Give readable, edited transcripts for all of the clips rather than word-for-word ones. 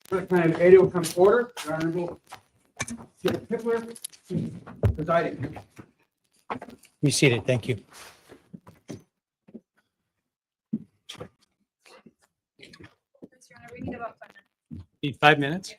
First time Ada will come to order. The Honorable Chair Pickler presiding. Be seated. Thank you. We need about 5 minutes. Need 5 minutes?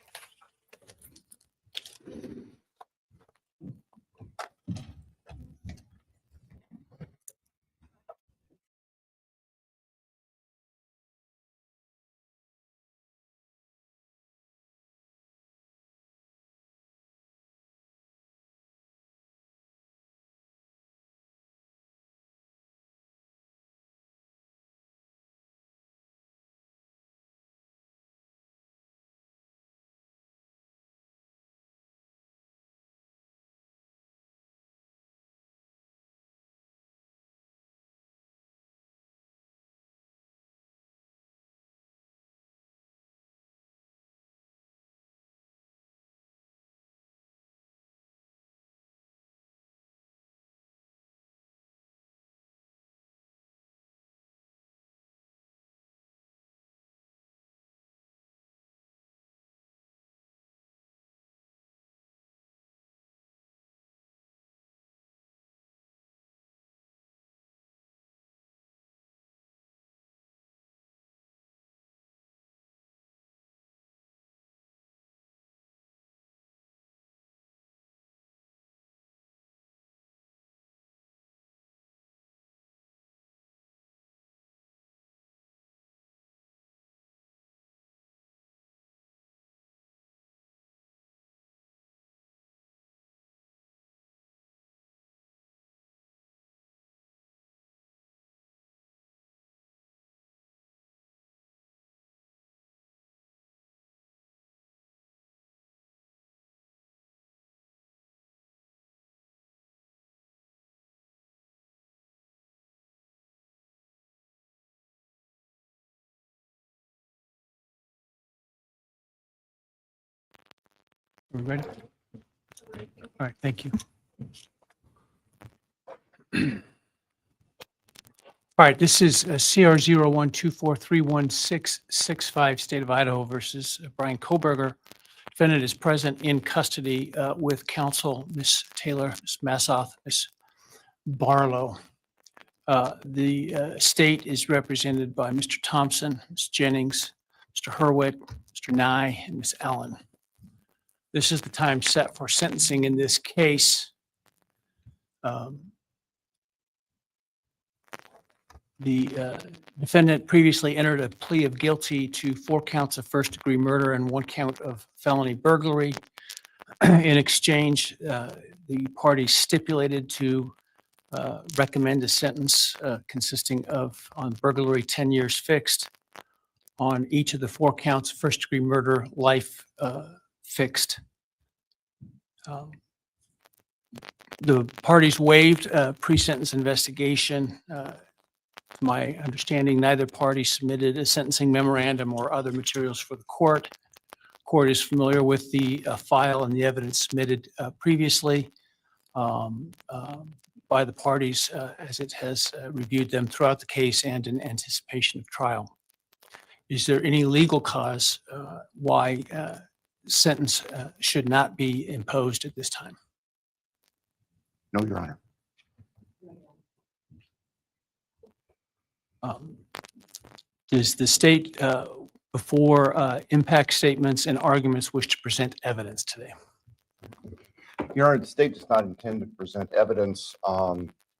We ready? All right, thank you. All right, this is CR 0124316665, State of Idaho versus Bryan Kohberger. Defendant is present in custody with counsel, Ms. Taylor, Ms. Massoth, Ms. Barlow. The state is represented by Mr. Thompson, Ms. Jennings, Mr. Hurwitz, Mr. Nye, and Ms. Allen. This is the time set for sentencing in this case. The defendant previously entered a plea of guilty to 4 counts of first-degree murder and 1 count of felony burglary. In exchange, the parties stipulated to recommend a sentence consisting of, on burglary, 10 years fixed, on each of the 4 counts of first-degree murder, life fixed. The parties waived pre-sentence investigation. To my understanding, neither party submitted a sentencing memorandum or other materials for the court. Court is familiar with the file and the evidence submitted previously by the parties as it has reviewed them throughout the case and in anticipation of trial. Is there any legal cause why sentence should not be imposed at this time? No, Your Honor. Does the state, before impact statements and arguments, wish to present evidence today? Your Honor, the state does not intend to present evidence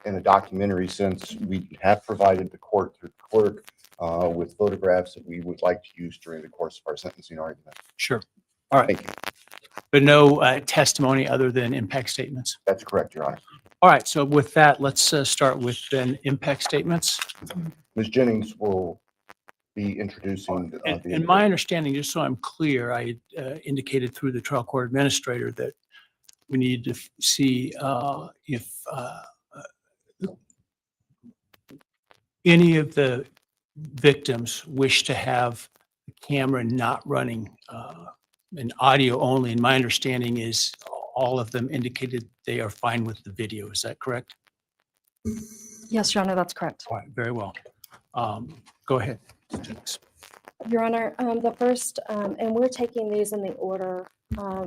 in a documentary sense. We have provided the court through clerk with photographs that we would like to use during the course of our sentencing argument. Sure. All right. Thank you. But no testimony other than impact statements? That's correct, Your Honor. All right. So with that, let's start with then impact statements. Ms. Jennings will be introducing. And my understanding, just so I'm clear, I indicated through the trial court administrator that we need to see if any of the victims wish to have the camera not running and audio only. And my understanding is all of them indicated they are fine with the video. Is that correct? Yes, Your Honor, that's correct. All right, very well. Go ahead. Thanks. Your Honor, the first, and we're taking these in the order,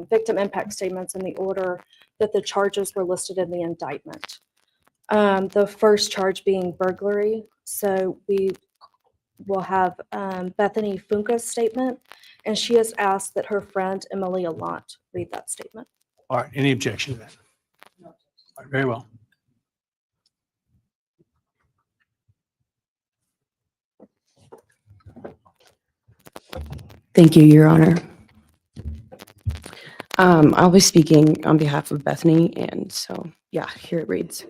victim impact statements in the order that the charges were listed in the indictment. The first charge being burglary. So we will have Bethany Funke's statement, and she has asked that her friend Emily Allant read that statement. All right, any objection to that? All right, very well. Thank you, Your Honor. I'll be speaking on behalf of Bethany, and so, yeah, here it reads.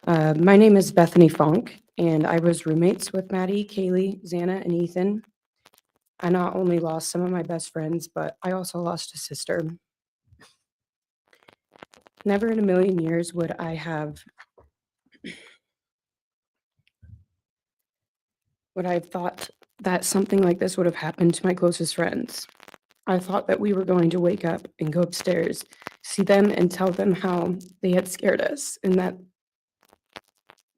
My name is Bethany Funke, and I was roommates with Maddie, Kaylee, Xana, and Ethan. I not only lost some of my best friends, but I also lost a sister. Never in a million years would I have thought that something like this would have happened to my closest friends. I thought that we were going to wake up and go upstairs, see them and tell them how they had scared us and that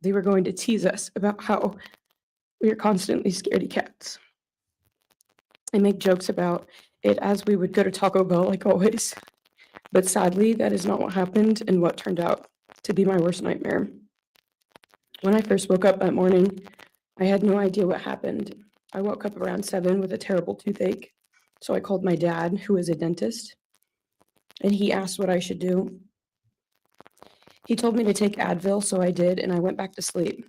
they were going to tease us about how we are constantly scaredy cats. I make jokes about it as we would go to Taco Bell like always. But sadly, that is not what happened and what turned out to be my worst nightmare. When I first woke up that morning, I had no idea what happened. I woke up around 7 with a terrible toothache. So I called my dad, who is a dentist, and he asked what I should do. He told me to take Advil, so I did, and I went back to sleep.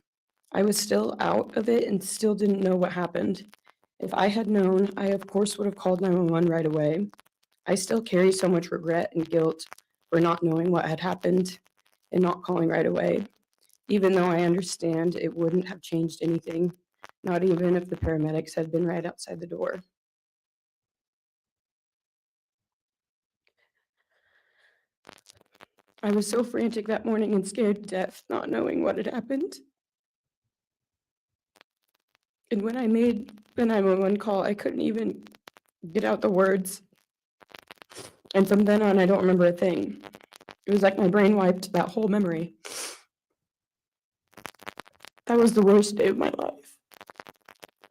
I was still out of it and still didn't know what happened. If I had known, I of course would have called 911 right away. I still carry so much regret and guilt for not knowing what had happened and not calling right away, even though I understand it wouldn't have changed anything, not even if the paramedics had been right outside the door. I was so frantic that morning and scared to death, not knowing what had happened. And when I made the 911 call, I couldn't even get out the words. And from then on, I don't remember a thing. It was like my brain wiped that whole memory. That was the worst day of my life.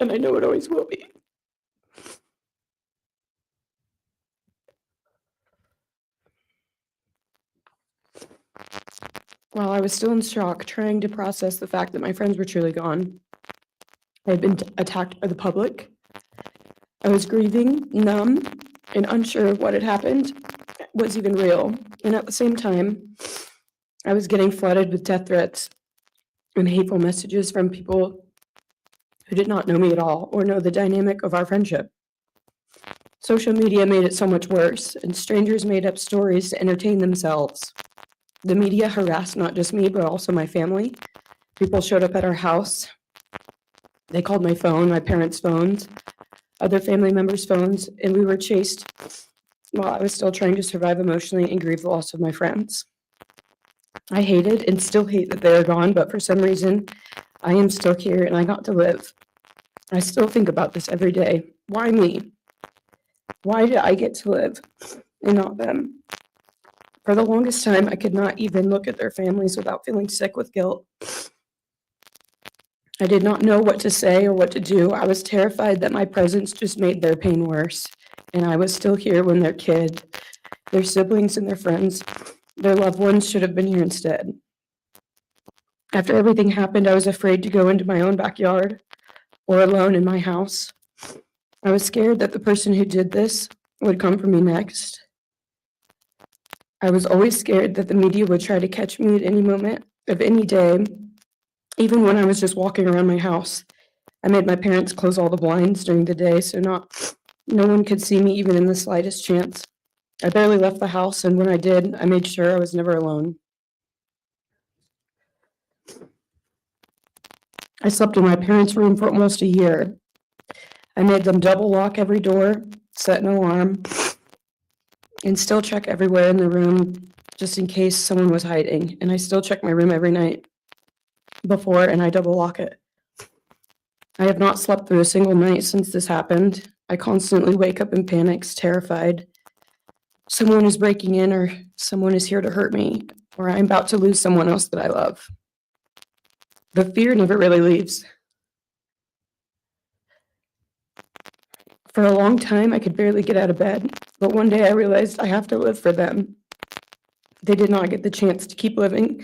And I know it always will be. While I was still in shock, trying to process the fact that my friends were truly gone, I had been attacked by the public. I was grieving, numb, and unsure of what had happened was even real. And at the same time, I was getting flooded with death threats and hateful messages from people who did not know me at all or know the dynamic of our friendship. Social media made it so much worse, and strangers made up stories to entertain themselves. The media harassed not just me, but also my family. People showed up at our house. They called my phone, my parents' phones, other family members' phones, and we were chased while I was still trying to survive emotionally and grieve the loss of my friends. I hated and still hate that they are gone, but for some reason, I am still here and I got to live. I still think about this every day. Why me? Why did I get to live and not them? For the longest time, I could not even look at their families without feeling sick with guilt. I did not know what to say or what to do. I was terrified that my presence just made their pain worse. And I was still here when their kid, their siblings, and their friends, their loved ones should have been here instead. After everything happened, I was afraid to go into my own backyard or alone in my house. I was scared that the person who did this would come for me next. I was always scared that the media would try to catch me at any moment of any day, even when I was just walking around my house. I made my parents close all the blinds during the day so no one could see me even in the slightest chance. I barely left the house, and when I did, I made sure I was never alone. I slept in my parents' room for almost a year. I made them double lock every door, set an alarm, and still check everywhere in the room just in case someone was hiding. And I still check my room every night before, and I double lock it. I have not slept through a single night since this happened. I constantly wake up in panics, terrified. Someone is breaking in, or someone is here to hurt me, or I'm about to lose someone else that I love. The fear never really leaves. For a long time, I could barely get out of bed, but one day I realized I have to live for them. They did not get the chance to keep living,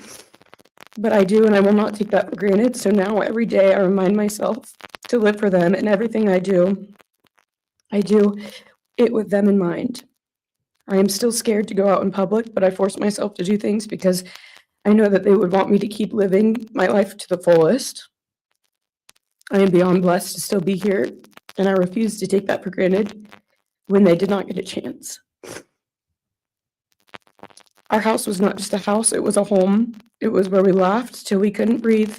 but I do, and I will not take that for granted. So now every day I remind myself to live for them, and everything I do it with them in mind. I am still scared to go out in public, but I force myself to do things because I know that they would want me to keep living my life to the fullest. I am beyond blessed to still be here, and I refuse to take that for granted when they did not get a chance. Our house was not just a house, it was a home. It was where we laughed till we couldn't breathe,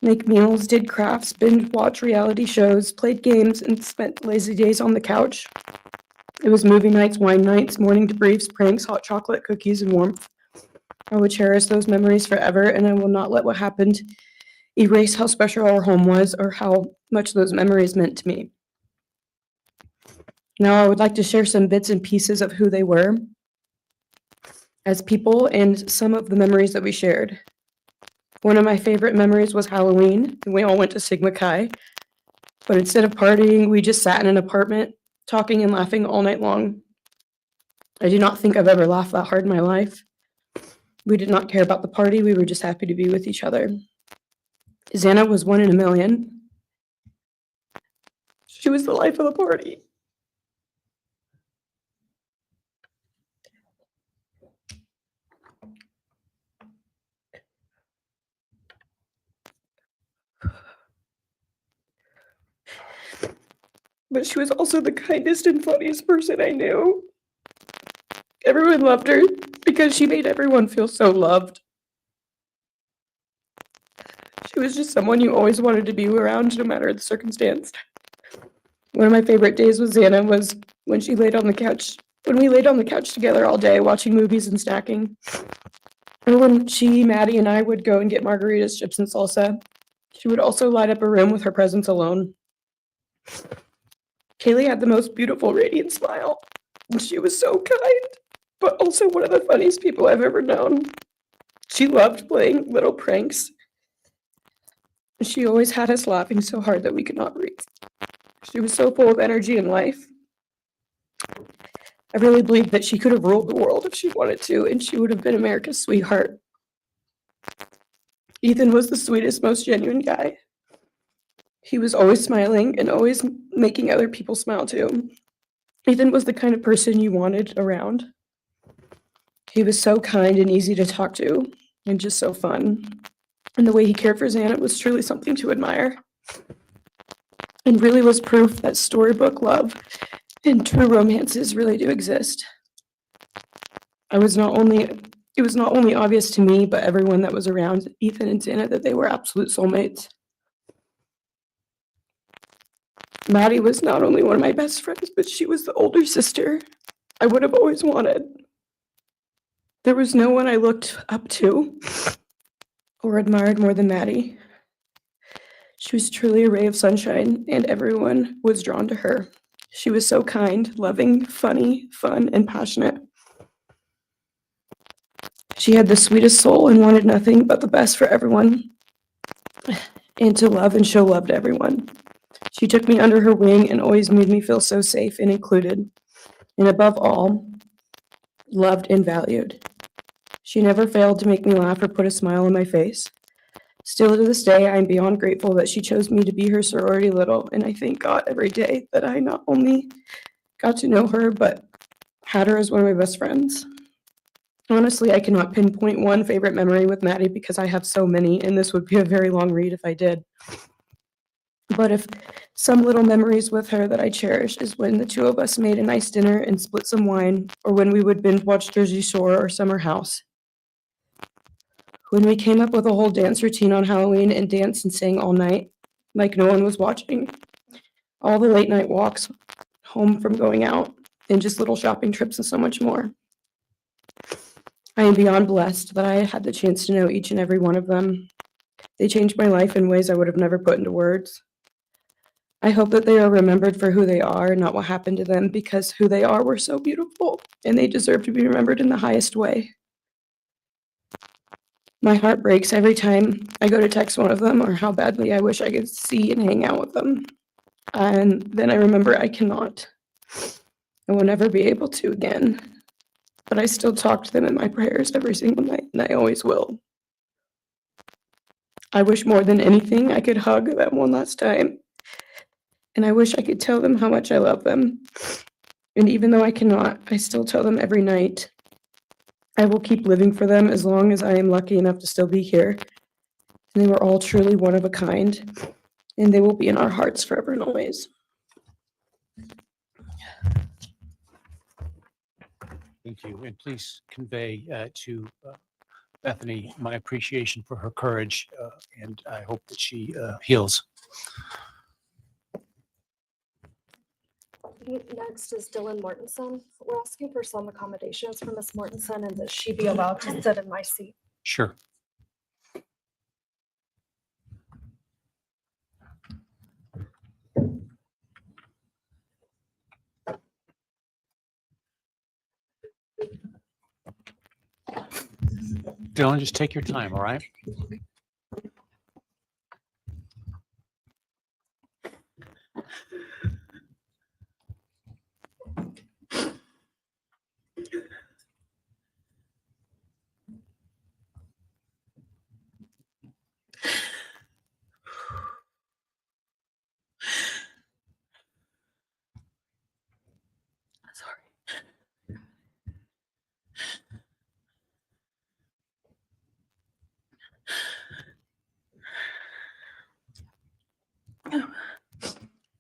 make meals, did crafts, binge watch reality shows, played games, and spent lazy days on the couch. It was movie nights, wine nights, morning debriefs, pranks, hot chocolate, cookies, and warmth. I would cherish those memories forever, and I will not let what happened erase how special our home was or how much those memories meant to me. Now, I would like to share some bits and pieces of who they were as people and some of the memories that we shared. One of my favorite memories was Halloween, and we all went to Sigma Chi. But instead of partying, we just sat in an apartment, talking and laughing all night long. I do not think I've ever laughed that hard in my life. We did not care about the party, we were just happy to be with each other. Xana was 1 in a million. She was the life of the party. But she was also the kindest and funniest person I knew. Everyone loved her because she made everyone feel so loved. She was just someone you always wanted to be around, no matter the circumstance. One of my favorite days with Xana was when she laid on the couch, when we laid on the couch together all day watching movies and snacking. Or when she, Maddie, and I would go and get margaritas, chips, and salsa. She would also light up a room with her presence alone. Kaylee had the most beautiful, radiant smile. And she was so kind, but also one of the funniest people I've ever known. She loved playing little pranks. She always had us laughing so hard that we could not breathe. She was so full of energy and life. I really believe that she could have ruled the world if she wanted to, and she would have been America's sweetheart. Ethan was the sweetest, most genuine guy. He was always smiling and always making other people smile too. Ethan was the kind of person you wanted around. He was so kind and easy to talk to, and just so fun. And the way he cared for Xana was truly something to admire. And really was proof that storybook love and true romances really do exist. It was not only obvious to me, but everyone that was around Ethan and Xana that they were absolute soulmates. Maddie was not only one of my best friends, but she was the older sister I would have always wanted. There was no one I looked up to or admired more than Maddie. She was truly a ray of sunshine, and everyone was drawn to her. She was so kind, loving, funny, fun, and passionate. She had the sweetest soul and wanted nothing but the best for everyone, and to love and show love to everyone. She took me under her wing and always made me feel so safe and included, and above all, loved and valued. She never failed to make me laugh or put a smile on my face. Still to this day, I am beyond grateful that she chose me to be her sorority little, and I thank God every day that I not only got to know her, but had her as one of my best friends. Honestly, I cannot pinpoint one favorite memory with Maddie because I have so many, and this would be a very long read if I did. But if some little memories with her that I cherish is when the two of us made a nice dinner and split some wine, or when we would binge watch Jersey Shore or Summer House. When we came up with a whole dance routine on Halloween and danced and sang all night, like no one was watching. All the late night walks home from going out, and just little shopping trips and so much more. I am beyond blessed that I had the chance to know each and every one of them. They changed my life in ways I would have never put into words. I hope that they are remembered for who they are, not what happened to them, because who they are were so beautiful, and they deserve to be remembered in the highest way. My heart breaks every time I go to text one of them or how badly I wish I could see and hang out with them. And then I remember I cannot. I will never be able to again. But I still talk to them in my prayers every single night, and I always will. I wish more than anything I could hug them one last time. And I wish I could tell them how much I love them. And even though I cannot, I still tell them every night. I will keep living for them as long as I am lucky enough to still be here. And they were all truly one of a kind, and they will be in our hearts forever and always. Thank you. And please convey to Bethany my appreciation for her courage, and I hope that she heals. Next is Dylan Mortensen. We're asking for some accommodations for Ms. Mortensen and that she be allowed to sit in my seat. Sure. Dylan, just take your time, all right?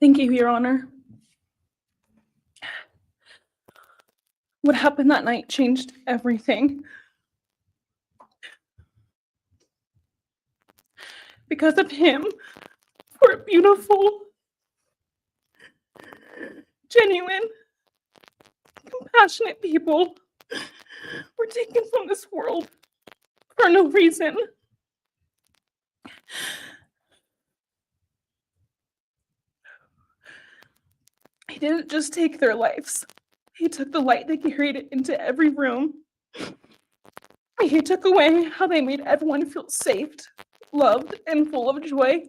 Thank you, Your Honor. What happened that night changed everything. Because of him, we're beautiful, genuine, compassionate people were taken from this world for no reason. He didn't just take their lives. He took the light they carried it into every room. He took away how they made everyone feel safe, loved, and full of joy.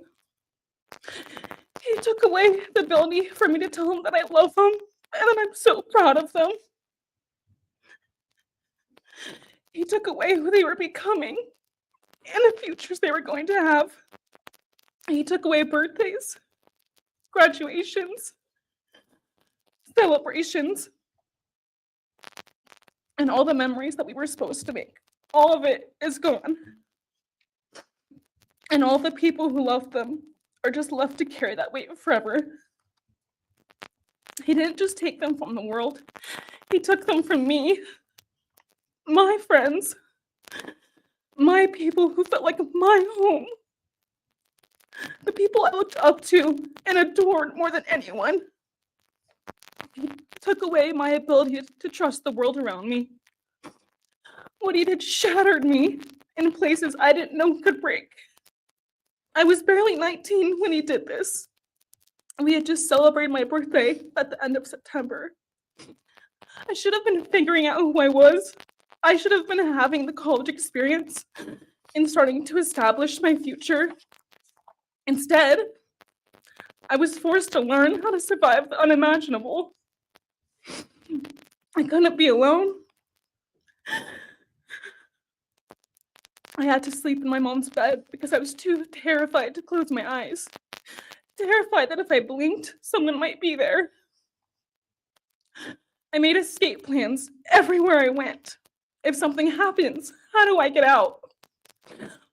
He took away the ability for me to tell them that I love them and that I'm so proud of them. He took away who they were becoming and the futures they were going to have. He took away birthdays, graduations, celebrations, and all the memories that we were supposed to make. All of it is gone. And all the people who loved them are just left to carry that weight forever. He didn't just take them from the world. He took them from me, my friends, my people who felt like my home, the people I looked up to and adored more than anyone. He took away my ability to trust the world around me. What he did shattered me in places I didn't know could break. I was barely 19 when he did this. We had just celebrated my birthday at the end of September. I should have been figuring out who I was. I should have been having the college experience and starting to establish my future. Instead, I was forced to learn how to survive the unimaginable. I couldn't be alone. I had to sleep in my mom's bed because I was too terrified to close my eyes. Terrified that if I blinked, someone might be there. I made escape plans everywhere I went. If something happens, how do I get out?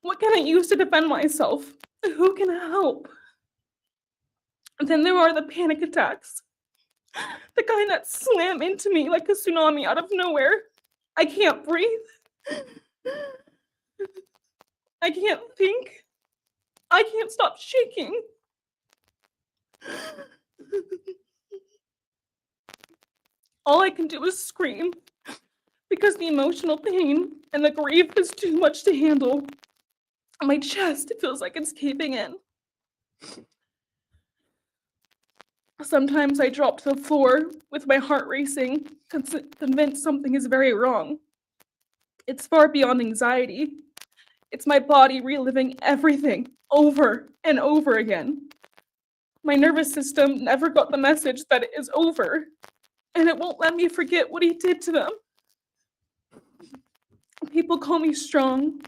What can I use to defend myself? Who can help? And then there are the panic attacks. The kind that slam into me like a tsunami out of nowhere. I can't breathe. I can't think. I can't stop shaking. All I can do is scream because the emotional pain and the grief is too much to handle. My chest feels like it's caving in. Sometimes I drop to the floor with my heart racing, convinced something is very wrong. It's far beyond anxiety. It's my body reliving everything over and over again. My nervous system never got the message that it is over, and it won't let me forget what he did to them. People call me strong.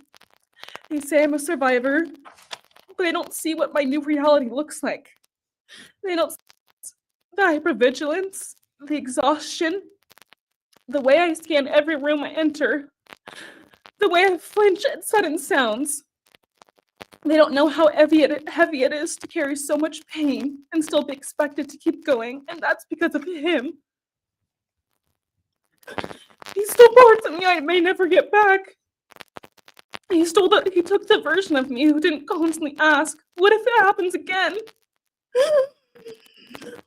They say I'm a survivor, but they don't see what my new reality looks like. They don't see the hypervigilance, the exhaustion, the way I scan every room I enter, the way I flinch at sudden sounds. They don't know how heavy it is to carry so much pain and still be expected to keep going, and that's because of him. He stole parts of me I may never get back. He took the version of me who didn't constantly ask, what if it happens again?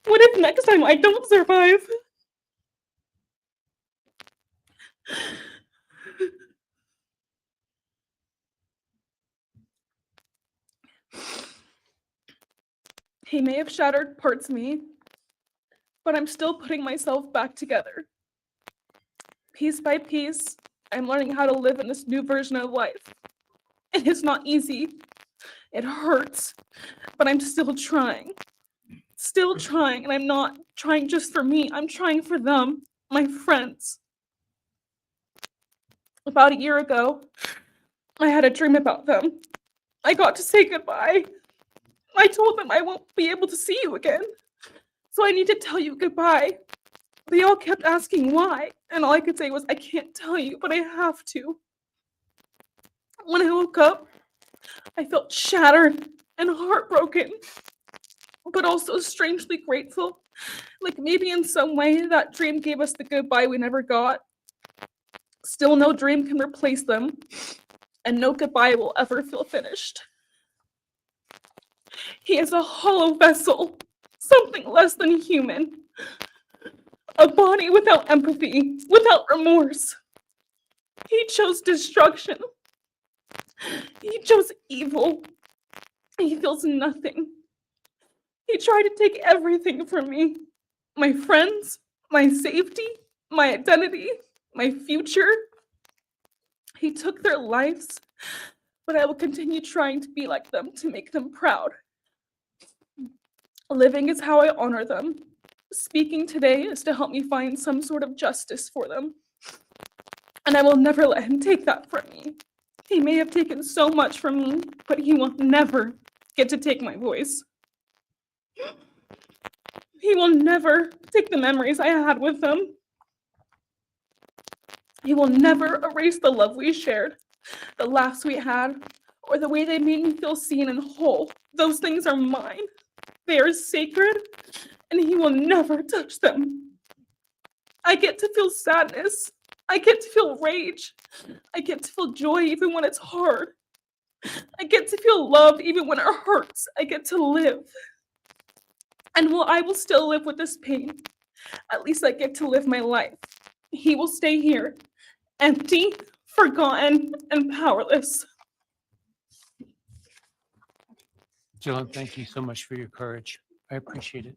What if next time I don't survive? He may have shattered parts of me, but I'm still putting myself back together. Piece by piece, I'm learning how to live in this new version of life. It is not easy. It hurts, but I'm still trying. Still trying, and I'm not trying just for me. I'm trying for them, my friends. About a year ago, I had a dream about them. I got to say goodbye. I told them I won't be able to see you again, so I need to tell you goodbye. They all kept asking why, and all I could say was, I can't tell you, but I have to. When I woke up, I felt shattered and heartbroken, but also strangely grateful. Like maybe in some way that dream gave us the goodbye we never got. Still, no dream can replace them, and no goodbye will ever feel finished. He is a hollow vessel, something less than human. A body without empathy, without remorse. He chose destruction. He chose evil. He feels nothing. He tried to take everything from me. My friends, my safety, my identity, my future. He took their lives, but I will continue trying to be like them, to make them proud. Living is how I honor them. Speaking today is to help me find some sort of justice for them. And I will never let him take that from me. He may have taken so much from me, but he will never get to take my voice. He will never take the memories I had with them. He will never erase the love we shared, the laughs we had, or the way they made me feel seen and whole. Those things are mine. They are sacred, and he will never touch them. I get to feel sadness. I get to feel rage. I get to feel joy even when it's hard. I get to feel love even when it hurts. I get to live. And while I will still live with this pain, at least I get to live my life. He will stay here, empty, forgotten, and powerless. Dylan, thank you so much for your courage. I appreciate it.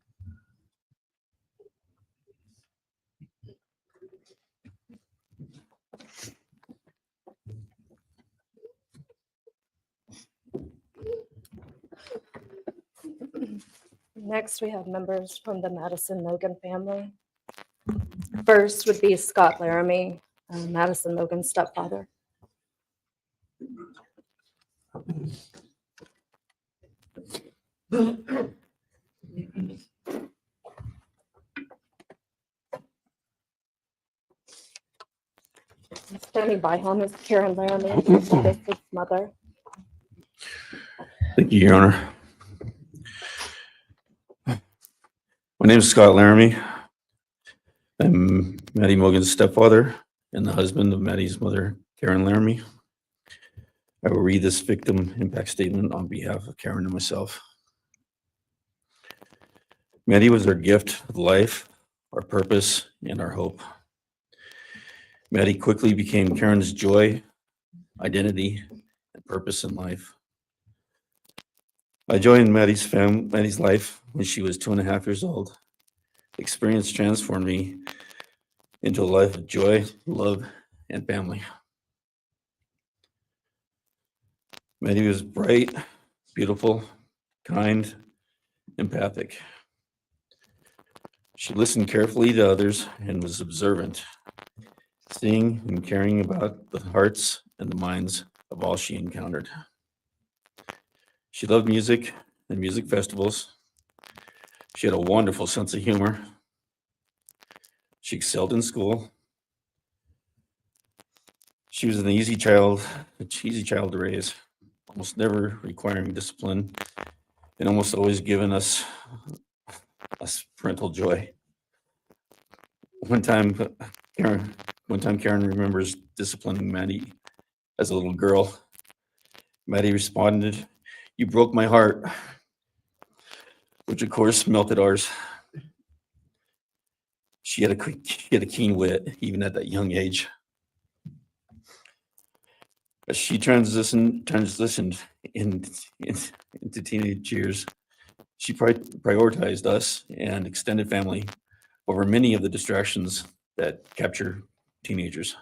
Next, we have members from the Madison Mogen family. First would be Scott Laramie, Madison Mogen's stepfather. Standing by him is Karen Laramie, this is mother. Thank you, Your Honor. My name is Scott Laramie. I'm Maddie Mogen's stepfather and the husband of Maddie's mother, Karen Laramie. I will read this victim impact statement on behalf of Karen and myself. Maddie was our gift of life, our purpose, and our hope. Maddie quickly became Karen's joy, identity, and purpose in life. I joined Maddie's life when she was 2.5 years old. The experience transformed me into a life of joy, love, and family. Maddie was bright, beautiful, kind, empathic. She listened carefully to others and was observant, seeing and caring about the hearts and the minds of all she encountered. She loved music and music festivals. She had a wonderful sense of humor. She excelled in school. She was an easy child to raise, almost never requiring discipline, and almost always giving us parental joy. One time Karen remembers disciplining Maddie as a little girl. Maddie responded, "You broke my heart," which of course melted ours. She had a keen wit, even at that young age. As she transitioned into teenage years, she prioritized us and extended family over many of the distractions that capture teenagers.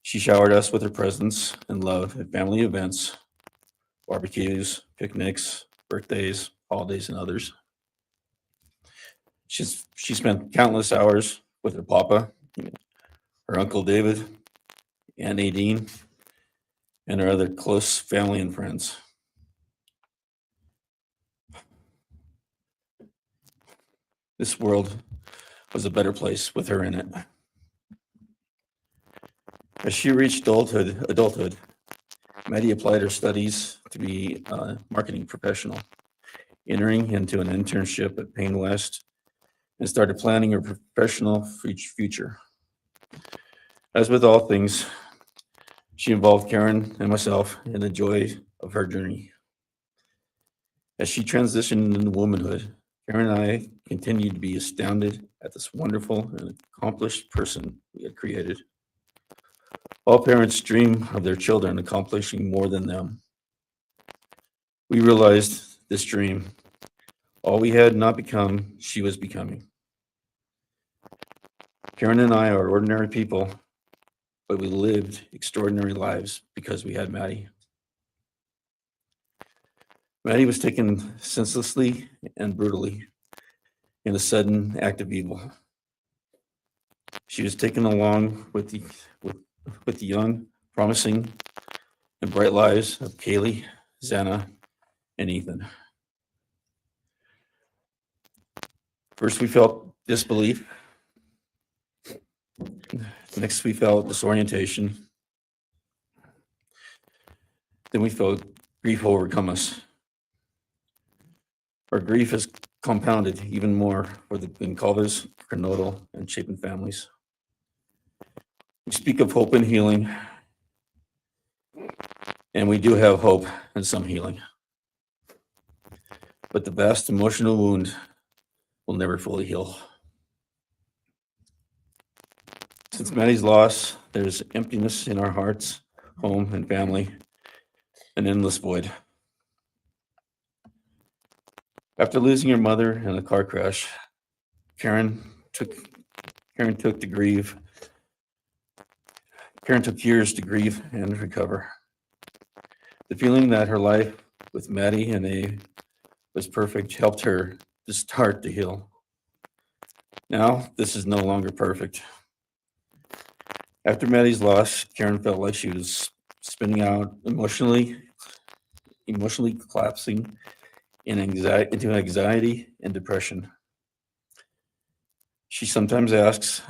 She showered us with her presence and love at family events, barbecues, picnics, birthdays, holidays, and others. She spent countless hours with her papa, her uncle David, Aunt Nadine, and her other close family and friends. This world was a better place with her in it. As she reached adulthood, Maddie applied her studies to be a marketing professional, entering into an internship at Payne West, and started planning her professional future. As with all things, she involved Karen and myself in the joy of her journey. As she transitioned into womanhood, Karen and I continued to be astounded at this wonderful and accomplished person we had created. All parents dream of their children accomplishing more than them. We realized this dream, all we had not become, she was becoming. Karen and I are ordinary people, but we lived extraordinary lives because we had Maddie. Maddie was taken senselessly and brutally in a sudden act of evil. She was taken along with the young, promising, and bright lives of Kaylee, Xana, and Ethan. First, we felt disbelief. Next, we felt disorientation. Then we felt grief overcome us. Our grief is compounded even more for the Goncalves, Kernodle, and Chapin families. We speak of hope and healing, and we do have hope and some healing. But the vast emotional wound will never fully heal. Since Maddie's loss, there's emptiness in our hearts, home, and family, an endless void. After losing her mother in a car crash, Karen took years to grieve and recover. The feeling that her life with Maddie and A was perfect helped her to start to heal. Now, this is no longer perfect. After Maddie's loss, Karen felt like she was spinning out, emotionally collapsing into anxiety and depression. She sometimes asks,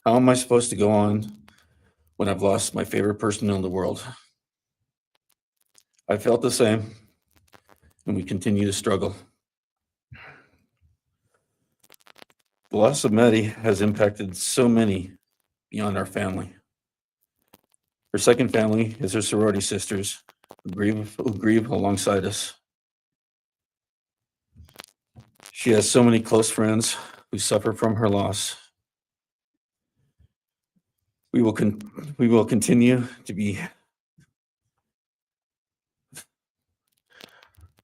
"How am I supposed to go on when I've lost my favorite person in the world?" I felt the same, and we continue to struggle. The loss of Maddie has impacted so many beyond our family. Her second family is her sorority sisters who grieve alongside us. She has so many close friends who suffer from her loss. We will continue to be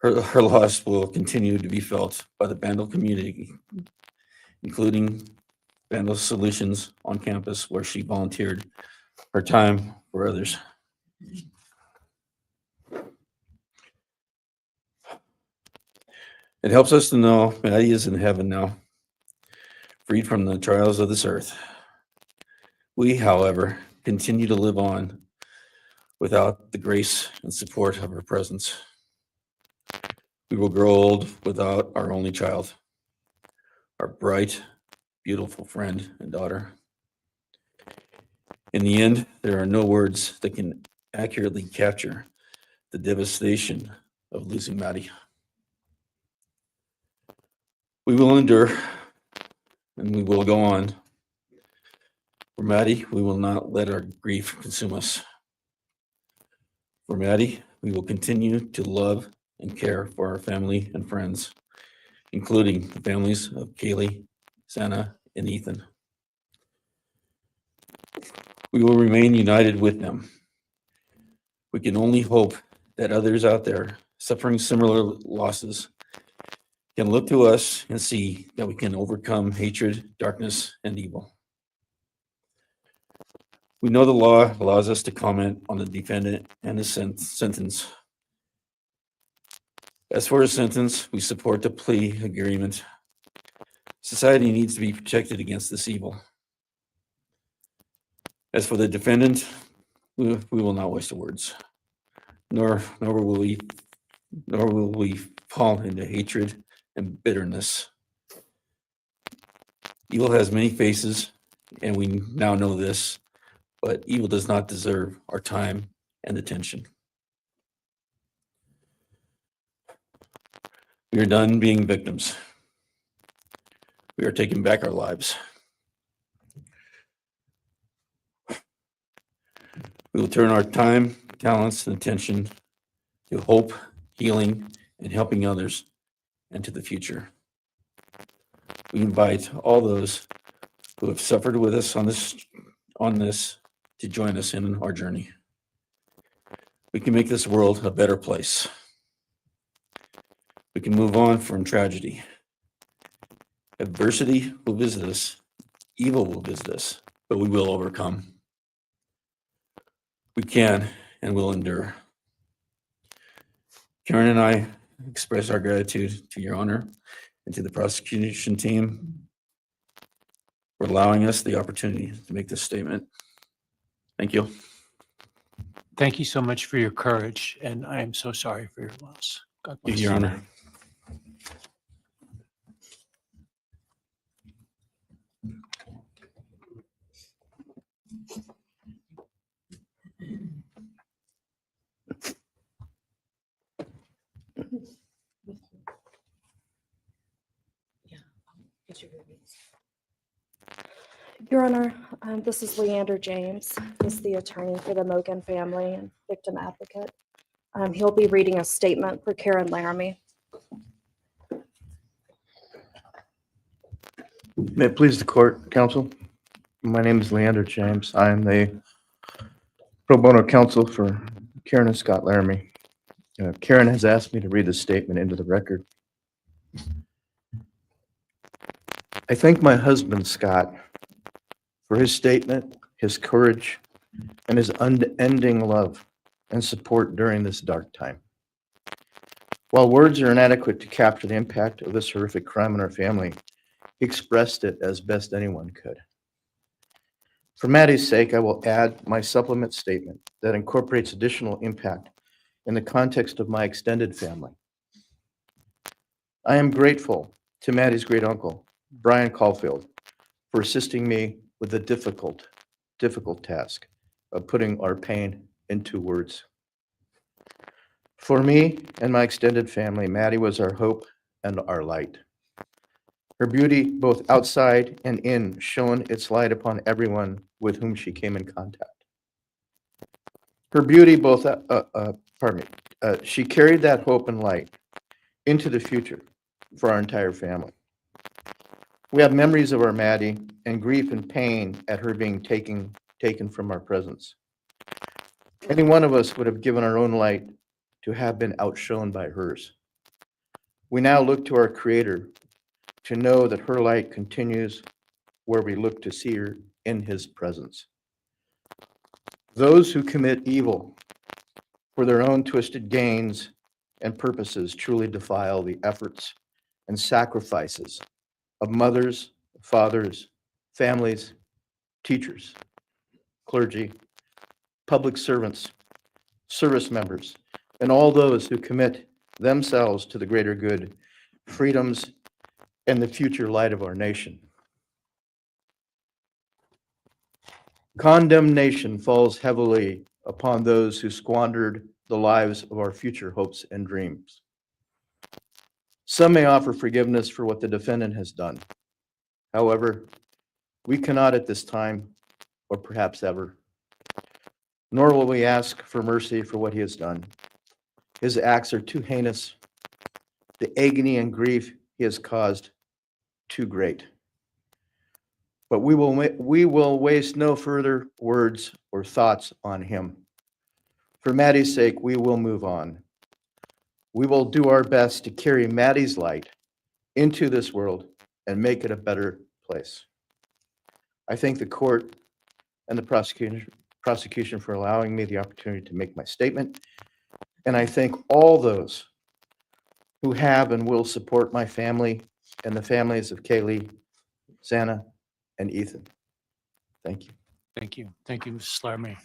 her loss will continue to be felt by the Vandal community, including Vandal Solutions on campus, where she volunteered her time for others. It helps us to know Maddie is in heaven now, freed from the trials of this earth. We, however, continue to live on without the grace and support of her presence. We will grow old without our only child, our bright, beautiful friend and daughter. In the end, there are no words that can accurately capture the devastation of losing Maddie. We will endure and we will go on. For Maddie, we will not let our grief consume us. For Maddie, we will continue to love and care for our family and friends, including the families of Kaylee, Xana, and Ethan. We will remain united with them. We can only hope that others out there suffering similar losses can look to us and see that we can overcome hatred, darkness, and evil. We know the law allows us to comment on the defendant and his sentence. As for his sentence, we support the plea agreement. Society needs to be protected against this evil. As for the defendant, we will not waste the words, nor will we fall into hatred and bitterness. Evil has many faces, and we now know this, but evil does not deserve our time and attention. We are done being victims. We are taking back our lives. We will turn our time, talents, and attention to hope, healing, and helping others and to the future. We invite all those who have suffered with us on this to join us in our journey. We can make this world a better place. We can move on from tragedy. Adversity will visit us, evil will visit us, but we will overcome. We can and will endure. Karen and I express our gratitude to Your Honor and to the prosecution team for allowing us the opportunity to make this statement. Thank you. Thank you so much for your courage, and I am so sorry for your loss. God bless you. Your Honor. Your Honor, this is Leander James. He's the attorney for the Mogen family and victim advocate. He'll be reading a statement for Karen Laramie. May it please the court, counsel. My name is Leander James. I am the pro bono counsel for Karen and Scott Laramie. Karen has asked me to read this statement into the record. I thank my husband, Scott, for his statement, his courage, and his unending love and support during this dark time. While words are inadequate to capture the impact of this horrific crime on our family, he expressed it as best anyone could. For Maddie's sake, I will add my supplement statement that incorporates additional impact in the context of my extended family. I am grateful to Maddie's great uncle, Bryan Caulfield, for assisting me with the difficult task of putting our pain into words. For me and my extended family, Maddie was our hope and our light. Her beauty, both outside and in, shone its light upon everyone with whom she came in contact. Her beauty, she carried that hope and light into the future for our entire family. We have memories of our Maddie and grief and pain at her being taken from our presence. Any one of us would have given our own light to have been outshone by hers. We now look to our Creator to know that her light continues where we look to see her in His presence. Those who commit evil for their own twisted gains and purposes truly defile the efforts and sacrifices of mothers, fathers, families, teachers, clergy, public servants, service members, and all those who commit themselves to the greater good, freedoms, and the future light of our nation. Condemnation falls heavily upon those who squandered the lives of our future hopes and dreams. Some may offer forgiveness for what the defendant has done. However, we cannot at this time, or perhaps ever, nor will we ask for mercy for what he has done. His acts are too heinous. The agony and grief he has caused, too great. But we will waste no further words or thoughts on him. For Maddie's sake, we will move on. We will do our best to carry Maddie's light into this world and make it a better place. I thank the court and the prosecution for allowing me the opportunity to make my statement. And I thank all those who have and will support my family and the families of Kaylee, Xana, and Ethan. Thank you. Thank you. Thank you, Mrs. Laramie.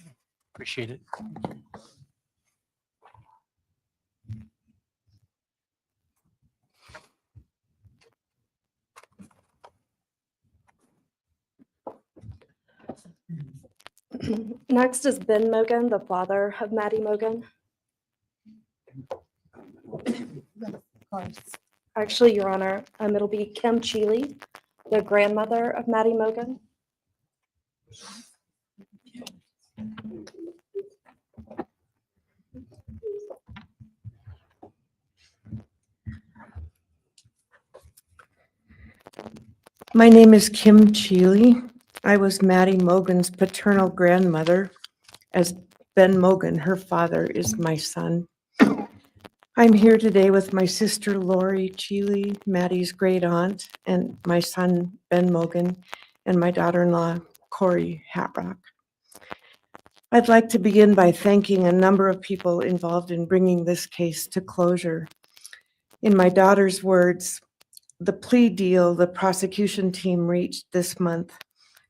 Appreciate it. Next is Ben Mogen, the father of Maddie Mogen. Actually, Your Honor, it'll be Kim Cheeley, the grandmother of Maddie Mogen. My name is Kim Cheeley. I was Maddie Mogen's paternal grandmother, as Ben Mogen, her father, is my son. I'm here today with my sister Lori Cheeley, Maddie's great aunt, and my son Ben Mogen, and my daughter-in-law Corey Hatrock. I'd like to begin by thanking a number of people involved in bringing this case to closure. In my daughter's words, the plea deal the prosecution team reached this month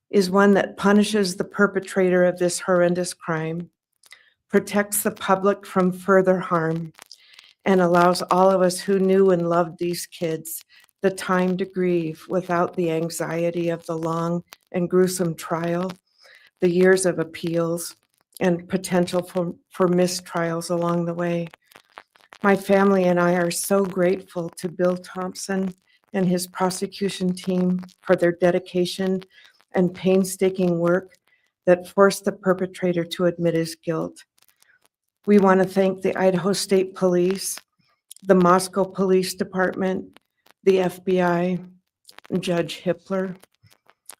is one that punishes the perpetrator of this horrendous crime, protects the public from further harm, and allows all of us who knew and loved these kids the time to grieve without the anxiety of the long and gruesome trial, the years of appeals, and potential for mistrials along the way. My family and I are so grateful to Bill Thompson and his prosecution team for their dedication and painstaking work that forced the perpetrator to admit his guilt. We want to thank the Idaho State Police, the Moscow Police Department, the FBI, and Judge Hippler.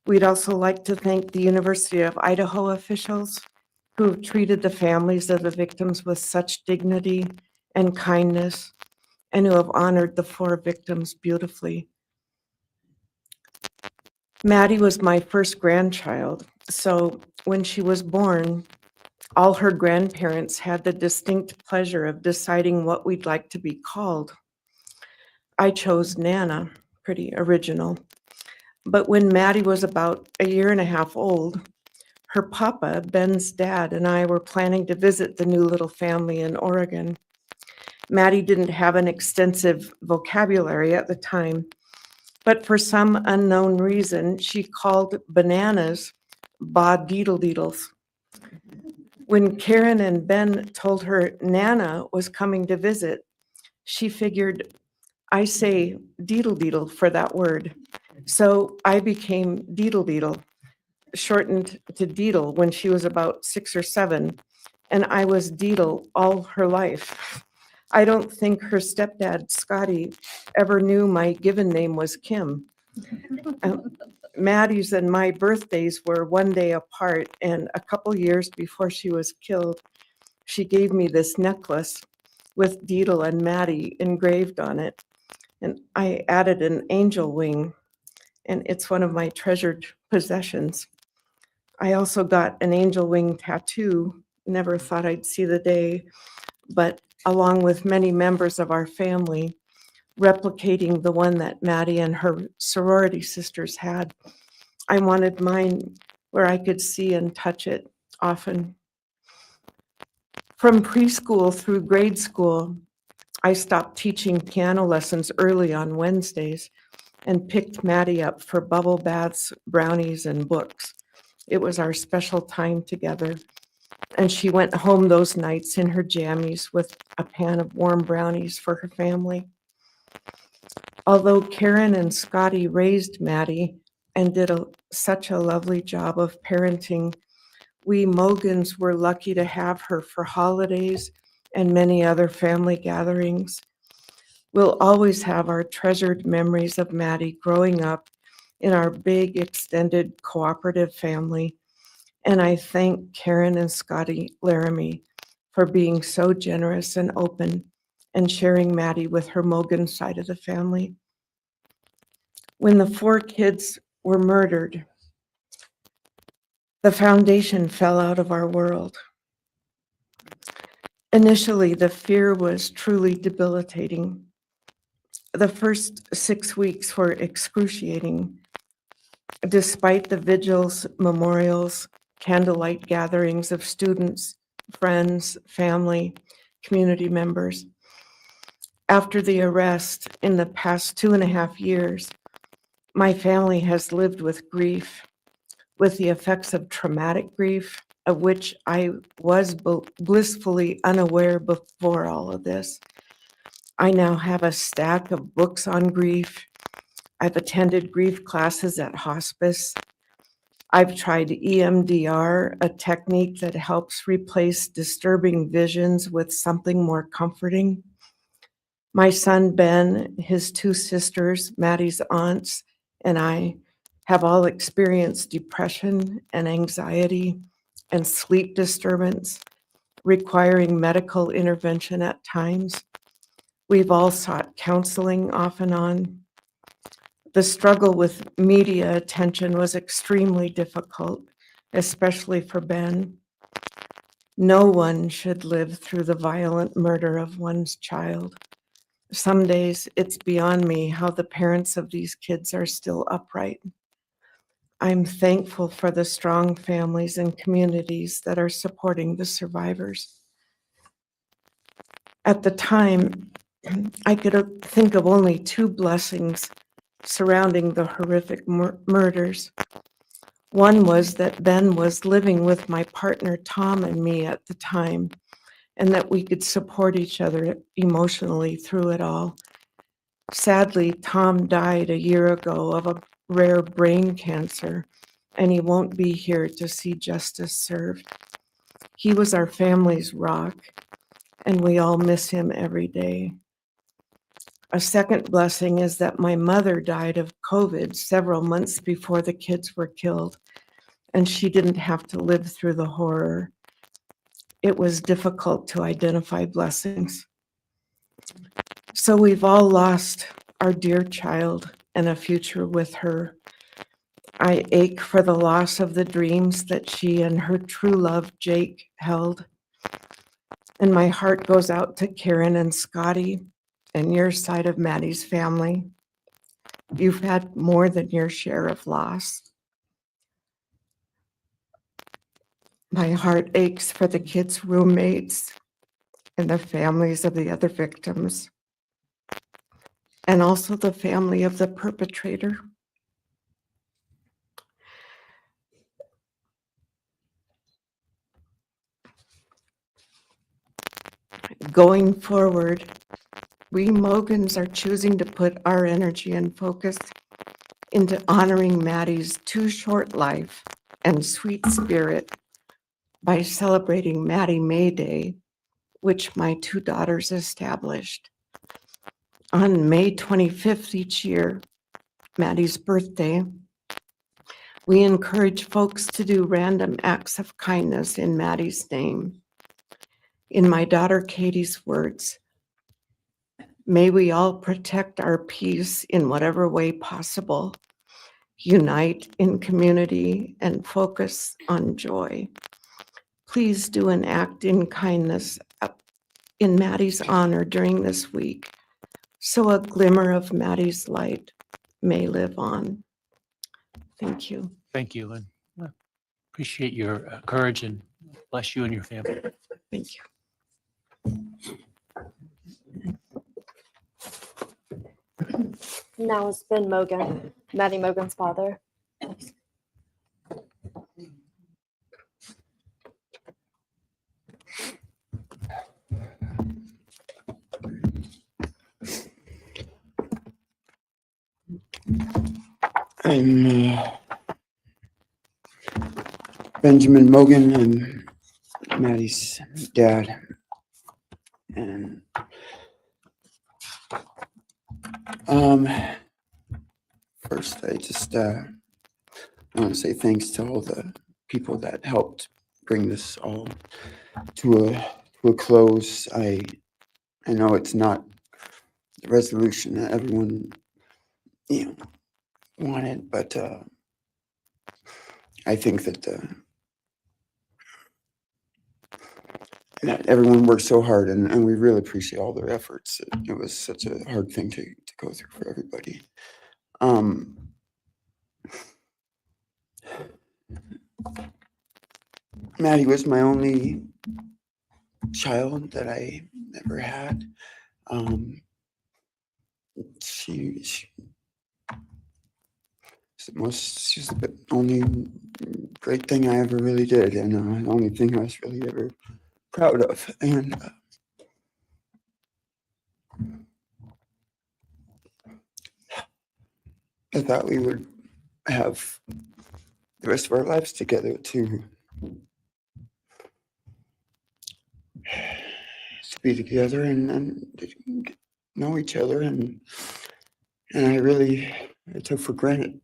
We'd also like to thank the University of Idaho officials who have treated the families of the victims with such dignity and kindness, and who have honored the 4 victims beautifully. Maddie was my first grandchild, so when she was born, all her grandparents had the distinct pleasure of deciding what we'd like to be called. I chose Nana, pretty original. But when Maddie was about 1.5 years old, her papa, Ben's dad, and I were planning to visit the new little family in Oregon. Maddie didn't have an extensive vocabulary at the time, but for some unknown reason, she called bananas ba-deedle-deedles. When Karen and Ben told her Nana was coming to visit, she figured, I say deedle-deedle for that word. So I became deedle-deedle, shortened to Deedle when she was about 6 or 7, and I was Deedle all her life. I don't think her stepdad, Scotty, ever knew my given name was Kim. Maddie's and my birthdays were 1 day apart, and a couple years before she was killed, she gave me this necklace with Deedle and Maddie engraved on it, and I added an angel wing, and it's one of my treasured possessions. I also got an angel wing tattoo, never thought I'd see the day, but along with many members of our family, replicating the one that Maddie and her sorority sisters had. I wanted mine where I could see and touch it often. From preschool through grade school, I stopped teaching piano lessons early on Wednesdays and picked Maddie up for bubble baths, brownies, and books. It was our special time together, and she went home those nights in her jammies with a pan of warm brownies for her family. Although Karen and Scotty raised Maddie and did such a lovely job of parenting, we Mogens were lucky to have her for holidays and many other family gatherings. We'll always have our treasured memories of Maddie growing up in our big extended cooperative family. And I thank Karen and Scotty Laramie for being so generous and open and sharing Maddie with her Mogen side of the family. When the 4 kids were murdered, the foundation fell out of our world. Initially, the fear was truly debilitating. The first 6 weeks were excruciating. Despite the vigils, memorials, candlelight gatherings of students, friends, family, community members. After the arrest, in the past 2.5 years, my family has lived with grief, with the effects of traumatic grief, of which I was blissfully unaware before all of this. I now have a stack of books on grief. I've attended grief classes at hospice. I've tried EMDR, a technique that helps replace disturbing visions with something more comforting. My son Ben, his 2 sisters, Maddie's aunts, and I have all experienced depression and anxiety and sleep disturbance, requiring medical intervention at times. We've all sought counseling off and on. The struggle with media attention was extremely difficult, especially for Ben. No one should live through the violent murder of one's child. Some days it's beyond me how the parents of these kids are still upright. I'm thankful for the strong families and communities that are supporting the survivors. At the time, I could think of only 2 blessings surrounding the horrific murders. One was that Ben was living with my partner Tom and me at the time, and that we could support each other emotionally through it all. Sadly, Tom died a year ago of a rare brain cancer, and he won't be here to see justice served. He was our family's rock, and we all miss him every day. A second blessing is that my mother died of COVID several months before the kids were killed, and she didn't have to live through the horror. It was difficult to identify blessings. So we've all lost our dear child and a future with her. I ache for the loss of the dreams that she and her true love, Jake, held. And my heart goes out to Karen and Scotty and your side of Maddie's family. You've had more than your share of loss. My heart aches for the kids' roommates and the families of the other victims, and also the family of the perpetrator. Going forward, we Mogens are choosing to put our energy and focus into honoring Maddie's too short life and sweet spirit by celebrating Maddie May Day, which my 2 daughters established. On May 25th each year, Maddie's birthday, we encourage folks to do random acts of kindness in Maddie's name. In my daughter Katie's words, may we all protect our peace in whatever way possible, unite in community, and focus on joy. Please do an act in kindness in Maddie's honor during this week. so a glimmer of Maddie's light may live on. Thank you. Thank you, and appreciate your courage, and bless you and your family. Thank you. Now it's Ben Mogen, Maddie Mogen's father. I'm Benjamin Mogen. I'm Maddie's dad. And first, I just want to say thanks to all the people that helped bring this all to a close. I know it's not the resolution that everyone wanted, but I think that that everyone worked so hard, and we really appreciate all their efforts. It was such a hard thing to go through for everybody. Maddie was my only child that I ever had. She's the only great thing I ever really did, and the only thing I was really ever proud of. And I thought we would have the rest of our lives together to be together and know each other, and I took for granted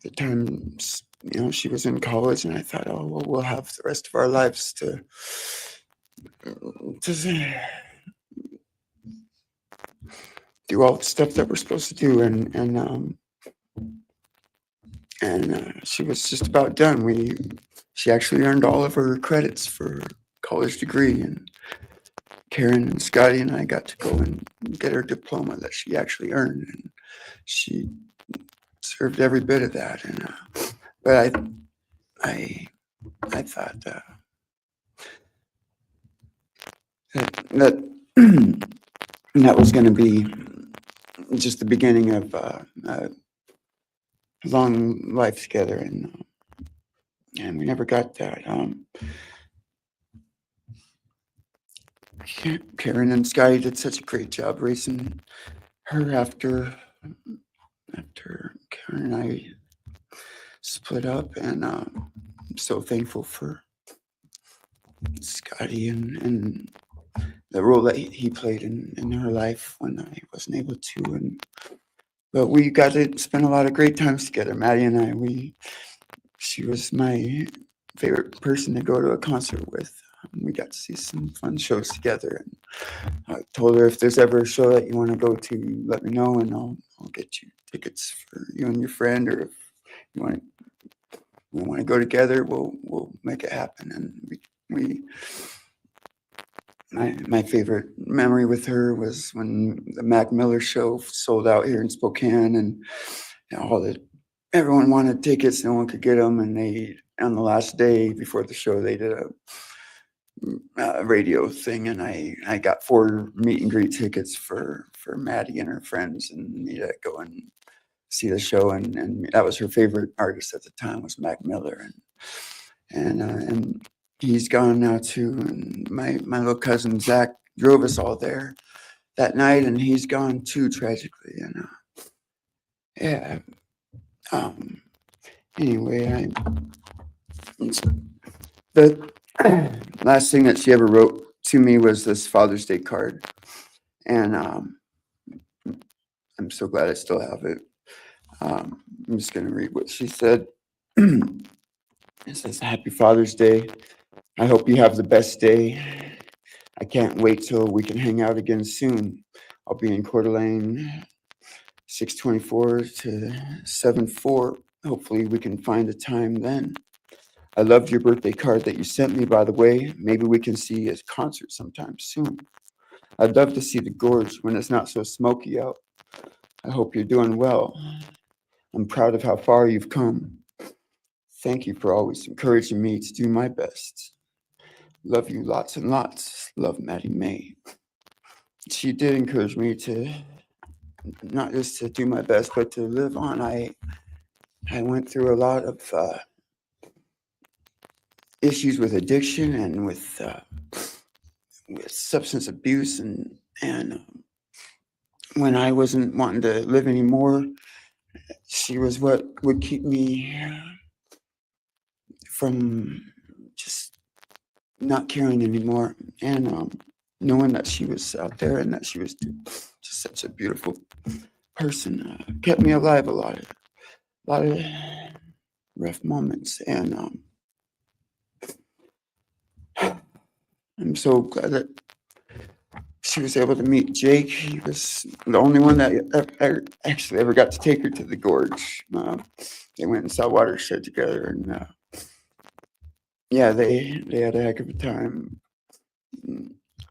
the times she was in college, and I thought, oh well, we'll have the rest of our lives to do all the stuff that we're supposed to do, and she was just about done. She actually earned all of her credits for her college degree, and Karen and Scotty and I got to go and get her diploma that she actually earned, and she served every bit of that. And but I thought that that was going to be just the beginning of a long life together, and we never got that. Karen and Scotty did such a great job raising her after Karen and I split up, and I'm so thankful for Scotty and the role that he played in her life when I wasn't able to. But we got to spend a lot of great times together, Maddie and I. She was my favorite person to go to a concert with. We got to see some fun shows together, and I told her, if there's ever a show that you want to go to, let me know, and I'll get you tickets for you and your friend, or if you want to go together, we'll make it happen. And my favorite memory with her was when the Mac Miller show sold out here in Spokane, and everyone wanted tickets, no one could get them, and they, on the last day before the show, they did a radio thing, and I got 4 meet and greet tickets for Maddie and her friends and me to go and see the show, and that was her favorite artist at the time, was Mac Miller, and he's gone now too. And my little cousin Zach drove us all there that night, and he's gone too, tragically. And anyway, the last thing that she ever wrote to me was this Father's Day card, and I'm so glad I still have it. I'm just going to read what she said. It says, "Happy Father's Day. I hope you have the best day. I can't wait till we can hang out again soon. I'll be in Coeur d'Alene, 624 to 74. Hopefully we can find a time then. I loved your birthday card that you sent me, by the way. Maybe we can see a concert sometime soon. I'd love to see the gorge when it's not so smoky out. I hope you're doing well. I'm proud of how far you've come. Thank you for always encouraging me to do my best. Love you lots and lots. Love, Maddie May. She did encourage me to not just to do my best, but to live on. I went through a lot of issues with addiction and with substance abuse, and when I wasn't wanting to live anymore, she was what would keep me from just not caring anymore, and knowing that she was out there and that she was just such a beautiful person kept me alive a lot of rough moments, and I'm so glad that she was able to meet Jake. He was the only one that actually ever got to take her to the gorge. They went and saw Watershed together, and yeah, they had a heck of a time.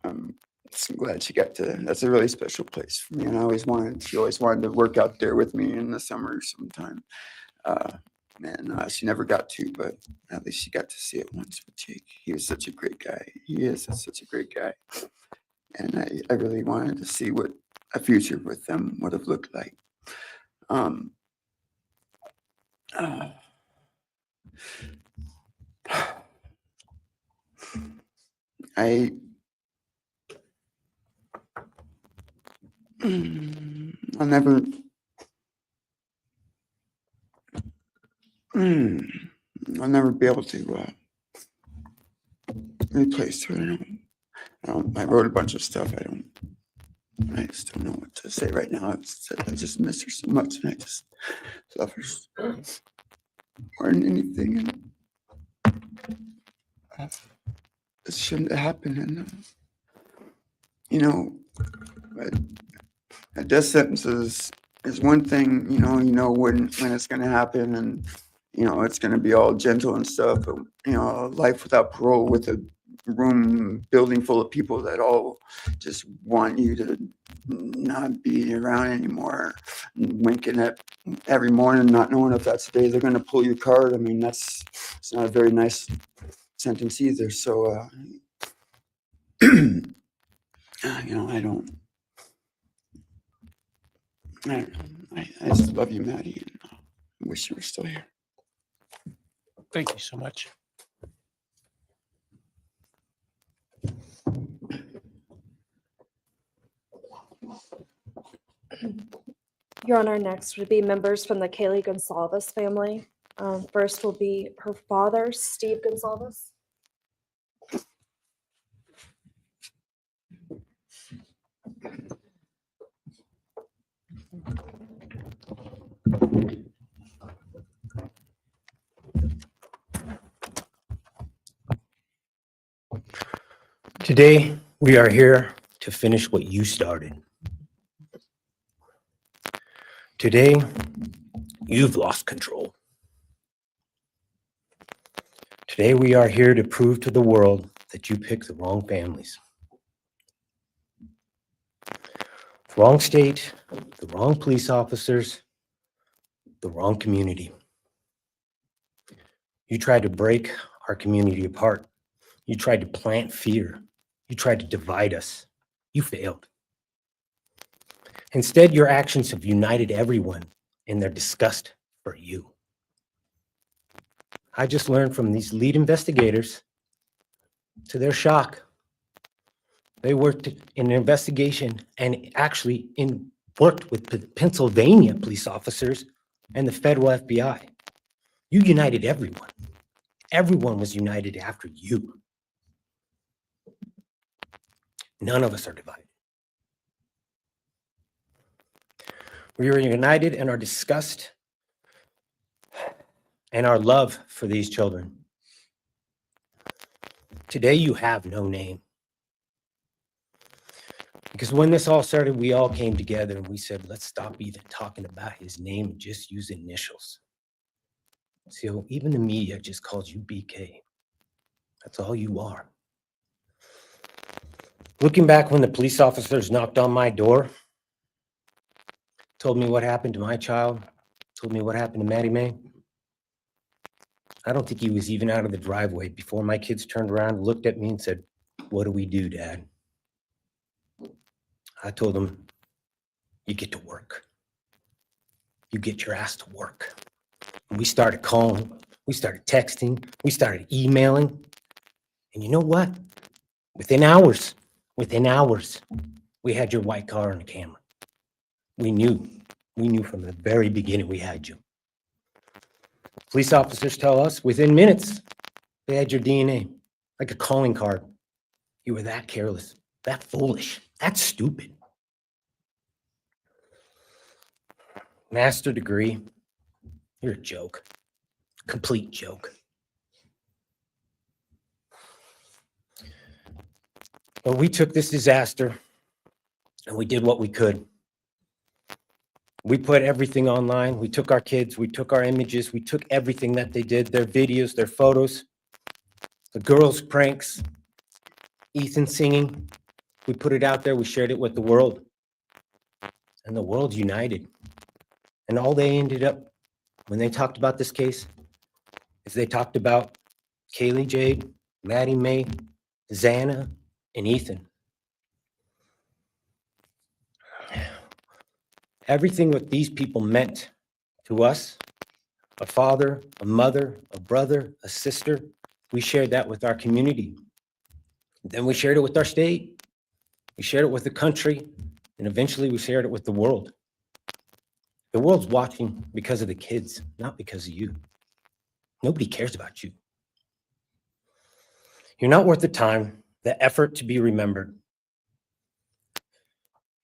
I'm so glad she got to. That's a really special place for me, and she always wanted to work out there with me in the summer sometime. And she never got to, but at least she got to see it once with Jake. He was such a great guy. He is such a great guy. And I really wanted to see what a future with them would have looked like. I'll never be able to replace her. I wrote a bunch of stuff. I just don't know what to say right now. I just miss her so much, and I just love her more than anything. And it shouldn't have happened. And a death sentence is one thing. When it's going to happen, and it's going to be all gentle and stuff. But life without parole, with a building full of people that all just want you to not be around anymore, winking at every morning, not knowing if that's the day they're going to pull your card. I mean, it's not a very nice sentence either. So, I just love you, Maddie, and I wish you were still here. Thank you so much. Your Honor, next would be members from the Kaylee Goncalves family. First will be her father, Steve Gonzalez. Today, we are here to finish what you started. Today, you've lost control. Today, we are here to prove to the world that you picked the wrong families. The wrong state, the wrong police officers, the wrong community. You tried to break our community apart. You tried to plant fear. You tried to divide us. You failed. Instead, your actions have united everyone in their disgust for you. I just learned from these lead investigators, to their shock, they worked in an investigation and actually worked with the Pennsylvania police officers and the federal FBI. You united everyone. Everyone was united after you. None of us are divided. We are united in our disgust and our love for these children. Today, you have no name. Because when this all started, we all came together and we said, let's stop even talking about his name and just use initials. So even the media just calls you BK. That's all you are. Looking back when the police officers knocked on my door, told me what happened to my child, told me what happened to Maddie Mae, I don't think he was even out of the driveway before my kids turned around, looked at me and said, "What do we do, Dad?" I told him, "You get to work. You get your ass to work." And we started calling, we started texting, we started emailing. And you know what? Within hours, we had your white car on the camera. We knew from the very beginning we had you. Police officers tell us within minutes they had your DNA, like a calling card. You were that careless, that foolish, that stupid. Master degree, you're a joke, complete joke. But we took this disaster and we did what we could. We put everything online. We took our kids, we took our images, we took everything that they did, their videos, their photos, the girls' pranks, Ethan singing. We put it out there, we shared it with the world. And the world united. And all they ended up, when they talked about this case, is they talked about Kaylee Jade, Maddie Mae, Xana, and Ethan. Everything what these people meant to us, a father, a mother, a brother, a sister, we shared that with our community. Then we shared it with our state. We shared it with the country. And eventually we shared it with the world. The world's watching because of the kids, not because of you. Nobody cares about you. You're not worth the time, the effort to be remembered.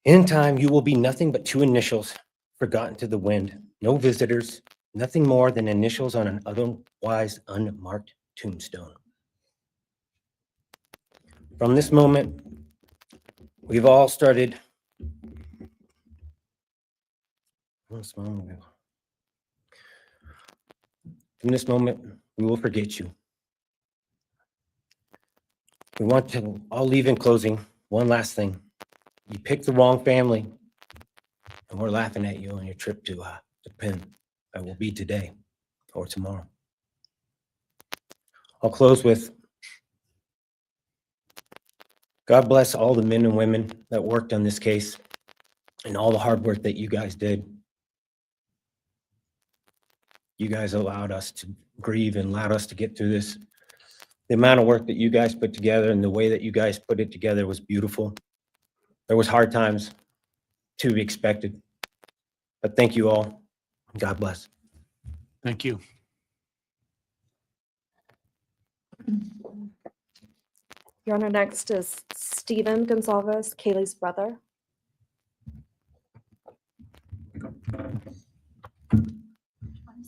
In time, you will be nothing but two initials forgotten to the wind. No visitors, nothing more than initials on an otherwise unmarked tombstone. From this moment, we've all started. From this moment, we will forget you. We want to, I'll leave in closing, one last thing. You picked the wrong family, and we're laughing at you on your trip to Penn. That will be today or tomorrow. I'll close with, God bless all the men and women that worked on this case and all the hard work that you guys did. You guys allowed us to grieve and allowed us to get through this. The amount of work that you guys put together and the way that you guys put it together was beautiful. There was hard times to be expected, but thank you all. God bless. Thank you. Your Honor, next is Stephen Gonzalez, Kaylee's brother.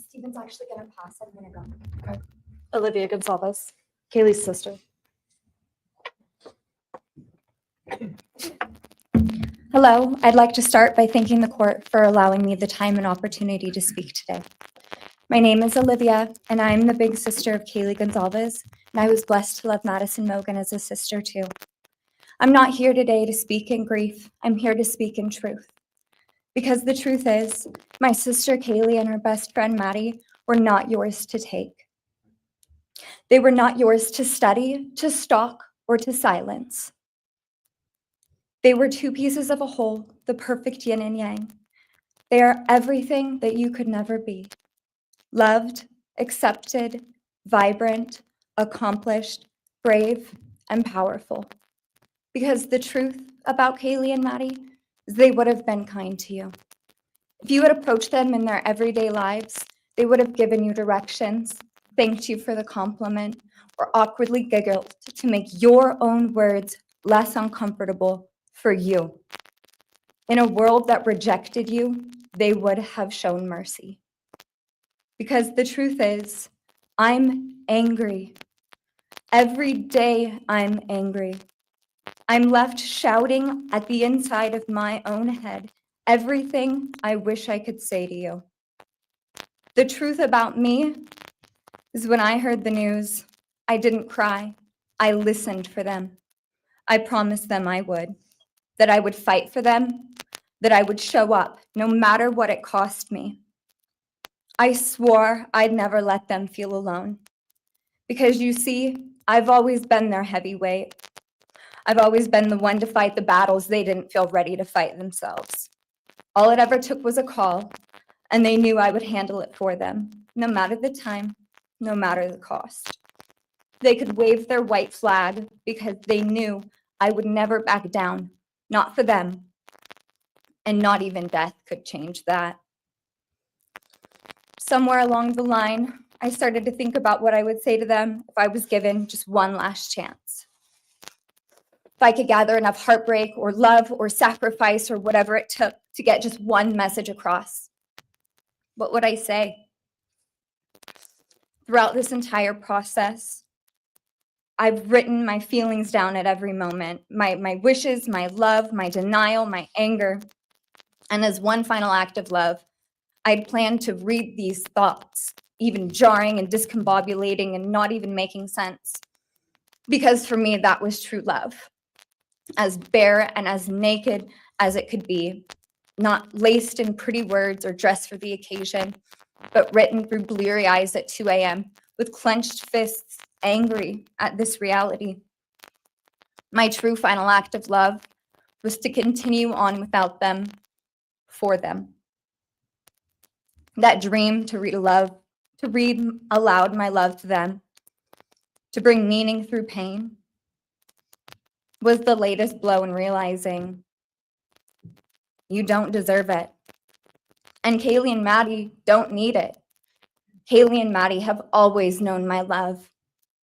Steven's actually gonna pass. I'm gonna go. Okay. Olivia Gonzalez, Kaylee's sister. Hello, I'd like to start by thanking the court for allowing me the time and opportunity to speak today. My name is Olivia, and I'm the big sister of Kaylee Goncalves, and I was blessed to love Madison Mogen as a sister too. I'm not here today to speak in grief. I'm here to speak in truth. Because the truth is, my sister Kaylee and her best friend Maddie were not yours to take. They were not yours to study, to stalk, or to silence. They were two pieces of a whole, the perfect yin and yang. They are everything that you could never be. Loved, accepted, vibrant, accomplished, brave, and powerful. Because the truth about Kaylee and Maddie is they would have been kind to you. If you had approached them in their everyday lives, they would have given you directions, thanked you for the compliment, or awkwardly giggled to make your own words less uncomfortable for you. In a world that rejected you, they would have shown mercy. Because the truth is, I'm angry. Every day I'm angry. I'm left shouting at the inside of my own head everything I wish I could say to you. The truth about me is when I heard the news, I didn't cry. I listened for them. I promised them I would, that I would fight for them, that I would show up no matter what it cost me. I swore I'd never let them feel alone. Because you see, I've always been their heavyweight. I've always been the one to fight the battles they didn't feel ready to fight themselves. All it ever took was a call, and they knew I would handle it for them, no matter the time, no matter the cost. They could wave their white flag because they knew I would never back down, not for them, and not even death could change that. Somewhere along the line, I started to think about what I would say to them if I was given just one last chance. If I could gather enough heartbreak or love or sacrifice or whatever it took to get just one message across, what would I say? Throughout this entire process, I've written my feelings down at every moment, my wishes, my love, my denial, my anger. And as one final act of love, I'd planned to read these thoughts, even jarring and discombobulating and not even making sense. Because for me, that was true love. As bare and as naked as it could be, not laced in pretty words or dressed for the occasion, but written through bleary eyes at 2 a.m. with clenched fists, angry at this reality. My true final act of love was to continue on without them, for them. That dream to read aloud my love to them, to bring meaning through pain, was the latest blow in realizing you don't deserve it. And Kaylee and Maddie don't need it. Kaylee and Maddie have always known my love,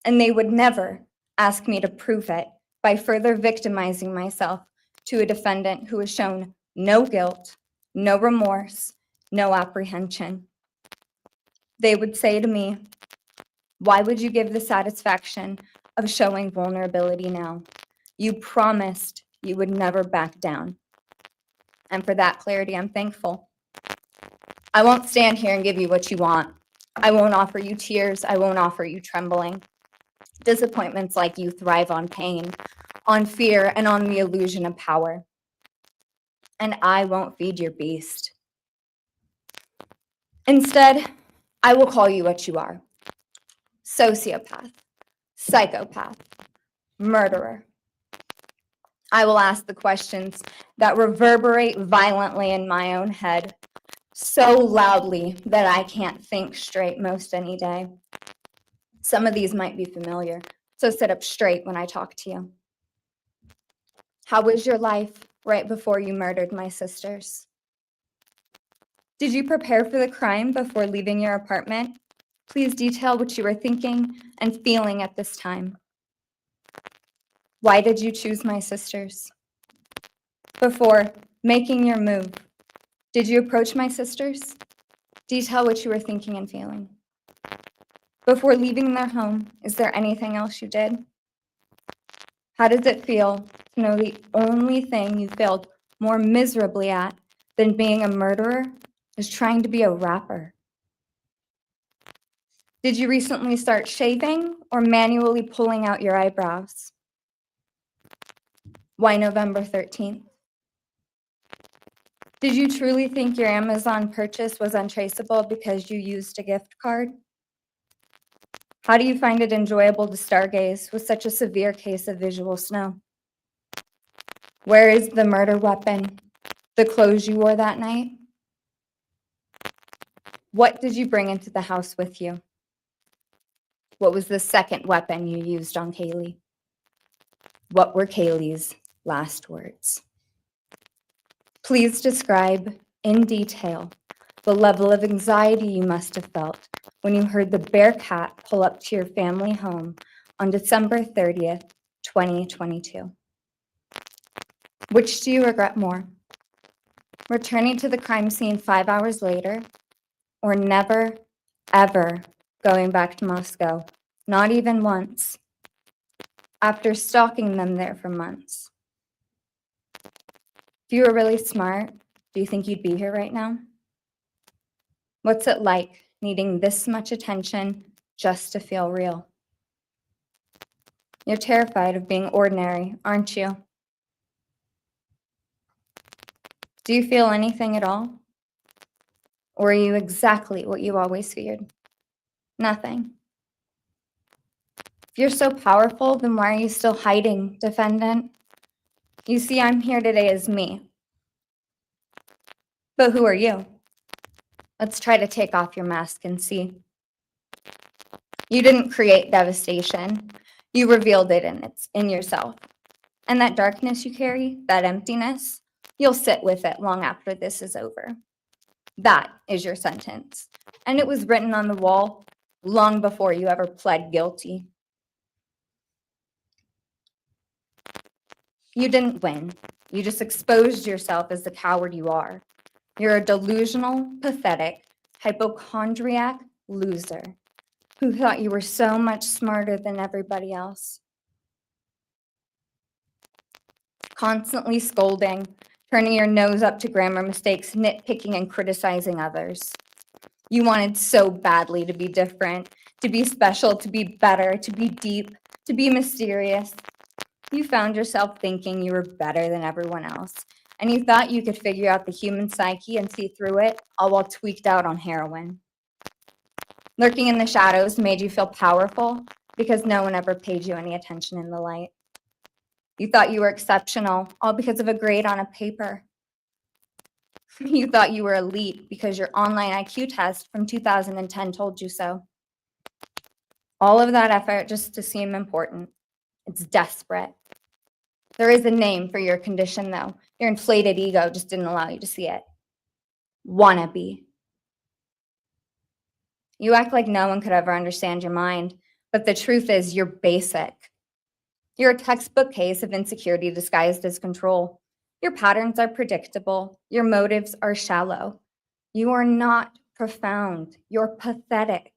and they would never ask me to prove it by further victimizing myself to a defendant who has shown no guilt, no remorse, no apprehension. They would say to me, "Why would you give the satisfaction of showing vulnerability now? You promised you would never back down." And for that clarity, I'm thankful. I won't stand here and give you what you want. I won't offer you tears. I won't offer you trembling. Disappointments like you thrive on pain, on fear, and on the illusion of power. And I won't feed your beast. Instead, I will call you what you are: sociopath, psychopath, murderer. I will ask the questions that reverberate violently in my own head, so loudly that I can't think straight most any day. Some of these might be familiar, so sit up straight when I talk to you. How was your life right before you murdered my sisters? Did you prepare for the crime before leaving your apartment? Please detail what you were thinking and feeling at this time. Why did you choose my sisters? Before making your move, did you approach my sisters? Detail what you were thinking and feeling. Before leaving their home, is there anything else you did? How does it feel to know the only thing you failed more miserably at than being a murderer is trying to be a rapper? Did you recently start shaving or manually pulling out your eyebrows? Why November 13th? Did you truly think your Amazon purchase was untraceable because you used a gift card? How do you find it enjoyable to stargaze with such a severe case of visual snow? Where is the murder weapon? The clothes you wore that night? What did you bring into the house with you? What was the second weapon you used on Kaylee? What were Kaylee's last words? Please describe in detail the level of anxiety you must have felt when you heard the Bearcat pull up to your family home on December 30th, 2022. Which do you regret more? Returning to the crime scene 5 hours later, or never, ever going back to Moscow, not even once, after stalking them there for months? If you were really smart, do you think you'd be here right now? What's it like needing this much attention just to feel real? You're terrified of being ordinary, aren't you? Do you feel anything at all? Or are you exactly what you always feared? Nothing. If you're so powerful, then why are you still hiding, defendant? You see, I'm here today as me. But who are you? Let's try to take off your mask and see. You didn't create devastation. You revealed it in yourself. And that darkness you carry, that emptiness, you'll sit with it long after this is over. That is your sentence. And it was written on the wall long before you ever pled guilty. You didn't win. You just exposed yourself as the coward you are. You're a delusional, pathetic, hypochondriac loser who thought you were so much smarter than everybody else. Constantly scolding, turning your nose up to grammar mistakes, nitpicking and criticizing others. You wanted so badly to be different, to be special, to be better, to be deep, to be mysterious. You found yourself thinking you were better than everyone else, and you thought you could figure out the human psyche and see through it, all while tweaked out on heroin. Lurking in the shadows made you feel powerful because no one ever paid you any attention in the light. You thought you were exceptional, all because of a grade on a paper. You thought you were elite because your online IQ test from 2010 told you so. All of that effort just to seem important. It's desperate. There is a name for your condition, though. Your inflated ego just didn't allow you to see it. Wannabe. You act like no one could ever understand your mind, but the truth is you're basic. You're a textbook case of insecurity disguised as control. Your patterns are predictable. Your motives are shallow. You are not profound. You're pathetic.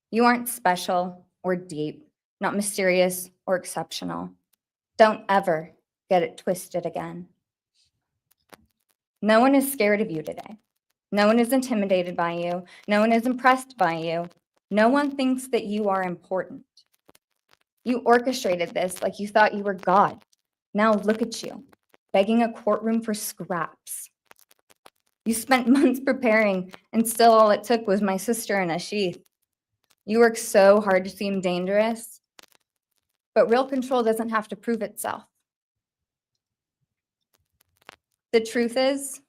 You aren't special or deep, not mysterious or exceptional. Don't ever get it twisted again. No one is scared of you today. No one is intimidated by you. No one is impressed by you. No one thinks that you are important. You orchestrated this like you thought you were God. Now look at you, begging a courtroom for scraps. You spent months preparing, and still all it took was my sister in a sheath. You work so hard to seem dangerous, but real control doesn't have to prove itself. The truth is,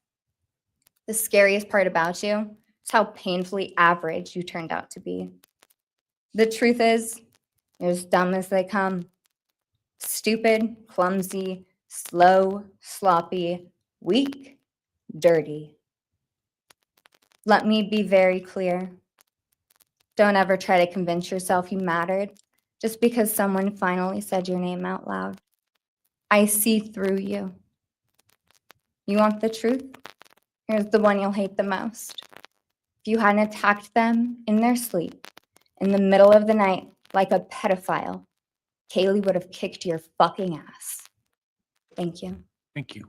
the scariest part about you is how painfully average you turned out to be. The truth is, you're as dumb as they come. Stupid, clumsy, slow, sloppy, weak, dirty. Let me be very clear. Don't ever try to convince yourself you mattered just because someone finally said your name out loud. I see through you. You want the truth? Here's the one you'll hate the most. If you hadn't attacked them in their sleep, in the middle of the night, like a pedophile, Kaylee would have kicked your fucking ass. Thank you. Thank you.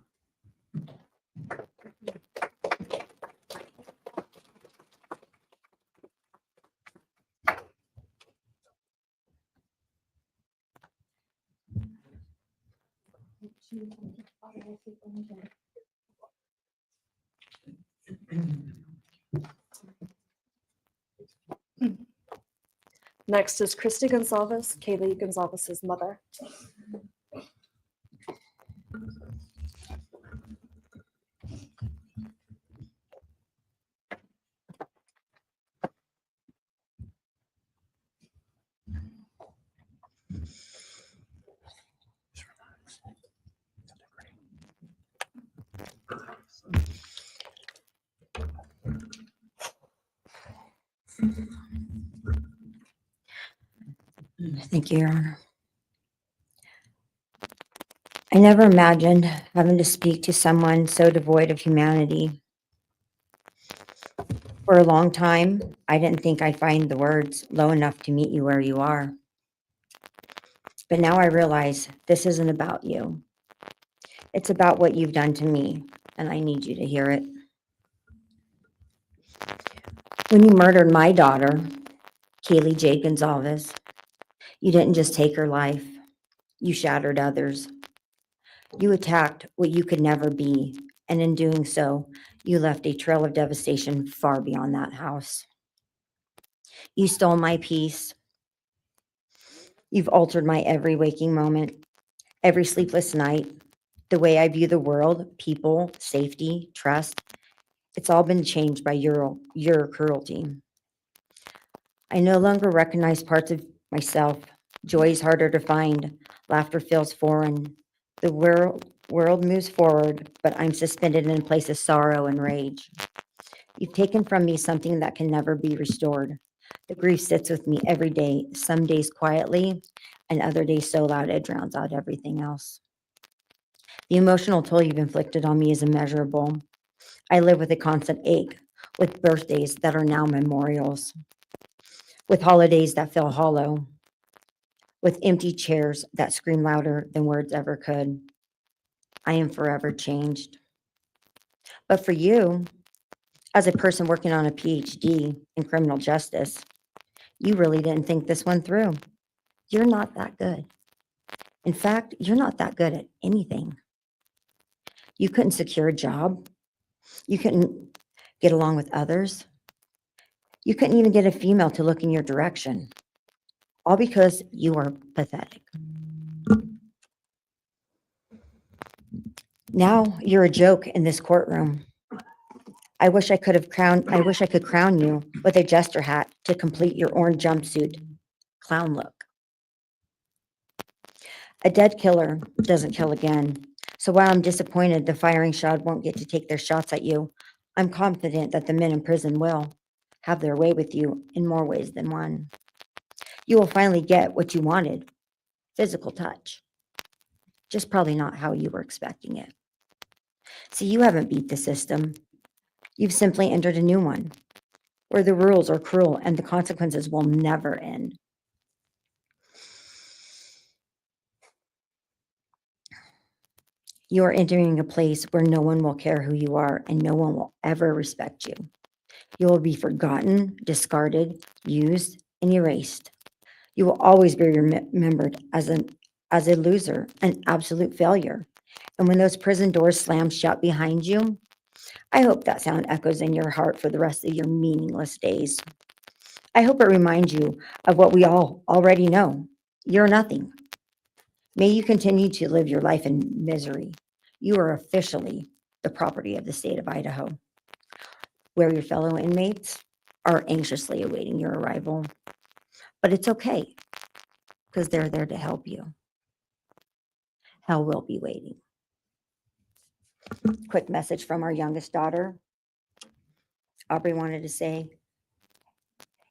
Next is Christy Gonzalez, Kaylee Gonzalez's mother. Thank you, Your Honor. I never imagined having to speak to someone so devoid of humanity. For a long time, I didn't think I'd find the words low enough to meet you where you are. But now I realize this isn't about you. It's about what you've done to me, and I need you to hear it. When you murdered my daughter, Kaylee J. Gonzalez, You didn't just take her life, you shattered others. You attacked what you could never be, and in doing so, you left a trail of devastation far beyond that house. You stole my peace. You've altered my every waking moment, every sleepless night, the way I view the world, people, safety, trust. It's all been changed by your cruelty. I no longer recognize parts of myself. Joy is harder to find. Laughter feels foreign. The world moves forward, but I'm suspended in a place of sorrow and rage. You've taken from me something that can never be restored. The grief sits with me every day, some days quietly, and other days so loud it drowns out everything else. The emotional toll you've inflicted on me is immeasurable. I live with a constant ache, with birthdays that are now memorials, with holidays that feel hollow, with empty chairs that scream louder than words ever could. I am forever changed. But for you, as a person working on a PhD in criminal justice, you really didn't think this one through. You're not that good. In fact, you're not that good at anything. You couldn't secure a job. You couldn't get along with others. You couldn't even get a female to look in your direction. All because you are pathetic. Now you're a joke in this courtroom. I wish I could crown you with a jester hat to complete your orange jumpsuit clown look. A dead killer doesn't kill again. So while I'm disappointed the firing squad won't get to take their shots at you, I'm confident that the men in prison will have their way with you in more ways than one. You will finally get what you wanted, physical touch. Just probably not how you were expecting it. See, you haven't beat the system. You've simply entered a new one, where the rules are cruel and the consequences will never end. You are entering a place where no one will care who you are and no one will ever respect you. You will be forgotten, discarded, used, and erased. You will always be remembered as a loser, an absolute failure. And when those prison doors slam shut behind you, I hope that sound echoes in your heart for the rest of your meaningless days. I hope it reminds you of what we all already know. You're nothing. May you continue to live your life in misery. You are officially the property of the state of Idaho, where your fellow inmates are anxiously awaiting your arrival. But it's okay, because they're there to help you. Hell will be waiting. Quick message from our youngest daughter. Aubrey wanted to say,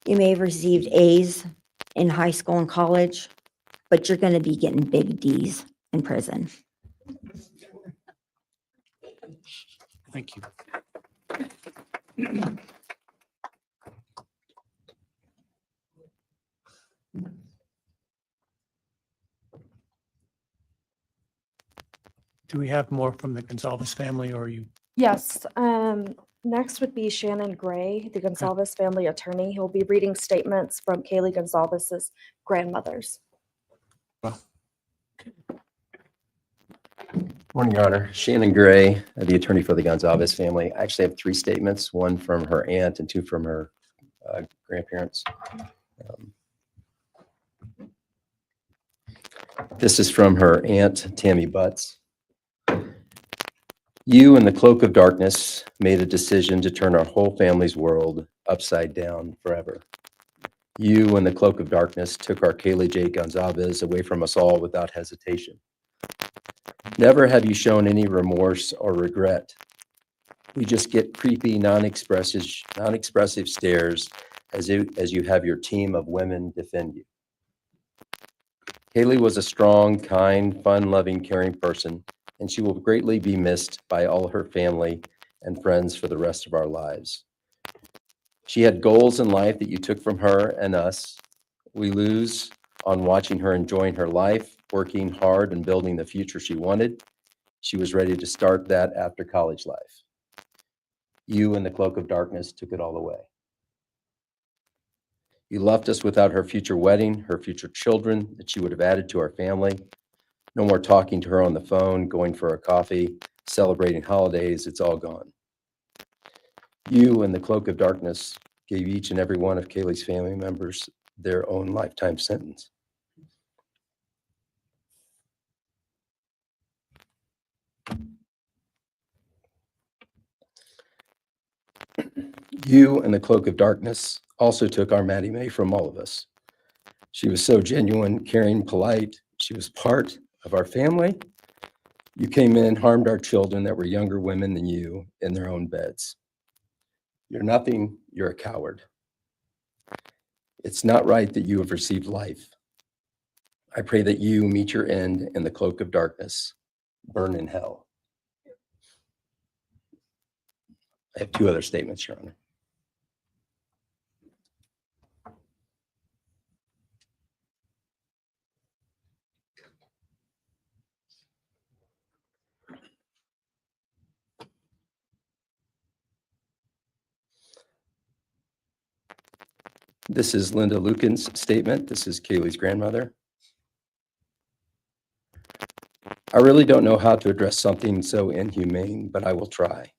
you may have received A's in high school and college, but you're going to be getting big D's in prison. Thank you. Do we have more from the Gonzalez family, or are you? Yes, next would be Shannon Gray, the Gonzalez family attorney. He'll be reading statements from Kaylee Gonzalez's grandmothers. Morning, Your Honor. Shannon Gray, the attorney for the Gonzalez family. I actually have 3 statements, one from her aunt and 2 from her grandparents. This is from her aunt, Tammy Butts. You, in the cloak of darkness, made a decision to turn our whole family's world upside down forever. You, in the cloak of darkness, took our Kaylee J. Goncalves away from us all without hesitation. Never have you shown any remorse or regret. We just get creepy, non-expressive stares as you have your team of women defend you. Kaylee was a strong, kind, fun-loving, caring person, and she will greatly be missed by all her family and friends for the rest of our lives. She had goals in life that you took from her and us. We lose on watching her enjoying her life, working hard and building the future she wanted. She was ready to start that after college life. You, in the cloak of darkness, took it all away. You left us without her future wedding, her future children that she would have added to our family. No more talking to her on the phone, going for a coffee, celebrating holidays. It's all gone. You, in the cloak of darkness, gave each and every one of Kaylee's family members their own lifetime sentence. You, in the cloak of darkness, also took our Maddie Mae from all of us. She was so genuine, caring, polite. She was part of our family. You came in, harmed our children that were younger women than you in their own beds. You're nothing, you're a coward. It's not right that you have received life. I pray that you meet your end in the cloak of darkness, burn in hell. I have two other statements, Your Honor. This is Linda Lucan's statement. This is Kaylee's grandmother. I really don't know how to address something so inhumane, but I will try.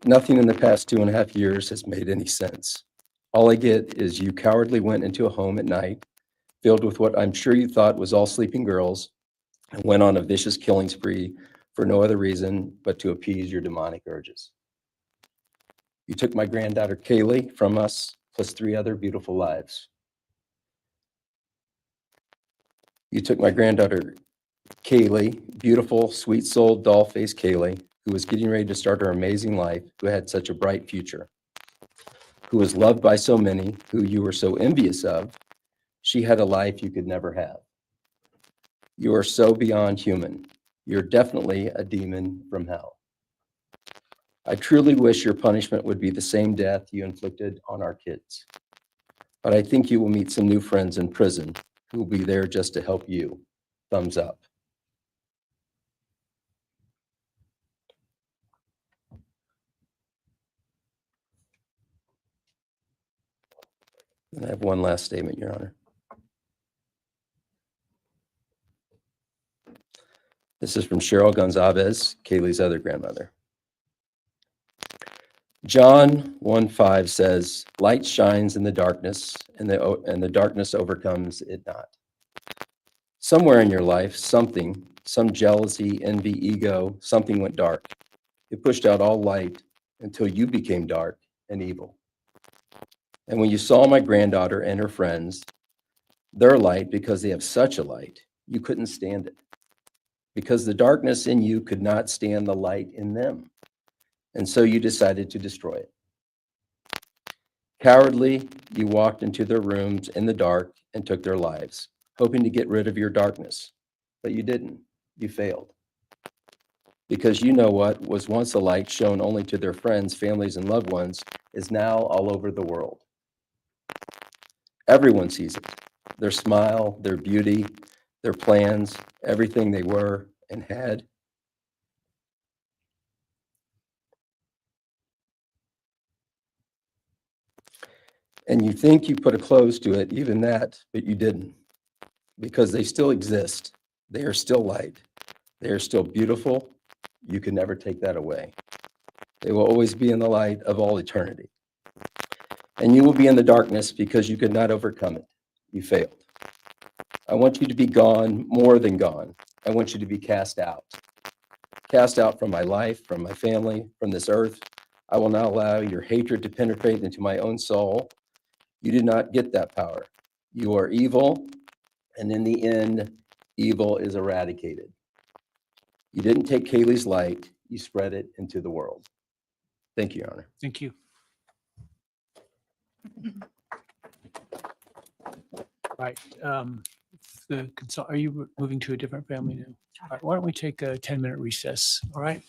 Nothing in the past 2.5 years has made any sense. All I get is you cowardly went into a home at night, filled with what I'm sure you thought was all sleeping girls, and went on a vicious killing spree for no other reason but to appease your demonic urges. You took my granddaughter Kaylee from us, plus 3 other beautiful lives. You took my granddaughter Kaylee, beautiful, sweet-souled, doll-faced Kaylee, who was getting ready to start her amazing life, who had such a bright future, who was loved by so many, who you were so envious of. She had a life you could never have. You are so beyond human. You're definitely a demon from hell. I truly wish your punishment would be the same death you inflicted on our kids. But I think you will meet some new friends in prison who will be there just to help you. Thumbs up. And I have one last statement, Your Honor. This is from Cheryl Gonzalez, Kaylee's other grandmother. John 1:5 says, light shines in the darkness, and the darkness overcomes it not. Somewhere in your life, some jealousy, envy, ego, something went dark. It pushed out all light until you became dark and evil. And when you saw my granddaughter and her friends, their light, because they have such a light, you couldn't stand it. Because the darkness in you could not stand the light in them. And so you decided to destroy it. Cowardly, you walked into their rooms in the dark and took their lives, hoping to get rid of your darkness. But you didn't. You failed. Because you know what was once a light shown only to their friends, families, and loved ones is now all over the world. Everyone sees it. Their smile, their beauty, their plans, everything they were and had. And you think you put a close to it, even that, but you didn't. Because they still exist. They are still light. They are still beautiful. You can never take that away. They will always be in the light of all eternity. And you will be in the darkness because you could not overcome it. You failed. I want you to be gone, more than gone. I want you to be cast out. Cast out from my life, from my family, from this earth. I will not allow your hatred to penetrate into my own soul. You did not get that power. You are evil, and in the end, evil is eradicated. You didn't take Kaylee's light, you spread it into the world. Thank you, Your Honor. Thank you. Right. Are you moving to a different family now? All right, why don't we take a 10-minute recess? All right.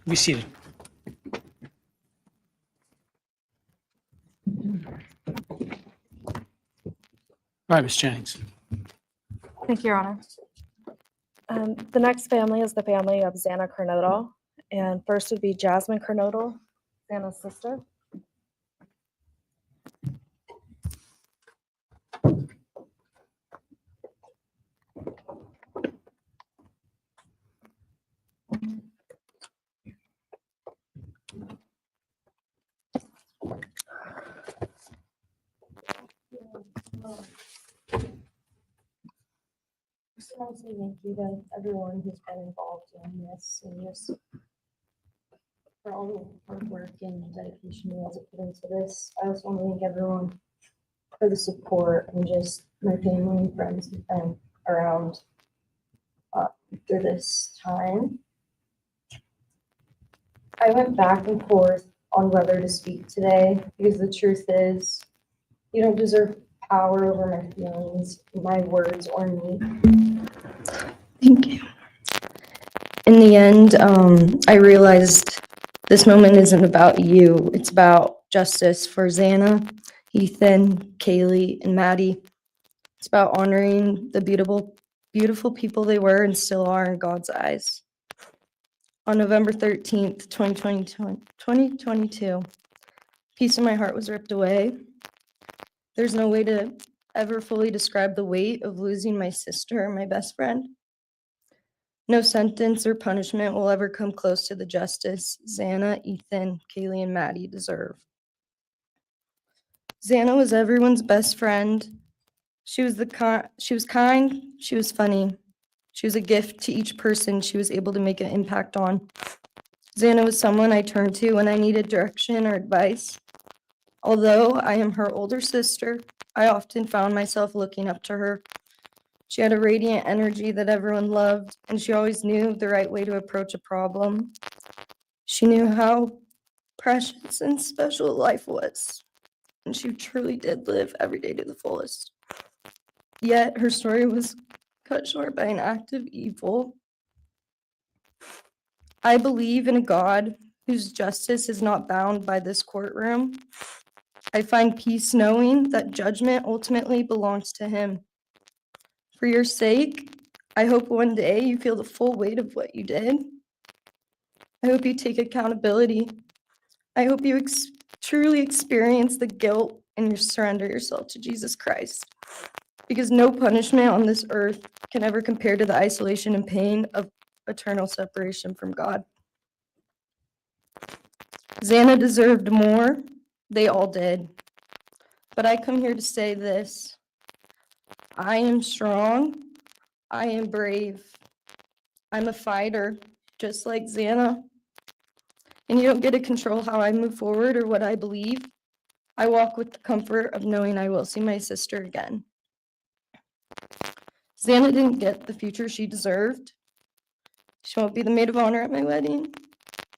Be seated. All right, Ms. Jennings. Thank you, Your Honor. The next family is the family of Xana Kernodle. And first would be Jasmine Kernodle, Xana's sister. Just want to say thank you to everyone who's been involved in this and just for all the hard work and dedication you guys have put into this. I also want to thank everyone for the support and just my family and friends who've been around through this time. I went back and forth on whether to speak today because the truth is you don't deserve power over my feelings, my words, or me. Thank you. In the end, I realized this moment isn't about you. It's about justice for Xana, Ethan, Kaylee, and Maddie. It's about honoring the beautiful people they were and still are in God's eyes. On November 13th, 2022, piece of my heart was ripped away. There's no way to ever fully describe the weight of losing my sister, my best friend. No sentence or punishment will ever come close to the justice Xana, Ethan, Kaylee, and Maddie deserve. Xana was everyone's best friend. She was kind, she was funny. She was a gift to each person she was able to make an impact on. Xana was someone I turned to when I needed direction or advice. Although I am her older sister, I often found myself looking up to her. She had a radiant energy that everyone loved, and she always knew the right way to approach a problem. She knew how precious and special life was, and she truly did live every day to the fullest. Yet her story was cut short by an act of evil. I believe in a God whose justice is not bound by this courtroom. I find peace knowing that judgment ultimately belongs to Him. For your sake, I hope one day you feel the full weight of what you did. I hope you take accountability. I hope you truly experience the guilt and you surrender yourself to Jesus Christ. Because no punishment on this earth can ever compare to the isolation and pain of eternal separation from God. Xana deserved more. They all did. But I come here to say this. I am strong. I am brave. I'm a fighter, just like Xana. And you don't get to control how I move forward or what I believe. I walk with the comfort of knowing I will see my sister again. Xana didn't get the future she deserved. She won't be the maid of honor at my wedding,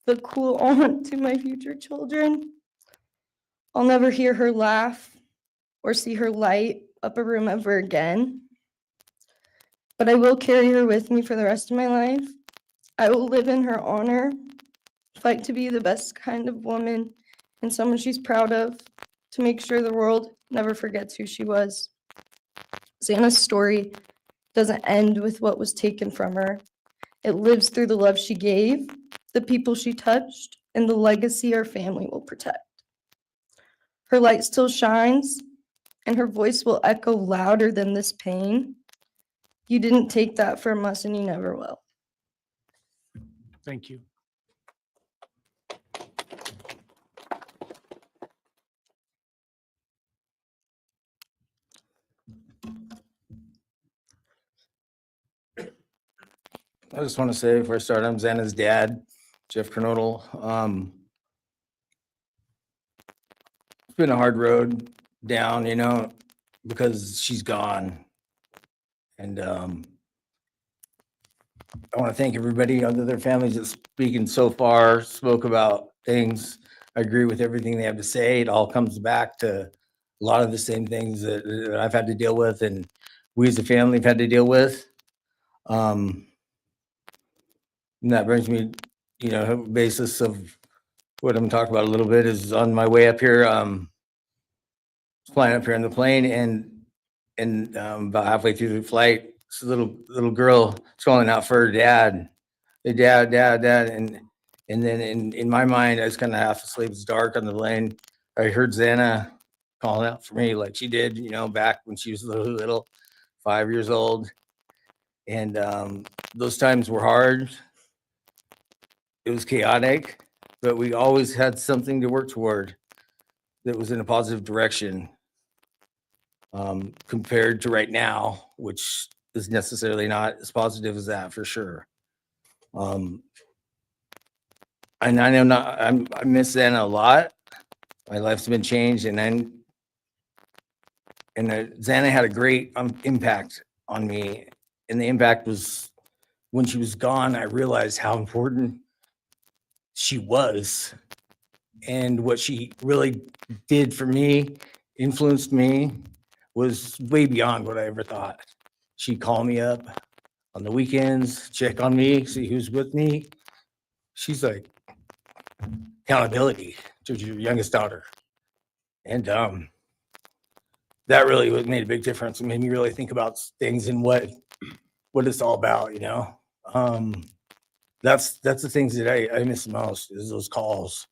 the cool aunt to my future children. I'll never hear her laugh or see her light up a room ever again. But I will carry her with me for the rest of my life. I will live in her honor, fight to be the best kind of woman and someone she's proud of, to make sure the world never forgets who she was. Xana's story doesn't end with what was taken from her. It lives through the love she gave, the people she touched, and the legacy our family will protect. Her light still shines, and her voice will echo louder than this pain. You didn't take that from us, and you never will. Thank you. I just want to say before I start, I'm Xana's dad, Jeff Kernodle. It's been a hard road down, because she's gone. And I want to thank everybody, other their families that's speaking so far, spoke about things. I agree with everything they have to say. It all comes back to a lot of the same things that I've had to deal with and we as a family have had to deal with. And that brings me basis of what I'm talking about a little bit is on my way up here, flying up here in the plane, and about halfway through the flight, this little girl is calling out for her dad. Hey, dad, dad, dad. And then in my mind, I was kind of half asleep. It's dark on the plane. I heard Xana calling out for me like she did, back when she was little, 5 years old. And those times were hard. It was chaotic, but we always had something to work toward that was in a positive direction, compared to right now, which is necessarily not as positive as that for sure. And I know I miss Xana a lot. My life's been changed, and Xana had a great impact on me. And the impact was when she was gone, I realized how important she was and what she really did for me, influenced me, was way beyond what I ever thought. She'd call me up on the weekends, check on me, see who's with me. She's like accountability to your youngest daughter. And that really made a big difference. It made me really think about things and what it's all about, That's the things that I miss the most is those calls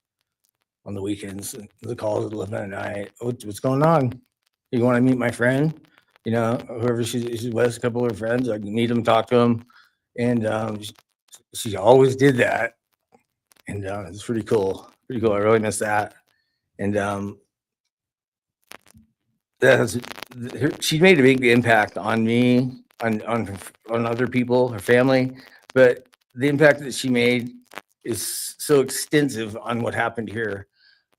on the weekends, the calls at 11 at night. What's going on? You want to meet my friend? Whoever she was, a couple of her friends, I can meet them, talk to them. And she always did that. And it's pretty cool. Pretty cool. I really miss that. And she made a big impact on me, on other people, her family. But the impact that she made is so extensive on what happened here.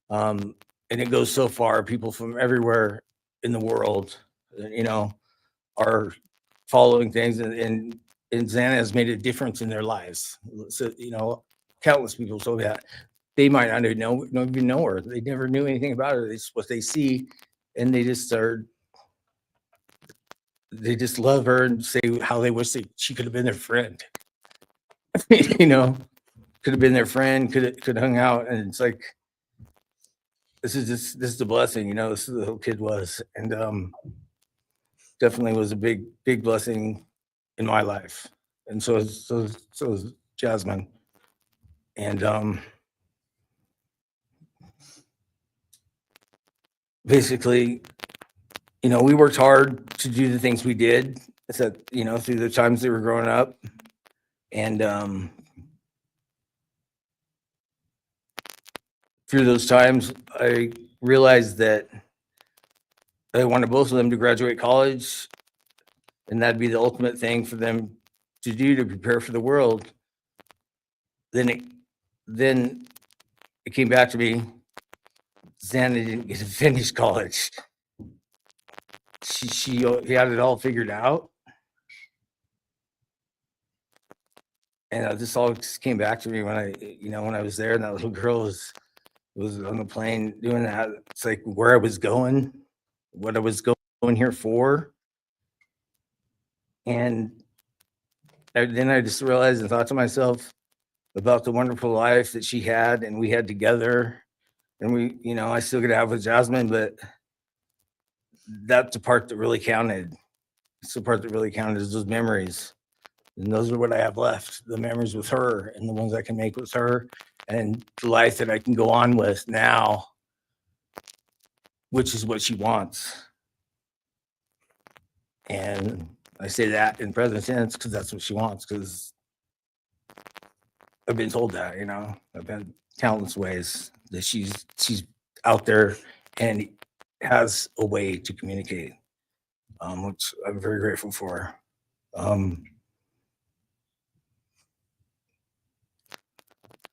And it goes so far. People from everywhere in the world, are following things, and Xana has made a difference in their lives. So, countless people told me that they might not even know her. They never knew anything about her. It's what they see, and they just love her and say how they wish she could have been their friend. Could have been their friend, could hung out, and it's like, this is a blessing, this is the little kid was, and definitely was a big blessing in my life, and so is Jasmine, and basically, we worked hard to do the things we did. Through the times they were growing up, and through those times, I realized that I wanted both of them to graduate college, and that'd be the ultimate thing for them to do to prepare for the world. Then it came back to me. Xana didn't get to finish college. He had it all figured out, and this all just came back to me when I was there, and that little girl was on the plane doing that. It's like where I was going, what I was going here for. And then I just realized and thought to myself about the wonderful life that she had and we had together. And I still get to have with Jasmine, but that's the part that really counted. It's the part that really counted is those memories. And those are what I have left, the memories with her and the ones I can make with her and the life that I can go on with now, which is what she wants. And I say that in present tense because that's what she wants, because I've been told that, I've had countless ways that she's out there and has a way to communicate, which I'm very grateful for.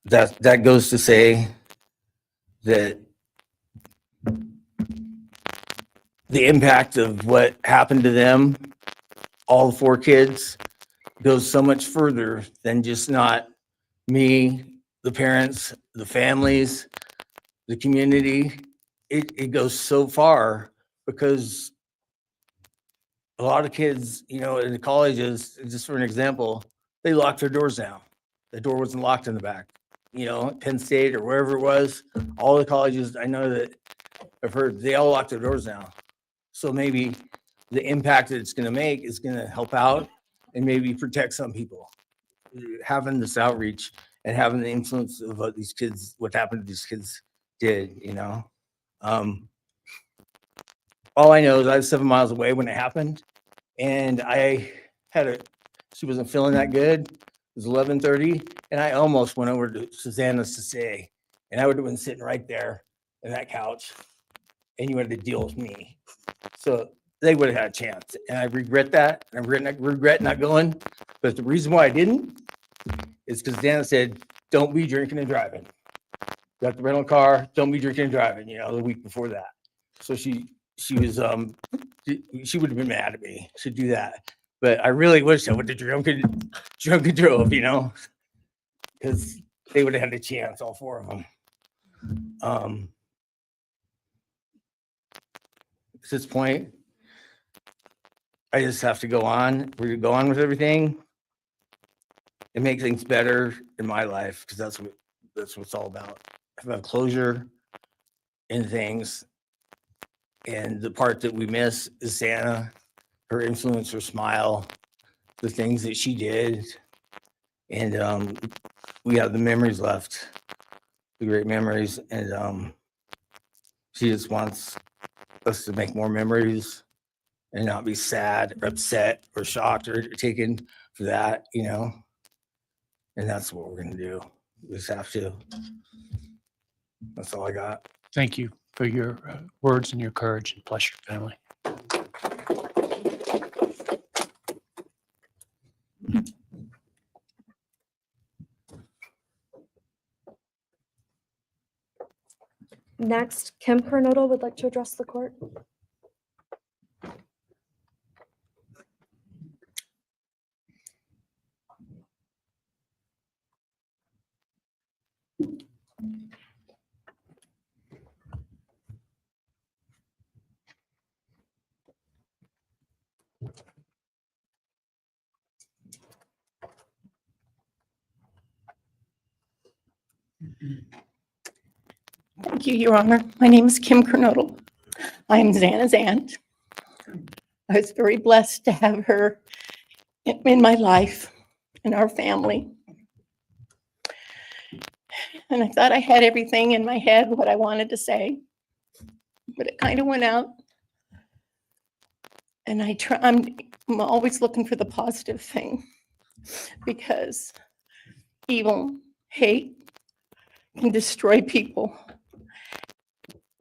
That goes to say that the impact of what happened to them, all 4 kids, goes so much further than just not me, the parents, the families, the community. It goes so far because a lot of kids, in the colleges, just for an example, they locked their doors down. The door wasn't locked in the back. you know, Penn State or wherever it was, all the colleges, I know that I've heard they all lock their doors now. So maybe the impact that it's going to make is going to help out and maybe protect some people. Having this outreach and having the influence of what these kids, what happened to these kids did, you know. All I know is I was 7 miles away when it happened, and she wasn't feeling that good. It was 11:30, and I almost went over to Susanna's to say, and I would have been sitting right there in that couch, and you had to deal with me. So they would have had a chance, and I regret that. And I regret not going. But the reason why I didn't is because Susanna said, "Don't be drinking and driving. Got the rental car. Don't be drinking and driving." You know, the week before that. So she was she would have been mad at me to do that. But I really wish I would have drunk and drove, you know, because they would have had a chance, all four of them. At this point, I just have to go on. We're gonna go on with everything and make things better in my life, because that's what it's all about. Have closure in things. And the part that we miss is Xana, her influence, her smile, the things that she did. And we have the memories left, the great memories. And she just wants us to make more memories and not be sad or upset or shocked or taken for that, you know. And that's what we're going to do. We just have to. That's all I got. Thank you for your words and your courage, and bless your family. Next, Kim Kernodle would like to address the court. Thank you, Your Honor. My name is Kim Kernodle. I am Xana's aunt. I was very blessed to have her in my life, in our family. And I thought I had everything in my head, what I wanted to say, but it kind of went out. And I'm always looking for the positive thing, because evil, hate can destroy people.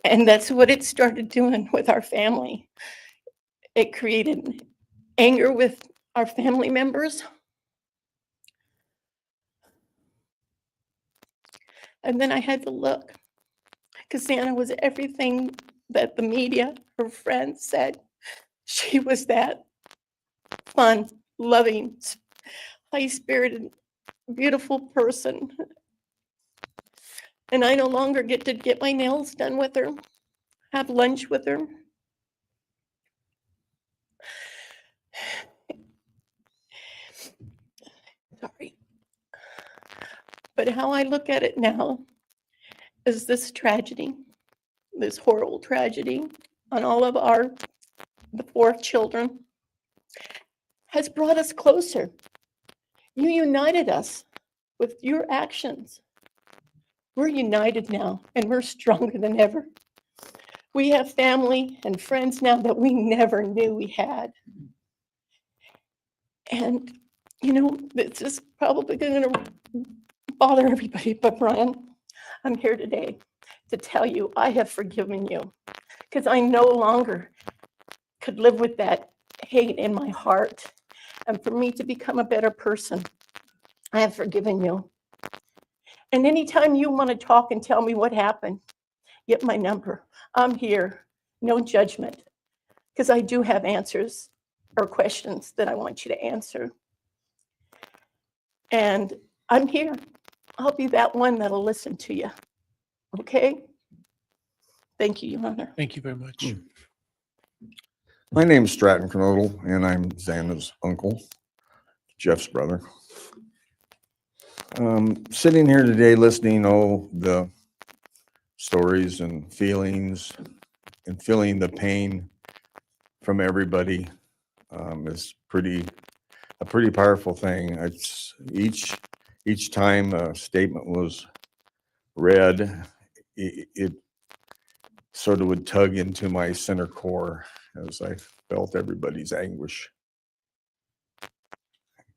And that's what it started doing with our family. It created anger with our family members. And then I had to look, because Xana was everything that the media, her friends said. She was that fun, loving, high-spirited, beautiful person. And I no longer get to get my nails done with her, have lunch with her. Sorry. But how I look at it now is this tragedy, this horrible tragedy on all of the 4 children, has brought us closer. You united us with your actions. We're united now, and we're stronger than ever. We have family and friends now that we never knew we had. And, you know, this is probably going to bother everybody, but Bryan, I'm here today to tell you I have forgiven you, because I no longer could live with that hate in my heart. And for me to become a better person, I have forgiven you. And anytime you want to talk and tell me what happened, get my number. I'm here, no judgment, because I do have answers or questions that I want you to answer. And I'm here. I'll be that one that'll listen to you. Okay? Thank you, Your Honor. Thank you very much. My name's Stratton Kernodle, and I'm Xana's uncle, Jeff's brother. Sitting here today, listening to the stories and feelings and feeling the pain from everybody is a pretty powerful thing. It's each time a statement was read, it sort of would tug into my center core as I felt everybody's anguish.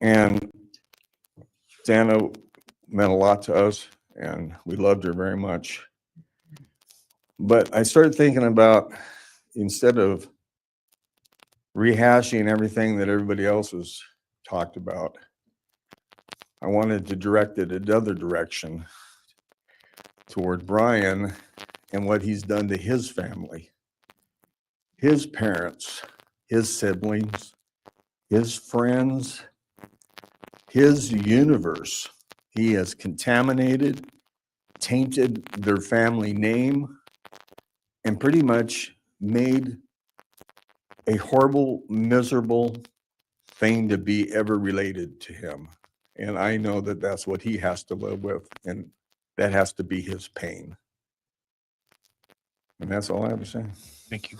And Xana meant a lot to us, and we loved her very much. But I started thinking about, instead of rehashing everything that everybody else has talked about, I wanted to direct it another direction toward Bryan and what he's done to his family, his parents, his siblings, his friends, his universe. He has contaminated, tainted their family name, and pretty much made a horrible, miserable thing to be ever related to him. And I know that that's what he has to live with, and that has to be his pain. And that's all I have to say. Thank you.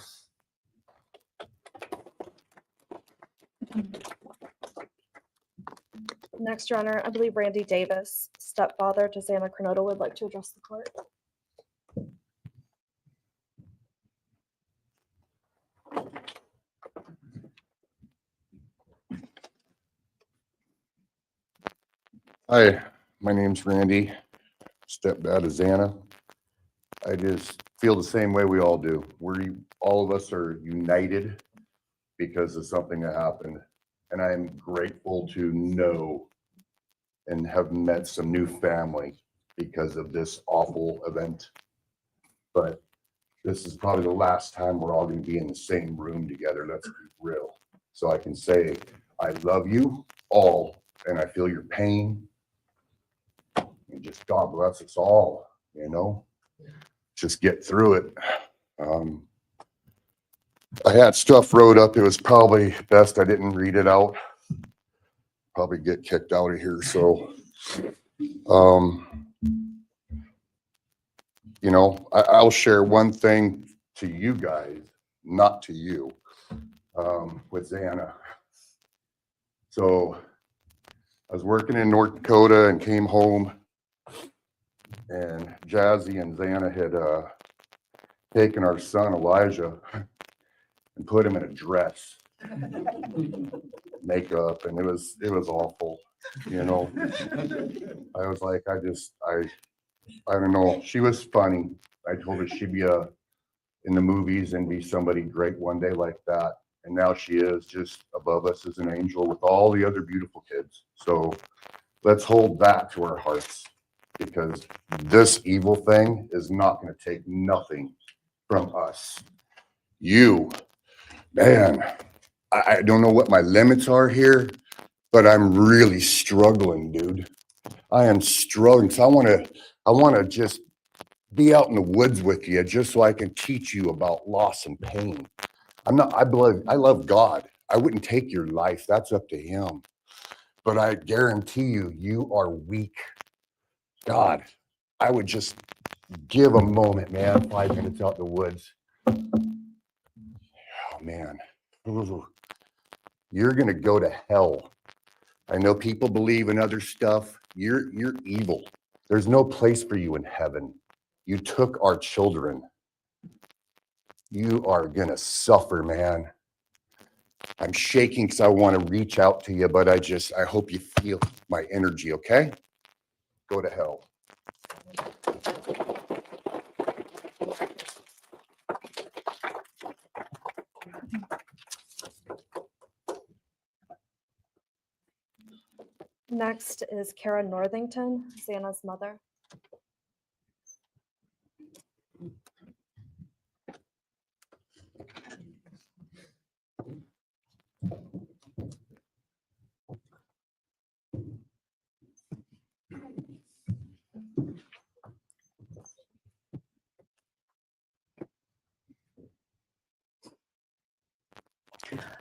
Next, Your Honor, I believe Randy Davis, stepfather to Xana Kernodle, would like to address the court. Hi, my name's Randy, stepdad of Xana. I just feel the same way we all do. All of us are united because of something that happened. And I'm grateful to know and have met some new family because of this awful event. But this is probably the last time we're all going to be in the same room together. Let's be real. So I can say, I love you all, and I feel your pain. And just God bless us all, you know, just get through it. I had stuff wrote up. It was probably best I didn't read it out. Probably get kicked out of here. So, you know, I'll share one thing to you guys, not to you, with Xana. So I was working in North Dakota and came home, and Jazzy and Xana had taken our son Elijah and put him in a dress, makeup, and it was awful, you know. I was like, I don't know. She was funny. I told her she'd be in the movies and be somebody great one day like that. And now she is just above us as an angel with all the other beautiful kids. So let's hold that to our hearts, because this evil thing is not going to take nothing from us. You, man, I don't know what my limits are here, but I'm really struggling, dude. I am struggling. So I want to just be out in the woods with you, just so I can teach you about loss and pain. I love God. I wouldn't take your life. That's up to him. But I guarantee you, you are weak. God, I would just give a moment, man, 5 minutes out in the woods. Oh, man. Ooh. You're going to go to hell. I know people believe in other stuff. You're evil. There's no place for you in heaven. You took our children. You are going to suffer, man. I'm shaking because I want to reach out to you, but I hope you feel my energy, okay? Go to hell. Next is Kara Northington, Xana's mother.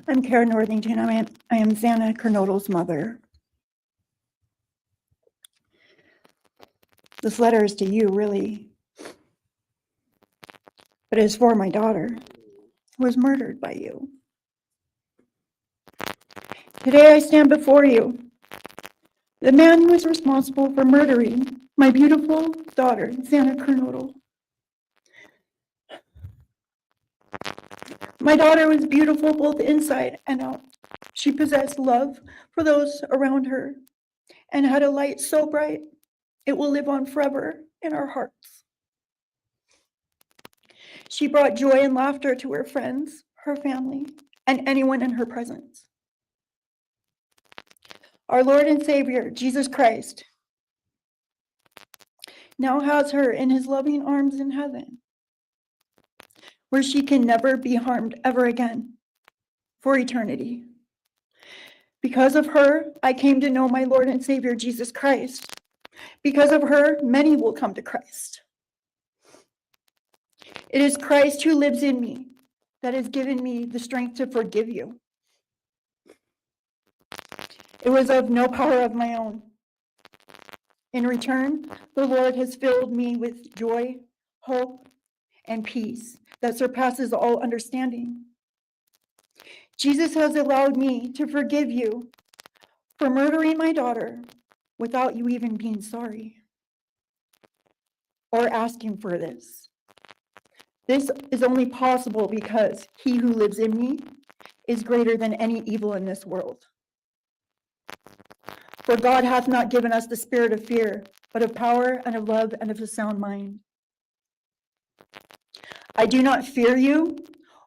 I'm Kara Northington. I am Xana Kernodle's mother. This letter is to you, really. But it's for my daughter, who was murdered by you. Today I stand before you, the man who is responsible for murdering my beautiful daughter, Xana Kernodle. My daughter was beautiful both inside and out. She possessed love for those around her and had a light so bright it will live on forever in our hearts. She brought joy and laughter to her friends, her family, and anyone in her presence. Our Lord and Savior, Jesus Christ, now has her in his loving arms in heaven, where she can never be harmed ever again for eternity. Because of her, I came to know my Lord and Savior, Jesus Christ. Because of her, many will come to Christ. It is Christ who lives in me that has given me the strength to forgive you. It was of no power of my own. In return, the Lord has filled me with joy, hope, and peace that surpasses all understanding. Jesus has allowed me to forgive you for murdering my daughter without you even being sorry or asking for this. This is only possible because he who lives in me is greater than any evil in this world. For God hath not given us the spirit of fear, but of power and of love and of a sound mind. I do not fear you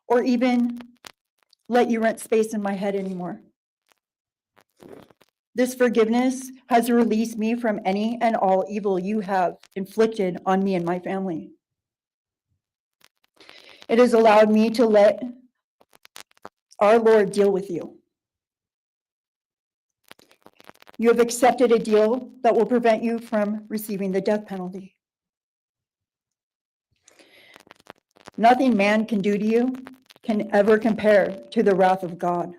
or even let you rent space in my head anymore. This forgiveness has released me from any and all evil you have inflicted on me and my family. It has allowed me to let our Lord deal with you. You have accepted a deal that will prevent you from receiving the death penalty. Nothing man can do to you can ever compare to the wrath of God.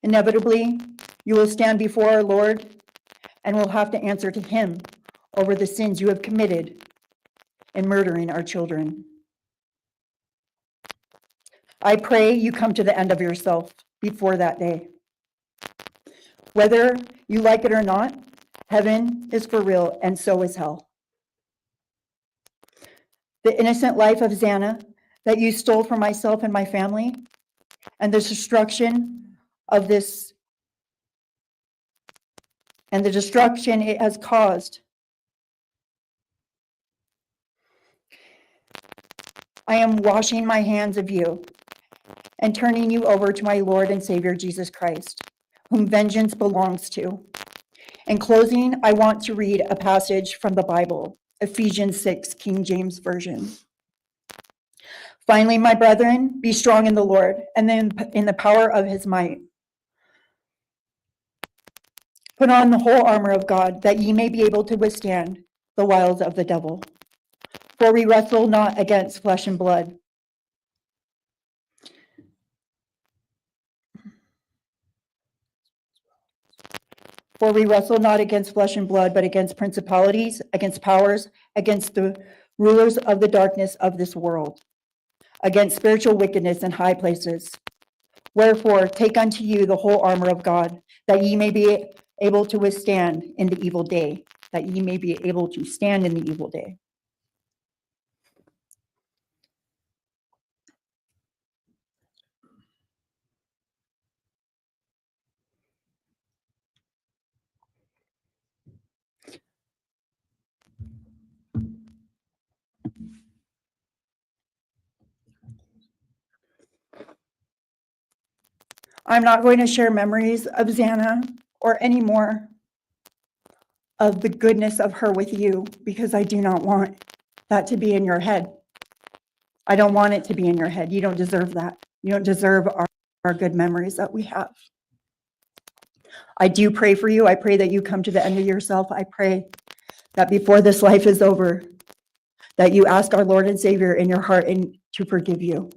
Inevitably, you will stand before our Lord and will have to answer to him over the sins you have committed in murdering our children. I pray you come to the end of yourself before that day. Whether you like it or not, heaven is for real and so is hell. The innocent life of Xana that you stole from myself and my family, and the destruction of this, and the destruction it has caused. I am washing my hands of you and turning you over to my Lord and Savior, Jesus Christ, whom vengeance belongs to. In closing, I want to read a passage from the Bible, Ephesians 6, King James Version. Finally, my brethren, be strong in the Lord and then in the power of his might. Put on the whole armor of God, that ye may be able to withstand the wiles of the devil. For we wrestle not against flesh and blood. For we wrestle not against flesh and blood, but against principalities, against powers, against the rulers of the darkness of this world, against spiritual wickedness in high places. Wherefore, take unto you the whole armor of God, that ye may be able to withstand in the evil day, that ye may be able to stand in the evil day. I'm not going to share memories of Xana or any more of the goodness of her with you, because I do not want that to be in your head. I don't want it to be in your head. You don't deserve that. You don't deserve our good memories that we have. I do pray for you. I pray that you come to the end of yourself. I pray that before this life is over, that you ask our Lord and Savior in your heart and to forgive you.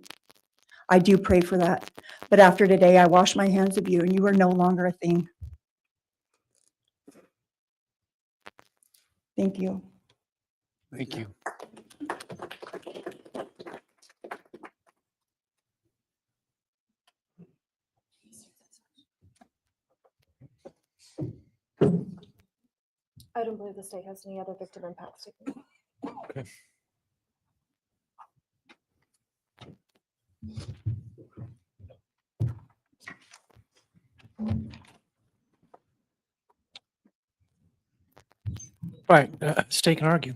I do pray for that. But after today, I wash my hands of you, and you are no longer a thing. Thank you. Thank you. I don't believe the state has any other victim impact statement. Okay. Right, state can argue.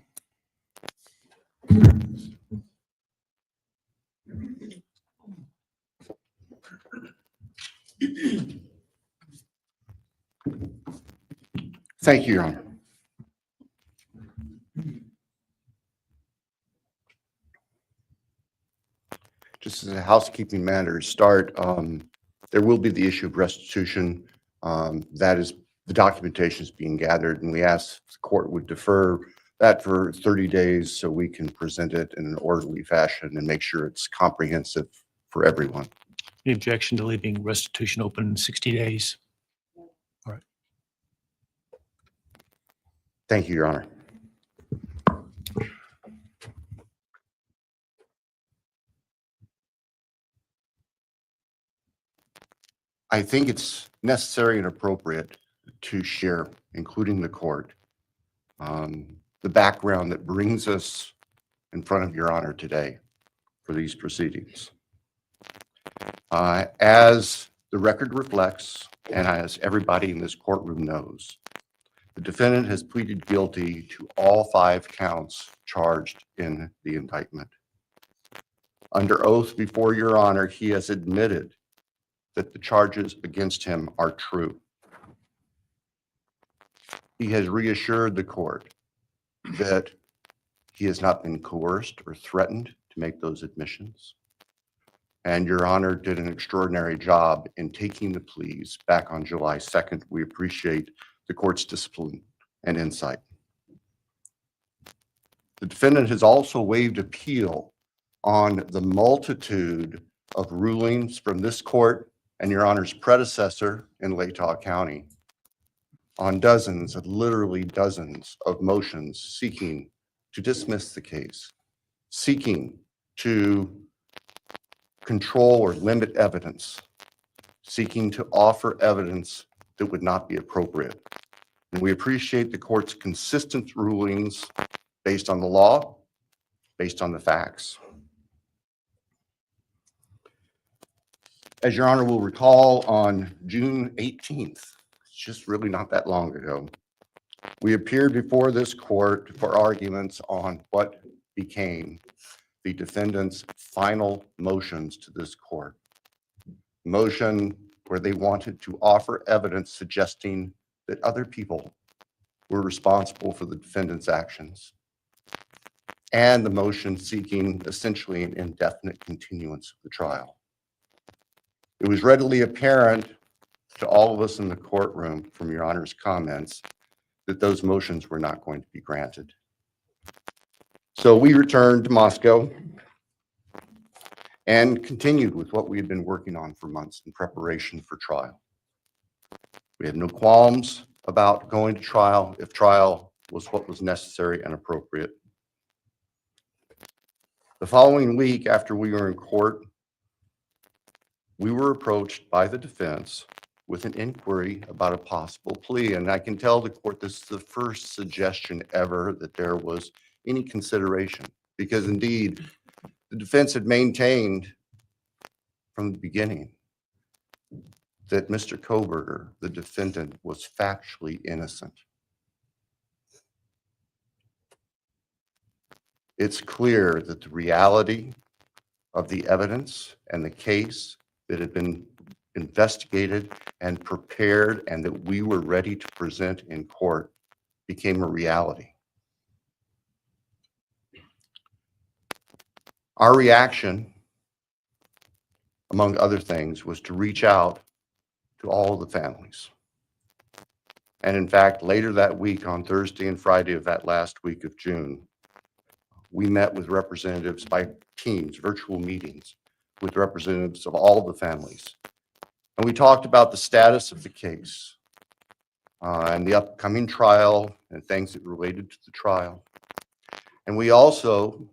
Thank you, Your Honor. Just as a housekeeping matter to start, there will be the issue of restitution. That is, the documentation is being gathered, and we ask the court would defer that for 30 days so we can present it in an orderly fashion and make sure it's comprehensive for everyone. The objection to leaving restitution open in 60 days. All right. Thank you, Your Honor. I think it's necessary and appropriate to share, including the court, the background that brings us in front of Your Honor today for these proceedings. As the record reflects, and as everybody in this courtroom knows, the defendant has pleaded guilty to all 5 counts charged in the indictment. Under oath before Your Honor, he has admitted that the charges against him are true. He has reassured the court that he has not been coerced or threatened to make those admissions. And Your Honor did an extraordinary job in taking the pleas back on July 2nd. We appreciate the court's discipline and insight. The defendant has also waived appeal on the multitude of rulings from this court and Your Honor's predecessor in Latah County on dozens, literally dozens of motions seeking to dismiss the case, seeking to control or limit evidence, seeking to offer evidence that would not be appropriate. And we appreciate the court's consistent rulings based on the law, based on the facts. As Your Honor will recall, on June 18th, it's just really not that long ago, we appeared before this court for arguments on what became the defendant's final motions to this court. Motion where they wanted to offer evidence suggesting that other people were responsible for the defendant's actions, and the motion seeking essentially an indefinite continuance of the trial. It was readily apparent to all of us in the courtroom from Your Honor's comments that those motions were not going to be granted. So we returned to Moscow and continued with what we had been working on for months in preparation for trial. We had no qualms about going to trial if trial was what was necessary and appropriate. The following week after we were in court, we were approached by the defense with an inquiry about a possible plea. And I can tell the court this is the first suggestion ever that there was any consideration, because indeed the defense had maintained from the beginning that Mr. Kohberger, the defendant, was factually innocent. It's clear that the reality of the evidence and the case that had been investigated and prepared and that we were ready to present in court became a reality. Our reaction, among other things, was to reach out to all of the families. And in fact, later that week, on Thursday and Friday of that last week of June, we met with representatives by teams, virtual meetings, with representatives of all the families. And we talked about the status of the case, and the upcoming trial and things that related to the trial. And we also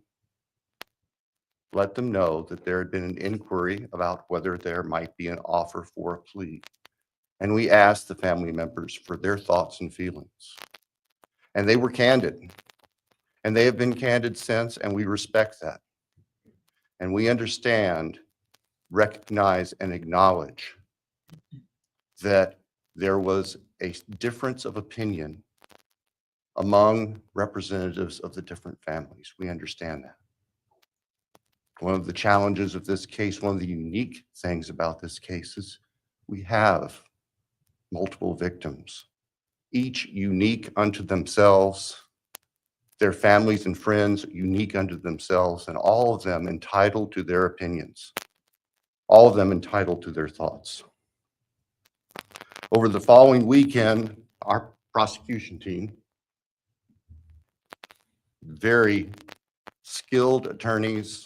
let them know that there had been an inquiry about whether there might be an offer for a plea. And we asked the family members for their thoughts and feelings. And they were candid. And they have been candid since, and we respect that. And we understand, recognize, and acknowledge that there was a difference of opinion among representatives of the different families. We understand that. One of the challenges of this case, one of the unique things about this case is we have multiple victims, each unique unto themselves, their families and friends unique unto themselves, and all of them entitled to their opinions, all of them entitled to their thoughts. Over the following weekend, our prosecution team, very skilled attorneys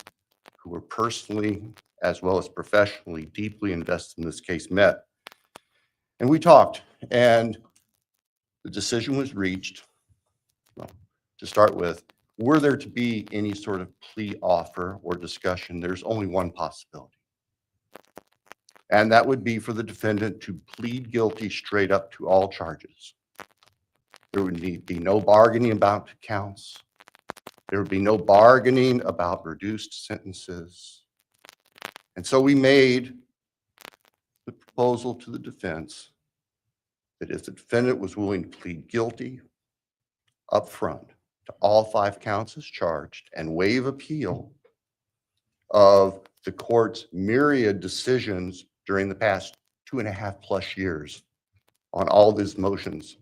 who were personally as well as professionally deeply invested in this case, met. And we talked, and the decision was reached. Well, to start with, were there to be any sort of plea offer or discussion, there's only one possibility. And that would be for the defendant to plead guilty straight up to all charges. There would be no bargaining about counts. There would be no bargaining about reduced sentences. And so we made the proposal to the defense that if the defendant was willing to plead guilty up front to all 5 counts as charged and waive appeal of the court's myriad decisions during the past 2.5+ years on all these motions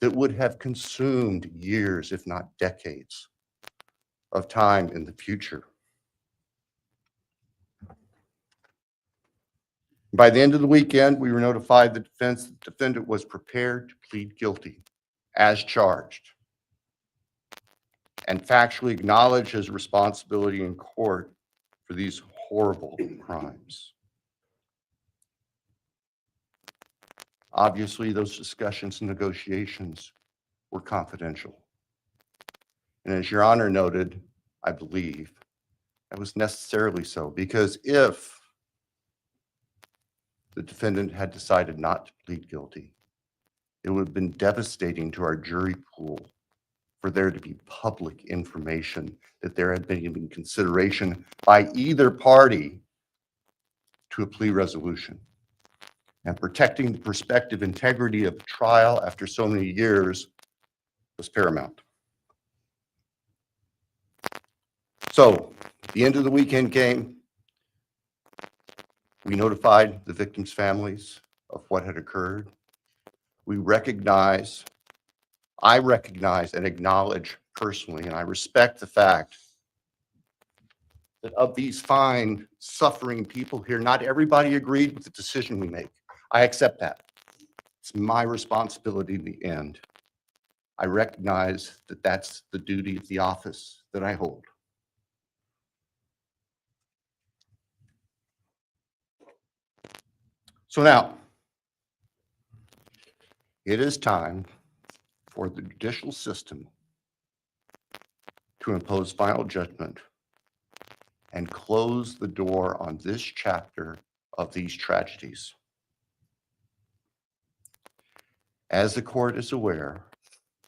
that would have consumed years, if not decades, of time in the future. By the end of the weekend, we were notified the defendant was prepared to plead guilty as charged and factually acknowledge his responsibility in court for these horrible crimes. Obviously, those discussions and negotiations were confidential. And as Your Honor noted, I believe that was necessarily so, because if the defendant had decided not to plead guilty, it would have been devastating to our jury pool for there to be public information that there had been even consideration by either party to a plea resolution. And protecting the prospective integrity of the trial after so many years was paramount. So, the end of the weekend came. We notified the victims' families of what had occurred. I recognize and acknowledge personally, and I respect the fact that of these fine, suffering people here, not everybody agreed with the decision we make. I accept that. It's my responsibility in the end. I recognize that that's the duty of the office that I hold. So now, it is time for the judicial system to impose final judgment and close the door on this chapter of these tragedies. As the court is aware,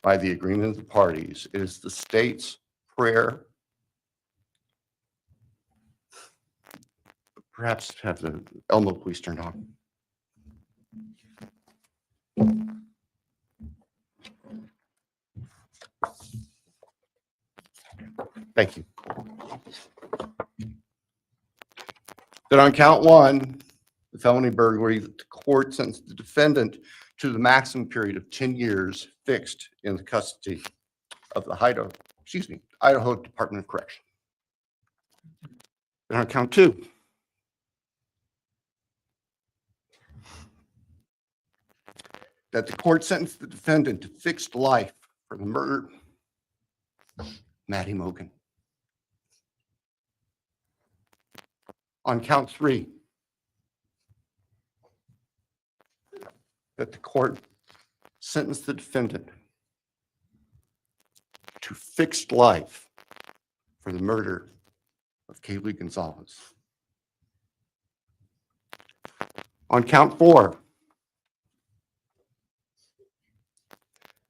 by the agreement of the parties, it is the state's prayer. Perhaps have the Elmo police turned on. Thank you. That on count 1, the felony burglary, the court sentenced the defendant to the maximum period of 10 years fixed in the custody of the Idaho Department of Correction. Then on count 2, that the court sentenced the defendant to fixed life for the murder of Maddy Mogen. On count 3, that the court sentence the defendant to fixed life for the murder of Kaylee Goncalves. On count 4,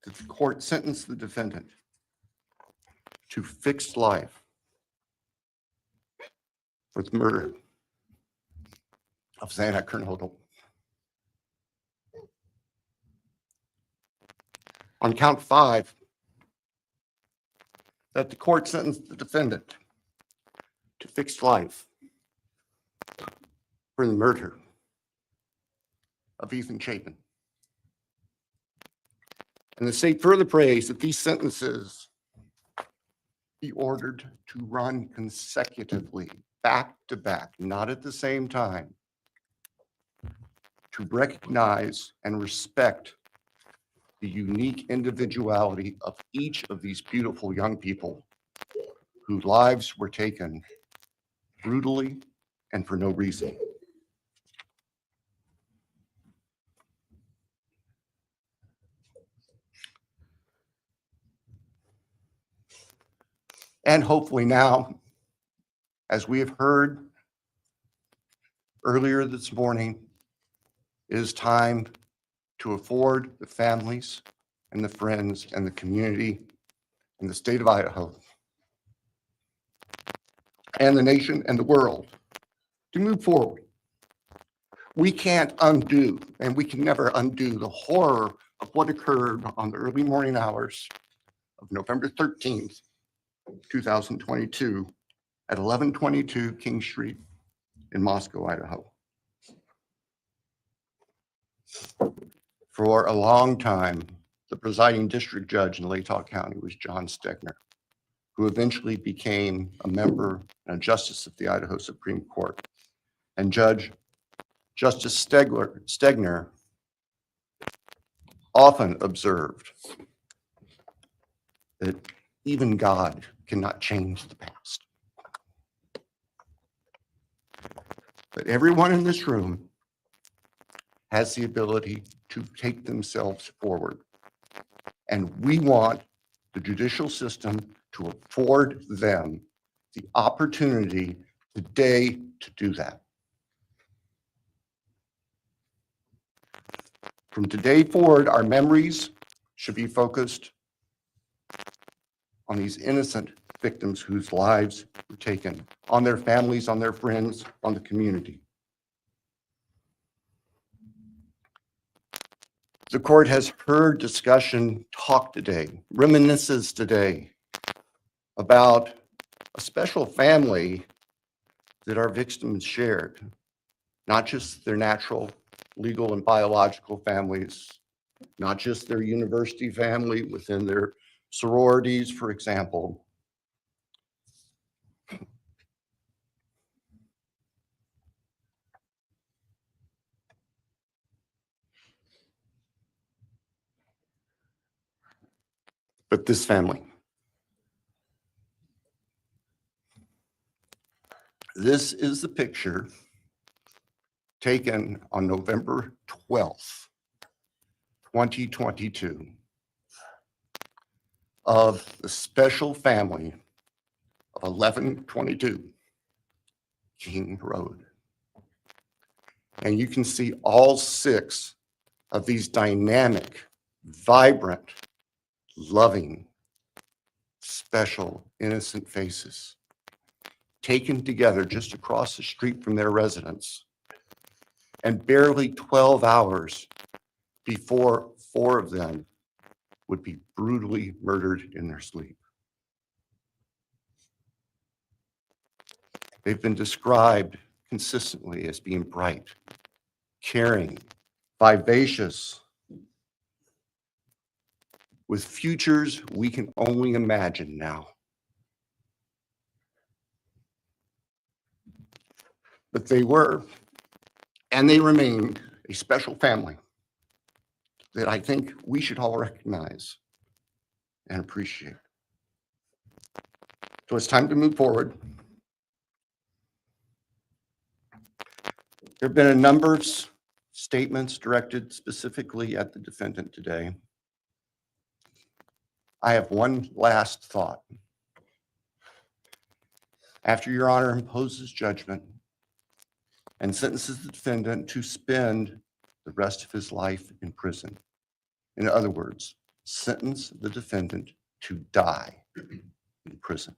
that the court sentence the defendant to fixed life for the murder of Xana Kernodle. On count 5, that the court sentence the defendant to fixed life for the murder of Ethan Chapin. And the state further prays that these sentences be ordered to run consecutively, back to back, not at the same time, to recognize and respect the unique individuality of each of these beautiful young people whose lives were taken brutally and for no reason. And hopefully now, as we have heard earlier this morning, it is time to afford the families and the friends and the community in the state of Idaho and the nation and the world to move forward. We can't undo, and we can never undo, the horror of what occurred on the early morning hours of November 13th, 2022 at 1122 King Street in Moscow, Idaho. For a long time, the presiding district judge in Latah County was John Stegner, who eventually became a member and a justice of the Idaho Supreme Court. And Justice Stegner often observed that even God cannot change the past. But everyone in this room has the ability to take themselves forward. And we want the judicial system to afford them the opportunity today to do that. From today forward, our memories should be focused on these innocent victims whose lives were taken, on their families, on their friends, on the community. The court has heard discussion, talk today, reminiscences today about a special family that our victims shared, not just their natural, legal, and biological families, not just their university family within their sororities, for example. But this family. This is the picture taken on November 12th, 2022, of the special family of 1122 King Road. And you can see all 6 of these dynamic, vibrant, loving, special, innocent faces taken together just across the street from their residence, and barely 12 hours before 4 of them would be brutally murdered in their sleep. They've been described consistently as being bright, caring, vivacious, with futures we can only imagine now. But they were, and they remain, a special family that I think we should all recognize and appreciate. So it's time to move forward. There have been a number of statements directed specifically at the defendant today. I have one last thought. After Your Honor imposes judgment and sentences the defendant to spend the rest of his life in prison, in other words, sentence the defendant to die in prison,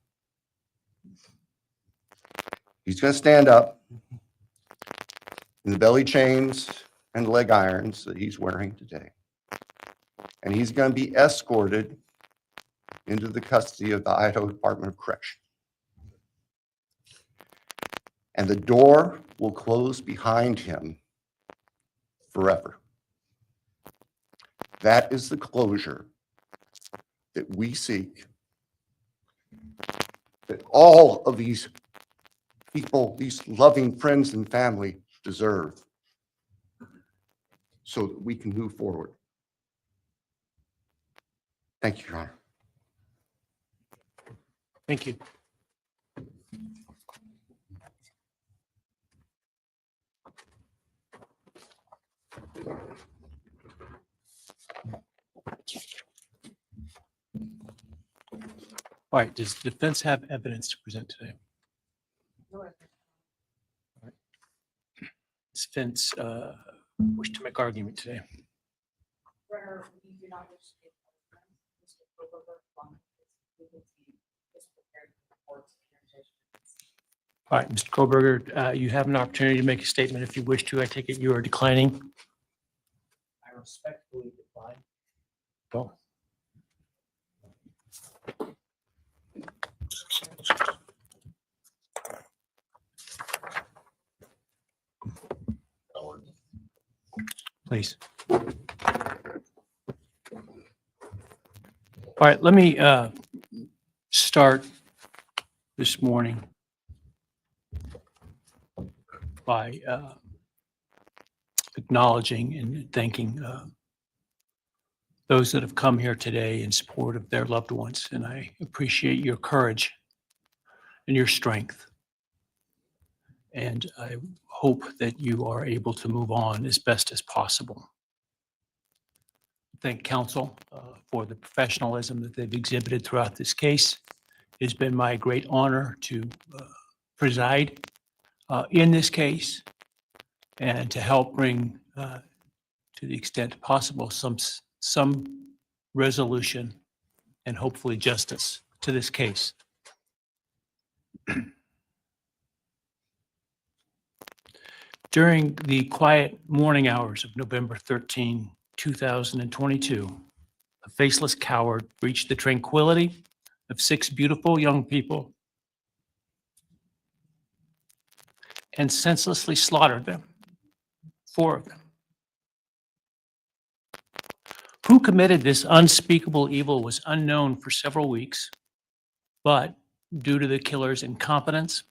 he's going to stand up in the belly chains and leg irons that he's wearing today, and he's going to be escorted into the custody of the Idaho Department of Correction. And the door will close behind him forever. That is the closure that we seek, that all of these people, these loving friends and family deserve, so that we can move forward. Thank you, Your Honor. Thank you. All right, does the defense have evidence to present today? All right. Does defense wish to make argument today? All right, Mr. Kohberger, you have an opportunity to make a statement if you wish to. I take it you are declining. I respectfully decline. Go. Please. All right, let me start this morning by acknowledging and thanking those that have come here today in support of their loved ones. And I appreciate your courage and your strength. And I hope that you are able to move on as best as possible. Thank counsel for the professionalism that they've exhibited throughout this case. It's been my great honor to preside in this case and to help bring, to the extent possible, some resolution and hopefully justice to this case. During the quiet morning hours of November 13, 2022, a faceless coward breached the tranquility of 6 beautiful young people and senselessly slaughtered them, 4 of them. Who committed this unspeakable evil was unknown for several weeks, but due to the killer's incompetence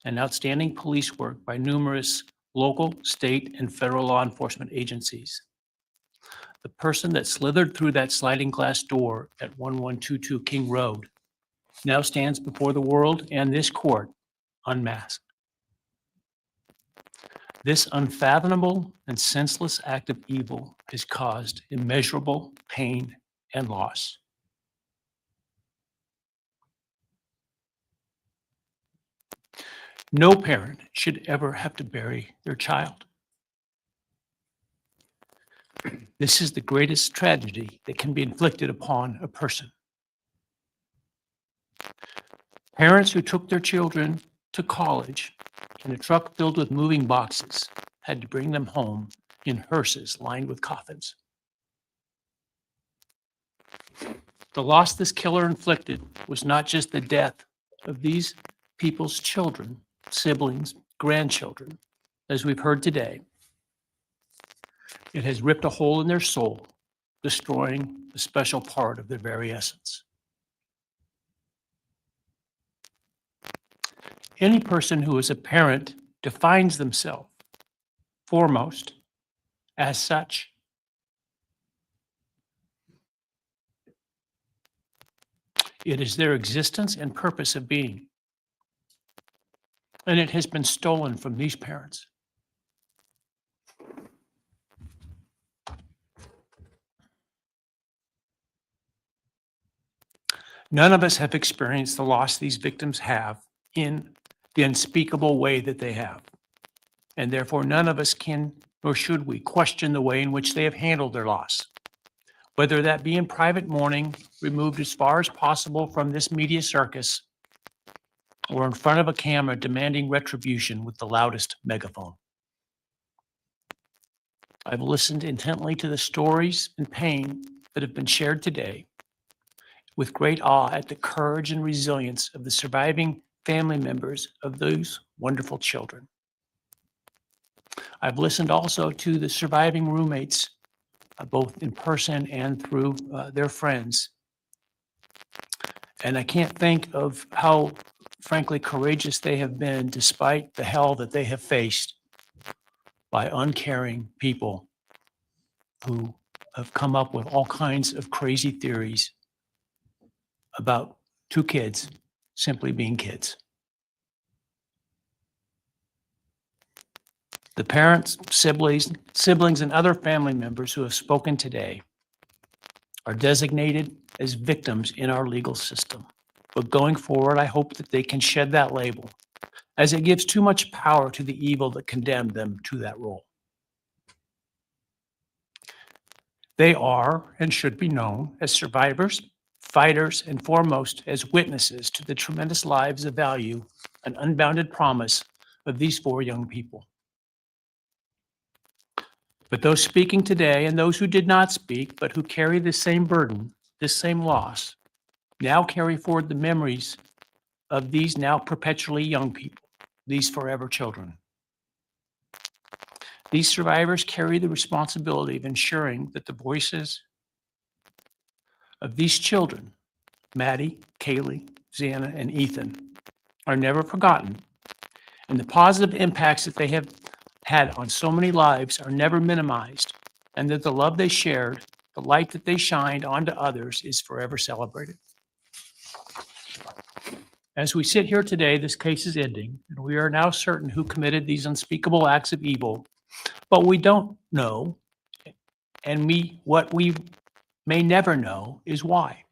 and outstanding police work by numerous local, state, and federal law enforcement agencies, the person that slithered through that sliding glass door at 1122 King Road now stands before the world and this court unmasked. This unfathomable and senseless act of evil has caused immeasurable pain and loss. No parent should ever have to bury their child. This is the greatest tragedy that can be inflicted upon a person. Parents who took their children to college in a truck filled with moving boxes had to bring them home in hearses lined with coffins. The loss this killer inflicted was not just the death of these people's children, siblings, grandchildren, as we've heard today. It has ripped a hole in their soul, destroying a special part of their very essence. Any person who is a parent defines themselves foremost as such. It is their existence and purpose of being. And it has been stolen from these parents. None of us have experienced the loss these victims have in the unspeakable way that they have. And therefore, none of us can, nor should we, question the way in which they have handled their loss. Whether that be in private mourning, removed as far as possible from this media circus, or in front of a camera demanding retribution with the loudest megaphone. I've listened intently to the stories and pain that have been shared today, with great awe at the courage and resilience of the surviving family members of those wonderful children. I've listened also to the surviving roommates, both in person and through their friends. And I can't think of how, frankly, courageous they have been despite the hell that they have faced by uncaring people who have come up with all kinds of crazy theories about two kids simply being kids. The parents, siblings, and other family members who have spoken today are designated as victims in our legal system. But going forward, I hope that they can shed that label, as it gives too much power to the evil that condemned them to that role. They are and should be known as survivors, fighters, and foremost as witnesses to the tremendous lives of value and unbounded promise of these four young people. But those speaking today and those who did not speak, but who carry the same burden, this same loss, now carry forward the memories of these now perpetually young people, these forever children. These survivors carry the responsibility of ensuring that the voices of these children, Maddie, Kaylee, Xana, and Ethan, are never forgotten, and the positive impacts that they have had on so many lives are never minimized, and that the love they shared, the light that they shined onto others is forever celebrated. As we sit here today, this case is ending, and we are now certain who committed these unspeakable acts of evil, but we don't know, and what we may never know is why.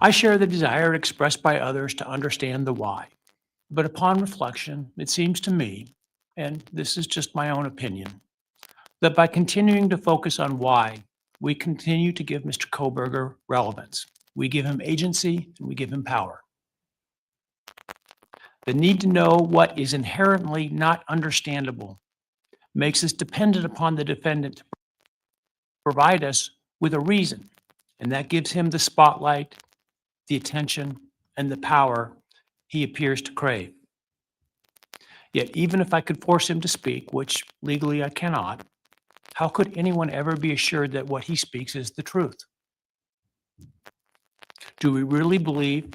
I share the desire expressed by others to understand the why. But upon reflection, it seems to me, and this is just my own opinion, that by continuing to focus on why, we continue to give Mr. Kohberger relevance. We give him agency and we give him power. The need to know what is inherently not understandable makes us dependent upon the defendant to provide us with a reason, and that gives him the spotlight, the attention, and the power he appears to crave. Yet even if I could force him to speak, which legally I cannot, how could anyone ever be assured that what he speaks is the truth? Do we really believe,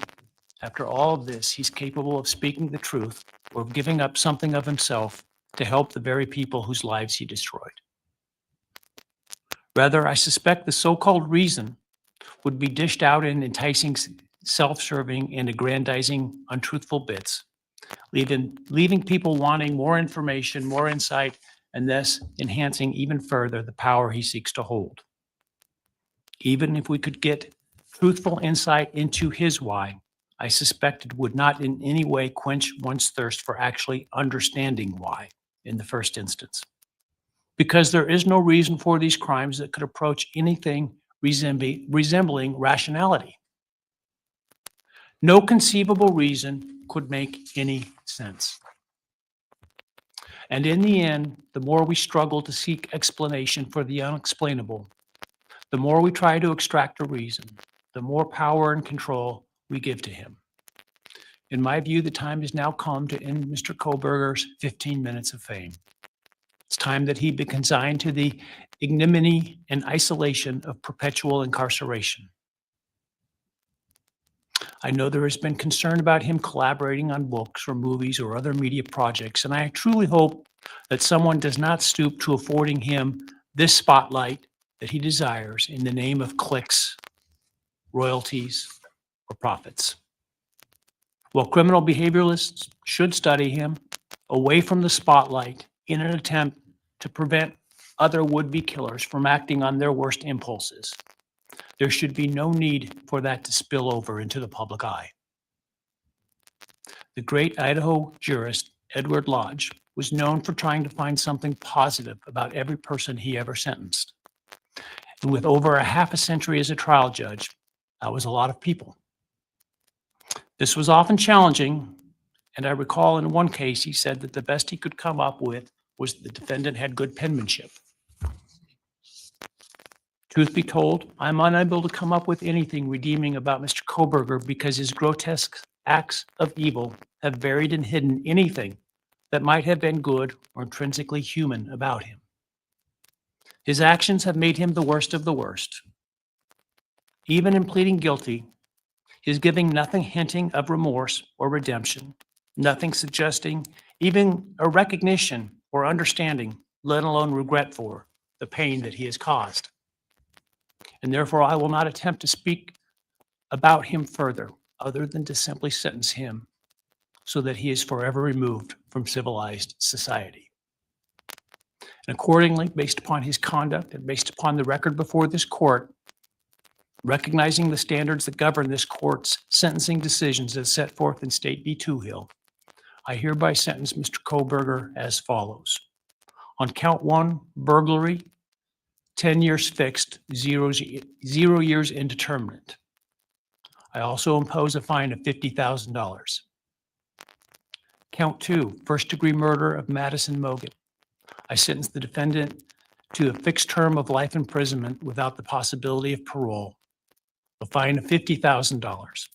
after all of this, he's capable of speaking the truth or of giving up something of himself to help the very people whose lives he destroyed? Rather, I suspect the so-called reason would be dished out in enticing, self-serving, and aggrandizing untruthful bits, leaving people wanting more information, more insight, and thus enhancing even further the power he seeks to hold. Even if we could get truthful insight into his why, I suspect it would not in any way quench one's thirst for actually understanding why in the first instance. Because there is no reason for these crimes that could approach anything resembling rationality. No conceivable reason could make any sense. And in the end, the more we struggle to seek explanation for the unexplainable, the more we try to extract a reason, the more power and control we give to him. In my view, the time has now come to end Mr. Kohberger's 15 minutes of fame. It's time that he be consigned to the ignominy and isolation of perpetual incarceration. I know there has been concern about him collaborating on books or movies or other media projects, and I truly hope that someone does not stoop to affording him this spotlight that he desires in the name of clicks, royalties, or profits. While criminal behavioralists should study him away from the spotlight in an attempt to prevent other would-be killers from acting on their worst impulses, There should be no need for that to spill over into the public eye. The great Idaho jurist Edward Lodge was known for trying to find something positive about every person he ever sentenced. And with over a half a century as a trial judge, that was a lot of people. This was often challenging, and I recall in one case he said that the best he could come up with was the defendant had good penmanship. Truth be told, I'm unable to come up with anything redeeming about Mr. Kohberger because his grotesque acts of evil have buried and hidden anything that might have been good or intrinsically human about him. His actions have made him the worst of the worst. Even in pleading guilty, his giving nothing hinting of remorse or redemption, nothing suggesting even a recognition or understanding, let alone regret for the pain that he has caused. And therefore, I will not attempt to speak about him further, other than to simply sentence him so that he is forever removed from civilized society. And accordingly, based upon his conduct and based upon the record before this court, recognizing the standards that govern this court's sentencing decisions as set forth in State v. Hill, I hereby sentence Mr. Kohberger as follows. On count 1, burglary, 10 years fixed, 0 years indeterminate. I also impose a fine of $50,000. Count 2, first-degree murder of Madison Mogen. I sentence the defendant to a fixed term of life imprisonment without the possibility of parole, a fine of $50,000,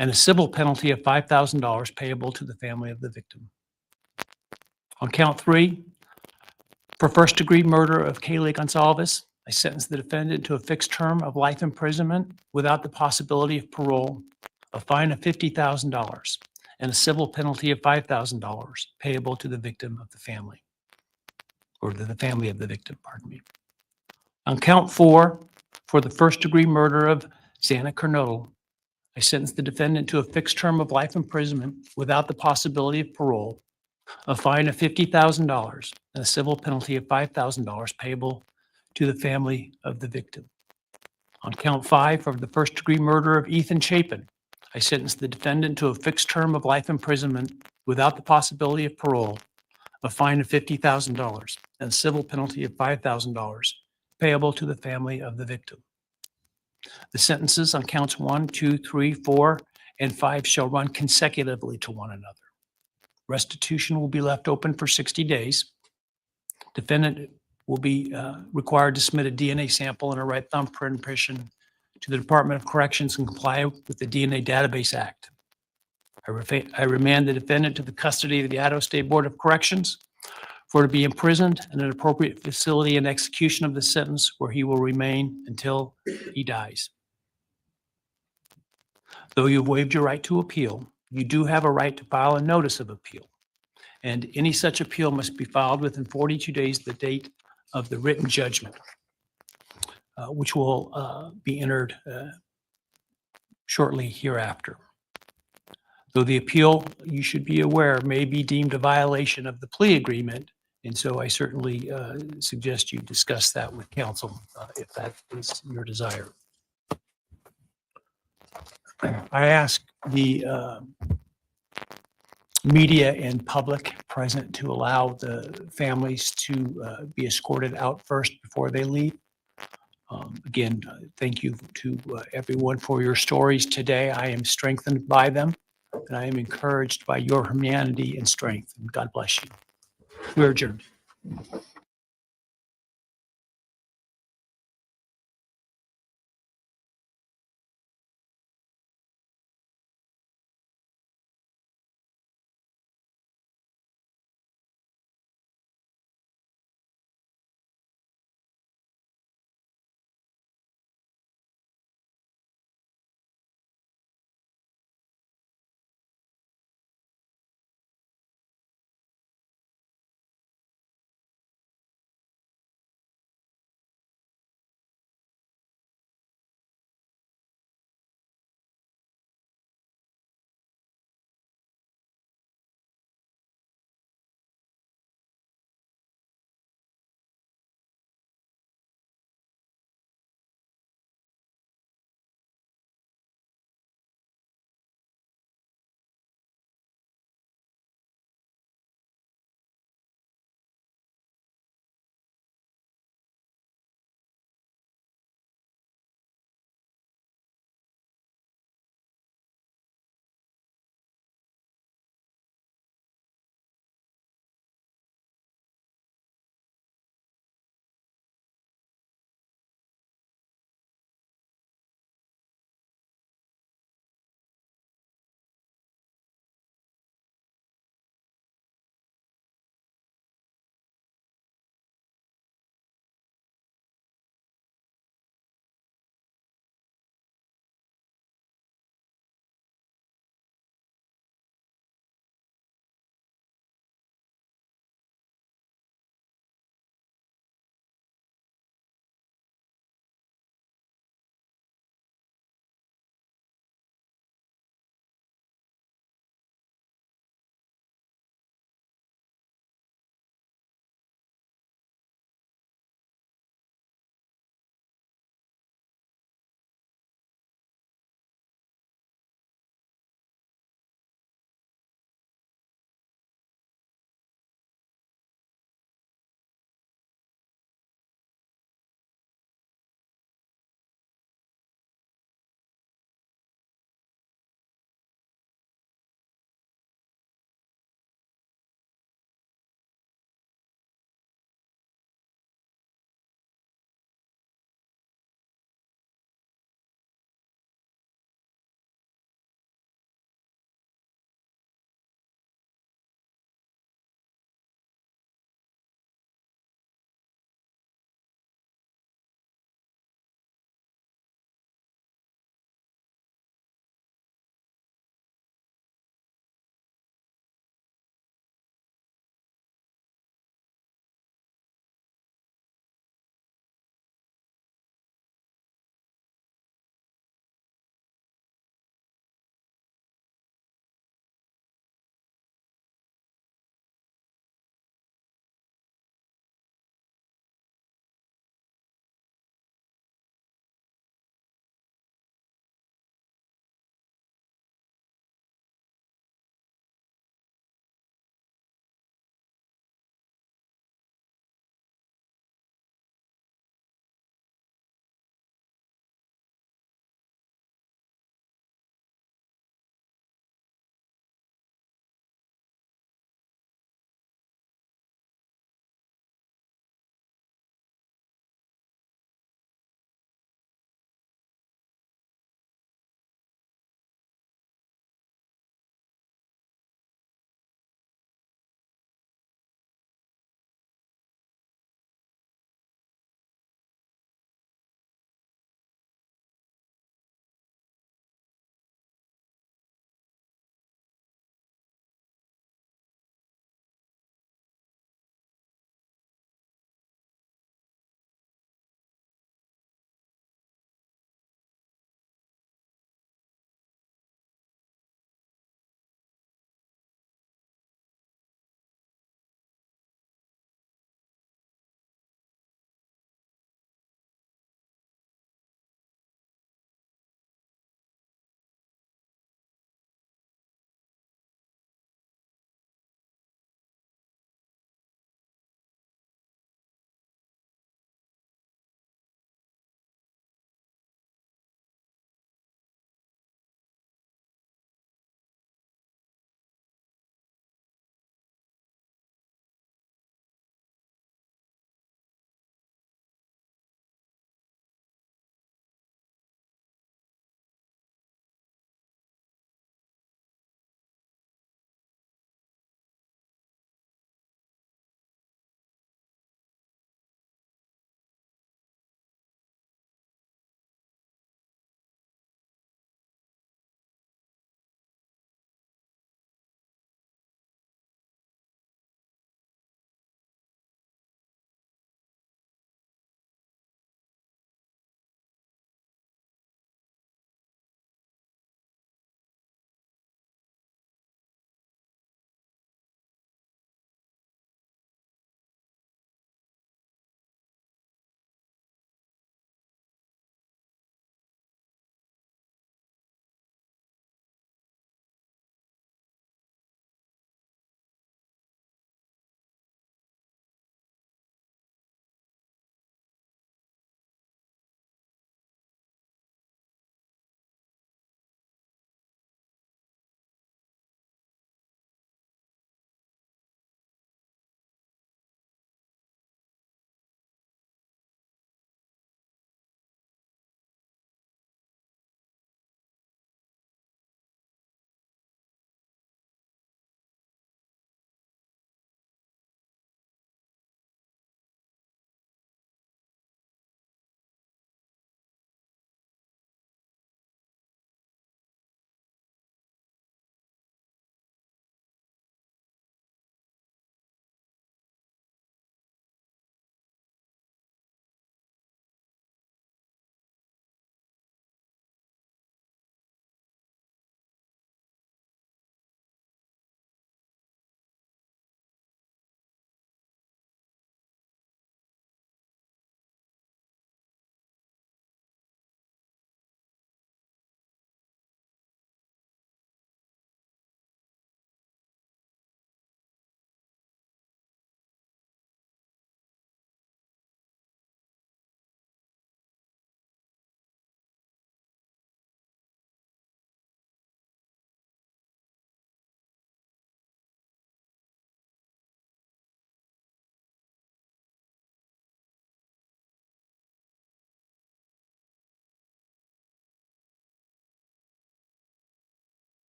and a civil penalty of $5,000 payable to the family of the victim. On count 3, for first-degree murder of Kaylee Goncalves, I sentence the defendant to a fixed term of life imprisonment without the possibility of parole, a fine of $50,000, and a civil penalty of $5,000 payable to the victim of the family, or to the family of the victim, pardon me. On count 4, for the first-degree murder of Xana Kernodle, I sentence the defendant to a fixed term of life imprisonment without the possibility of parole, a fine of $50,000, and a civil penalty of $5,000 payable to the family of the victim. On count 5, for the first-degree murder of Ethan Chapin, I sentence the defendant to a fixed term of life imprisonment without the possibility of parole, a fine of $50,000, and a civil penalty of $5,000 payable to the family of the victim. The sentences on counts 1, 2, 3, 4, and 5 shall run consecutively to one another. Restitution will be left open for 60 days. Defendant will be required to submit a DNA sample and a right thumbprint impression to the Department of Corrections and comply with the DNA Database Act. I remand the defendant to the custody of the Idaho State Board of Corrections for to be imprisoned in an appropriate facility and execution of the sentence where he will remain until he dies. Though you have waived your right to appeal, you do have a right to file a notice of appeal. And any such appeal must be filed within 42 days of the date of the written judgment, which will be entered shortly hereafter. Though the appeal, you should be aware, may be deemed a violation of the plea agreement, and so I certainly suggest you discuss that with counsel if that is your desire. I ask the media and public present to allow the families to be escorted out first before they leave. Again, thank you to everyone for your stories today. I am strengthened by them, and I am encouraged by your humanity and strength. And God bless you. We're adjourned.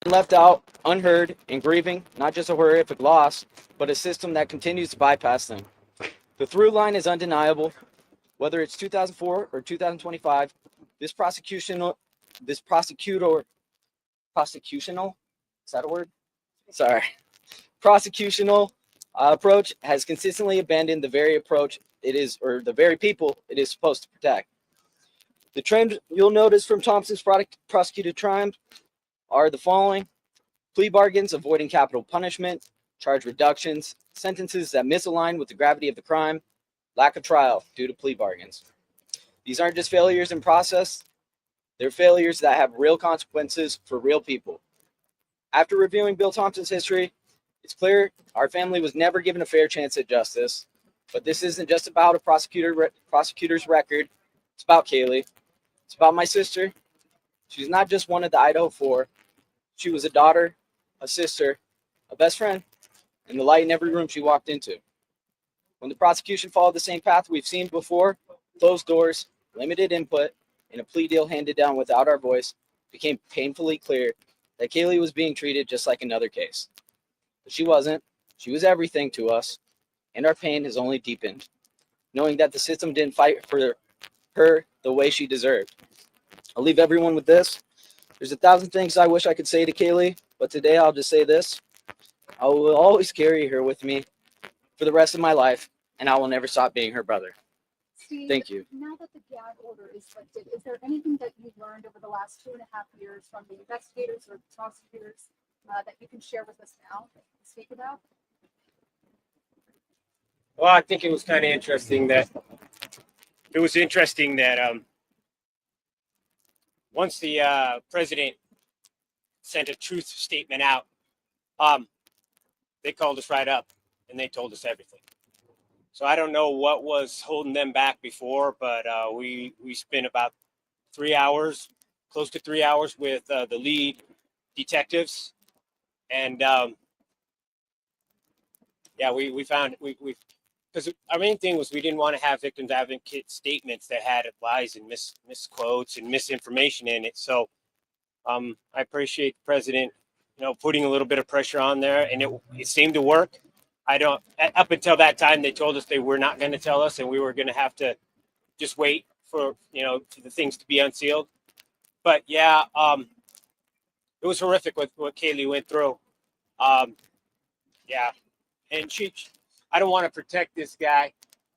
left out, unheard, and grieving not just a horrific loss, but a system that continues to bypass them. The through line is undeniable. Whether it's 2004 or 2025, this prosecutional, is that a word? Sorry. Prosecutional approach has consistently abandoned the very approach it is, or the very people it is supposed to protect. The trend you'll notice from Thompson's prosecuted crimes are the following: plea bargains avoiding capital punishment, charge reductions, sentences that misalign with the gravity of the crime, lack of trial due to plea bargains. These aren't just failures in process, they're failures that have real consequences for real people. After reviewing Bill Thompson's history, it's clear our family was never given a fair chance at justice. But this isn't just about a prosecutor's record. It's about Kaylee. It's about my sister. She's not just one of the Idaho 4. She was a daughter, a sister, a best friend, and the light in every room she walked into. When the prosecution followed the same path we've seen before, closed doors, limited input, and a plea deal handed down without our voice, became painfully clear that Kaylee was being treated just like another case. But she wasn't. She was everything to us, and our pain has only deepened, knowing that the system didn't fight for her the way she deserved. I'll leave everyone with this. There's 1,000 things I wish I could say to Kaylee, but today I'll just say this. I will always carry her with me for the rest of my life, and I will never stop being her brother. Steve, thank you. Now that the gag order is lifted, is there anything that you've learned over the last 2.5 years from the investigators or prosecutors that you can share with us now, speak about? Well, I think it was kind of interesting that once the president sent a truth statement out, they called us right up and they told us everything. So I don't know what was holding them back before, but we spent about 3 hours, close to 3 hours with the lead detectives, and yeah, we found because our main thing was we didn't want to have victims advocate statements that had lies and misquotes and misinformation in it. So I appreciate the president, putting a little bit of pressure on there, and it seemed to work. Up until that time, they told us they were not going to tell us, and we were going to have to just wait for, for the things to be unsealed. But yeah, it was horrific what Kaylee went through. Yeah, and I don't want to protect this guy,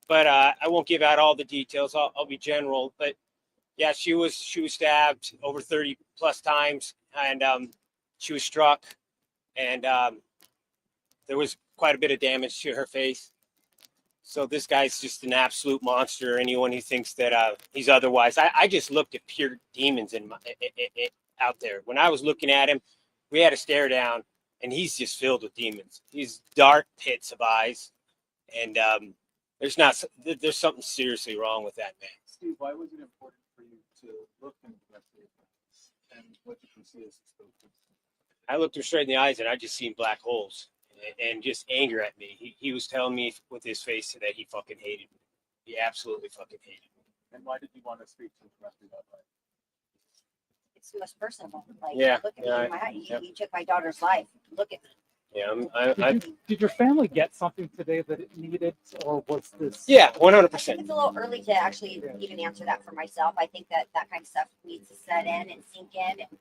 but I won't give out all the details. I'll be general, but yeah, she was stabbed over 30 plus times, and she was struck, and there was quite a bit of damage to her face. So this guy's just an absolute monster. Anyone who thinks that he's otherwise, I just looked at pure demons out there. When I was looking at him, we had a stare down, and he's just filled with demons. He's dark pits of eyes, and there's something seriously wrong with that man. Steve, why was it important for you to look and investigate that? And what did you see as suspicious? I looked him straight in the eyes, and I just seen black holes and just anger at me. He was telling me with his face that he fucking hated me. He absolutely fucking hated me. And why did you want to speak to the rest of that life? It's the most personal. Like, Yeah, look at yeah, me in my eye. yep. You took my daughter's life. Look at me. Yeah, Did your family get something today that it needed, or was this? Yeah, 100%. I think it's a little early to actually even answer that for myself. I think that kind of stuff needs to set in and sink in. And,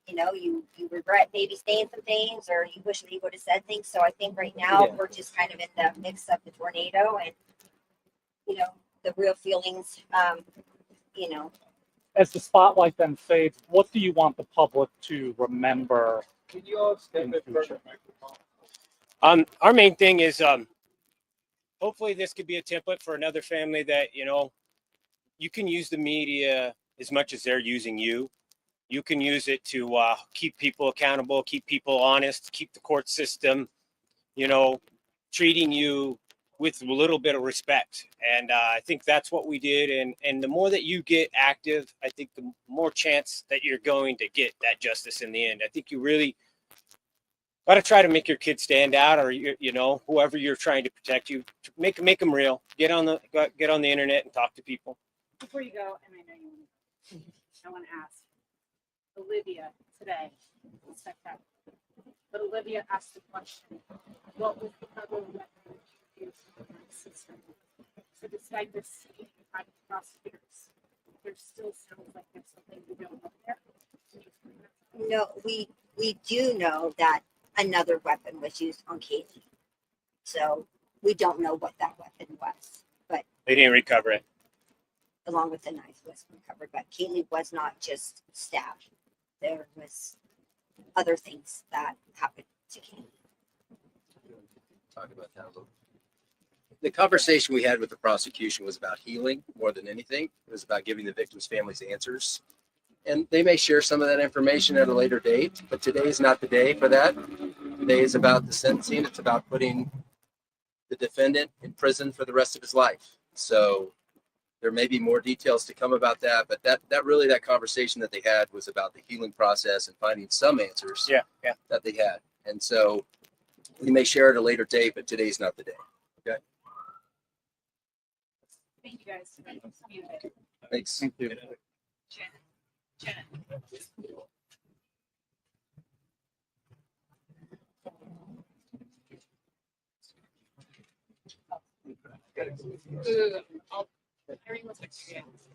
you regret maybe saying some things, or you wish that you would have said things. So I think right now we're just kind of in the mix of the tornado and, the real feelings, As the spotlight then fades, what do you want the public to remember? Can you all stand it further microphone? Our main thing is hopefully this could be a template for another family that, you can use the media as much as they're using you. You can use it to keep people accountable, keep people honest, keep the court system, treating you with a little bit of respect. And I think that's what we did. And the more that you get active, I think the more chance that you're going to get that justice in the end. I think you really got to try to make your kids stand out, or whoever you're trying to protect, you make them real. Get on the internet and talk to people. Before you go, and I know I want to ask, Olivia today. But Olivia asked the question, what was the other weapon used on my sister? So despite this scene by the prosecutors, there still sounds like there's something we don't know there. No, we do know that another weapon was used on Kaylee. So we don't know what that weapon was, but They didn't recover it. along with the knife was recovered, but Kaylee was not just stabbed. There was other things that happened to Kaylee. Talk about that a little. The conversation we had with the prosecution was about healing more than anything. It was about giving the victims' families answers. And they may share some of that information at a later date, but today is not the day for that. Today is about the sentencing. It's about putting the defendant in prison for the rest of his life. So there may be more details to come about that, but that conversation that they had was about the healing process and finding some answers that they had. And so we may share at a later date, but today's not the day. Okay. Thank you guys. Thanks. Thank you. Janet. Everyone's experience.